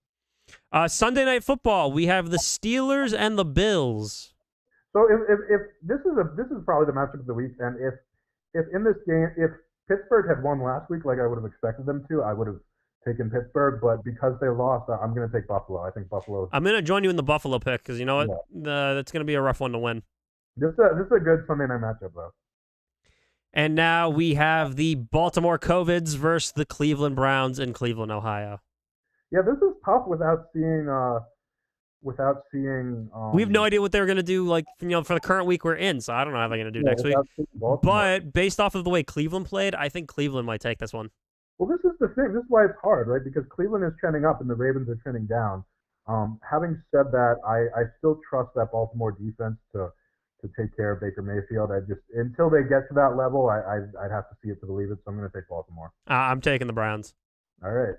Sunday Night Football, we have the Steelers and the Bills. So if this is probably the matchup of the week, and if in this game, if Pittsburgh had won last week like I would have expected them to, I would have taken Pittsburgh. But because they lost, I'm going to take Buffalo. I think Buffalo. I'm going to join you in the Buffalo pick because you know what? Yeah. That's going to be a rough one to win. This is a good Sunday night matchup, though. And now we have the Baltimore Covids versus the Cleveland Browns in Cleveland, Ohio. Yeah, this is tough without seeing. We have no idea what they're going to do, like, for the current week we're in, so I don't know how they're going to do next week. But based off of the way Cleveland played, I think Cleveland might take this one. Well, this is the thing. This is why it's hard, right? Because Cleveland is trending up and the Ravens are trending down. Having said that, I still trust that Baltimore defense to take care of Baker Mayfield. Until they get to that level, I'd have to see it to believe it. So I'm going to take Baltimore. I'm taking the Browns. All right.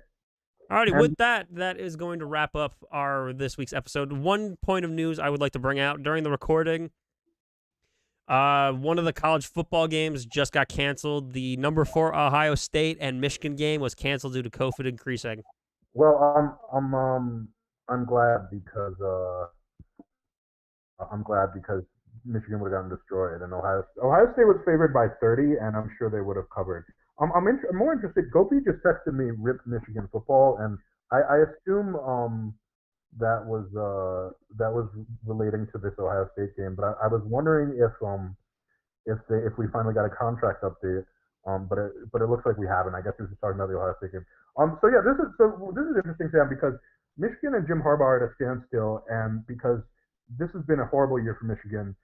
Alrighty, with that is going to wrap up our this week's episode. One point of news I would like to bring out during the recording. One of the college football games just got canceled. The number 4 Ohio State and Michigan game was canceled due to COVID increasing. Well, I'm glad because Michigan would have gotten destroyed, and Ohio State was favored by 30, and I'm sure they would have covered. I'm more interested. Gopi just texted me "Rip Michigan football," and I assume that was relating to this Ohio State game. But I was wondering if we finally got a contract update. But it looks like we haven't. I guess we were just talking about the Ohio State game. So yeah, this is interesting, Sam, because Michigan and Jim Harbaugh are at a standstill, and because this has been a horrible year for Michigan.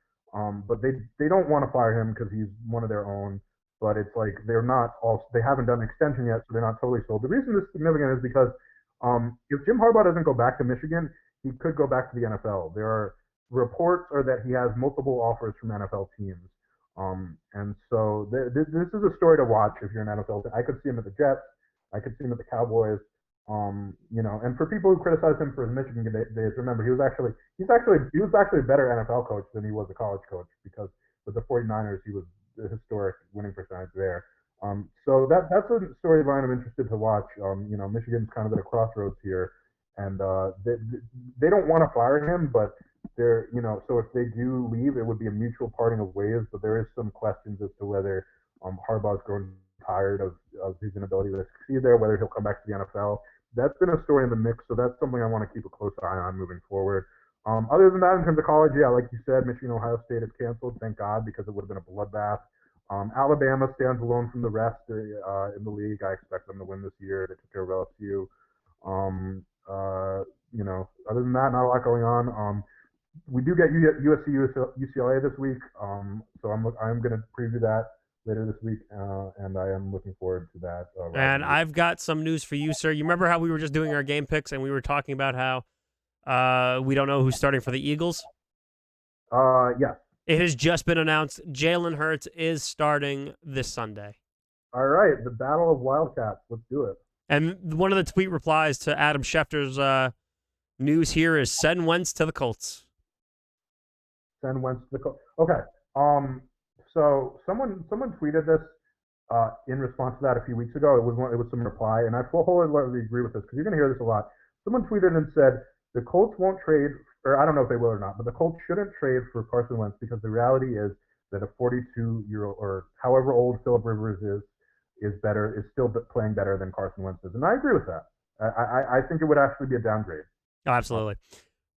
But they don't want to fire him because he's one of their own. But it's like they haven't done an extension yet, so they're not totally sold. The reason this is significant is because if Jim Harbaugh doesn't go back to Michigan, he could go back to the NFL. There are reports that he has multiple offers from NFL teams. And so this is a story to watch if you're an NFL. I could see him at the Jets. I could see him at the Cowboys. And for people who criticize him for his Michigan days, remember he was actually a better NFL coach than he was a college coach, because with the 49ers he was a historic winning percentage there. So that's a storyline I'm interested to watch. Michigan's kind of at a crossroads here, and they don't want to fire him, but so if they do leave, it would be a mutual parting of ways. But there is some questions as to whether Harbaugh's grown tired of his inability to succeed there, whether he'll come back to the NFL. That's been a story in the mix, so that's something I want to keep a close eye on moving forward. Other than that, in terms of college, yeah, like you said, Michigan, Ohio State is canceled. Thank God, because it would have been a bloodbath. Alabama stands alone from the rest in the league. I expect them to win this year. They took care of LSU. Other than that, not a lot going on. We do get USC UCLA this week, so I'm going to preview that later this week, and I am looking forward to that. And I've got some news for you, sir. You remember how we were just doing our game picks, and we were talking about how we don't know who's starting for the Eagles? Yes. It has just been announced Jalen Hurts is starting this Sunday. All right, the Battle of Wildcats. Let's do it. And one of the tweet replies to Adam Schefter's news here is send Wentz to the Colts. Send Wentz to the Colts. Okay. So someone tweeted this in response to that a few weeks ago. It was some reply, and I wholeheartedly agree with this because you're going to hear this a lot. Someone tweeted and said the Colts won't trade, or I don't know if they will or not, but the Colts shouldn't trade for Carson Wentz because the reality is that a 42-year-old or however old Philip Rivers is still playing better than Carson Wentz is, and I agree with that. I think it would actually be a downgrade. Oh, absolutely.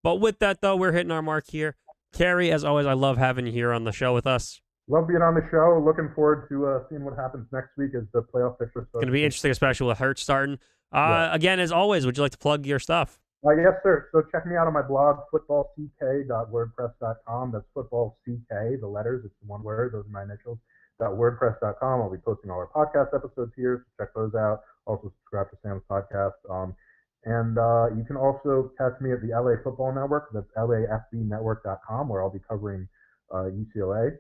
But with that, though, we're hitting our mark here. Kerry, as always, I love having you here on the show with us. Love being on the show. Looking forward to seeing what happens next week as the playoff picture starts. It's going to be interesting, especially with Hurts starting. Yeah. Again, as always, would you like to plug your stuff? Yes, sir. So check me out on my blog, footballck.wordpress.com. That's footballck, the letters. It's one word. Those are my initials. .wordpress.com. I'll be posting all our podcast episodes here, so check those out. Also subscribe to Sam's podcast. And you can also catch me at the LA Football Network. That's lafbnetwork.com, where I'll be covering UCLA.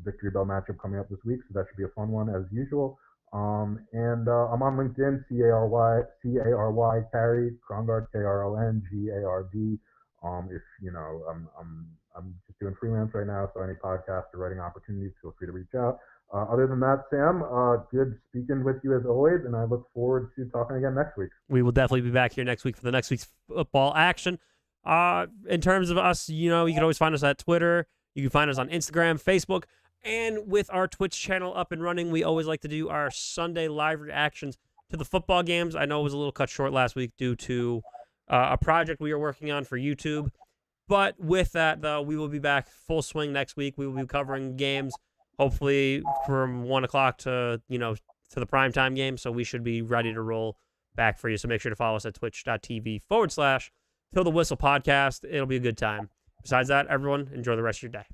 Victory Bell matchup coming up this week, so that should be a fun one as usual. And I'm on LinkedIn, C-A-R-Y, Carey, Krongard, Krongard. If I'm just doing freelance right now, so any podcast or writing opportunities, feel free to reach out. Other than that, Sam, good speaking with you as always, and I look forward to talking again next week. We will definitely be back here next week for the next week's football action. In terms of us, you can always find us at Twitter. You can find us on Instagram, Facebook, and with our Twitch channel up and running, we always like to do our Sunday live reactions to the football games. I know it was a little cut short last week due to a project we are working on for YouTube. But with that, though, we will be back full swing next week. We will be covering games, hopefully from 1 o'clock to the primetime game. So we should be ready to roll back for you. So make sure to follow us at twitch.tv/Till the Whistle podcast. It'll be a good time. Besides that, everyone, enjoy the rest of your day.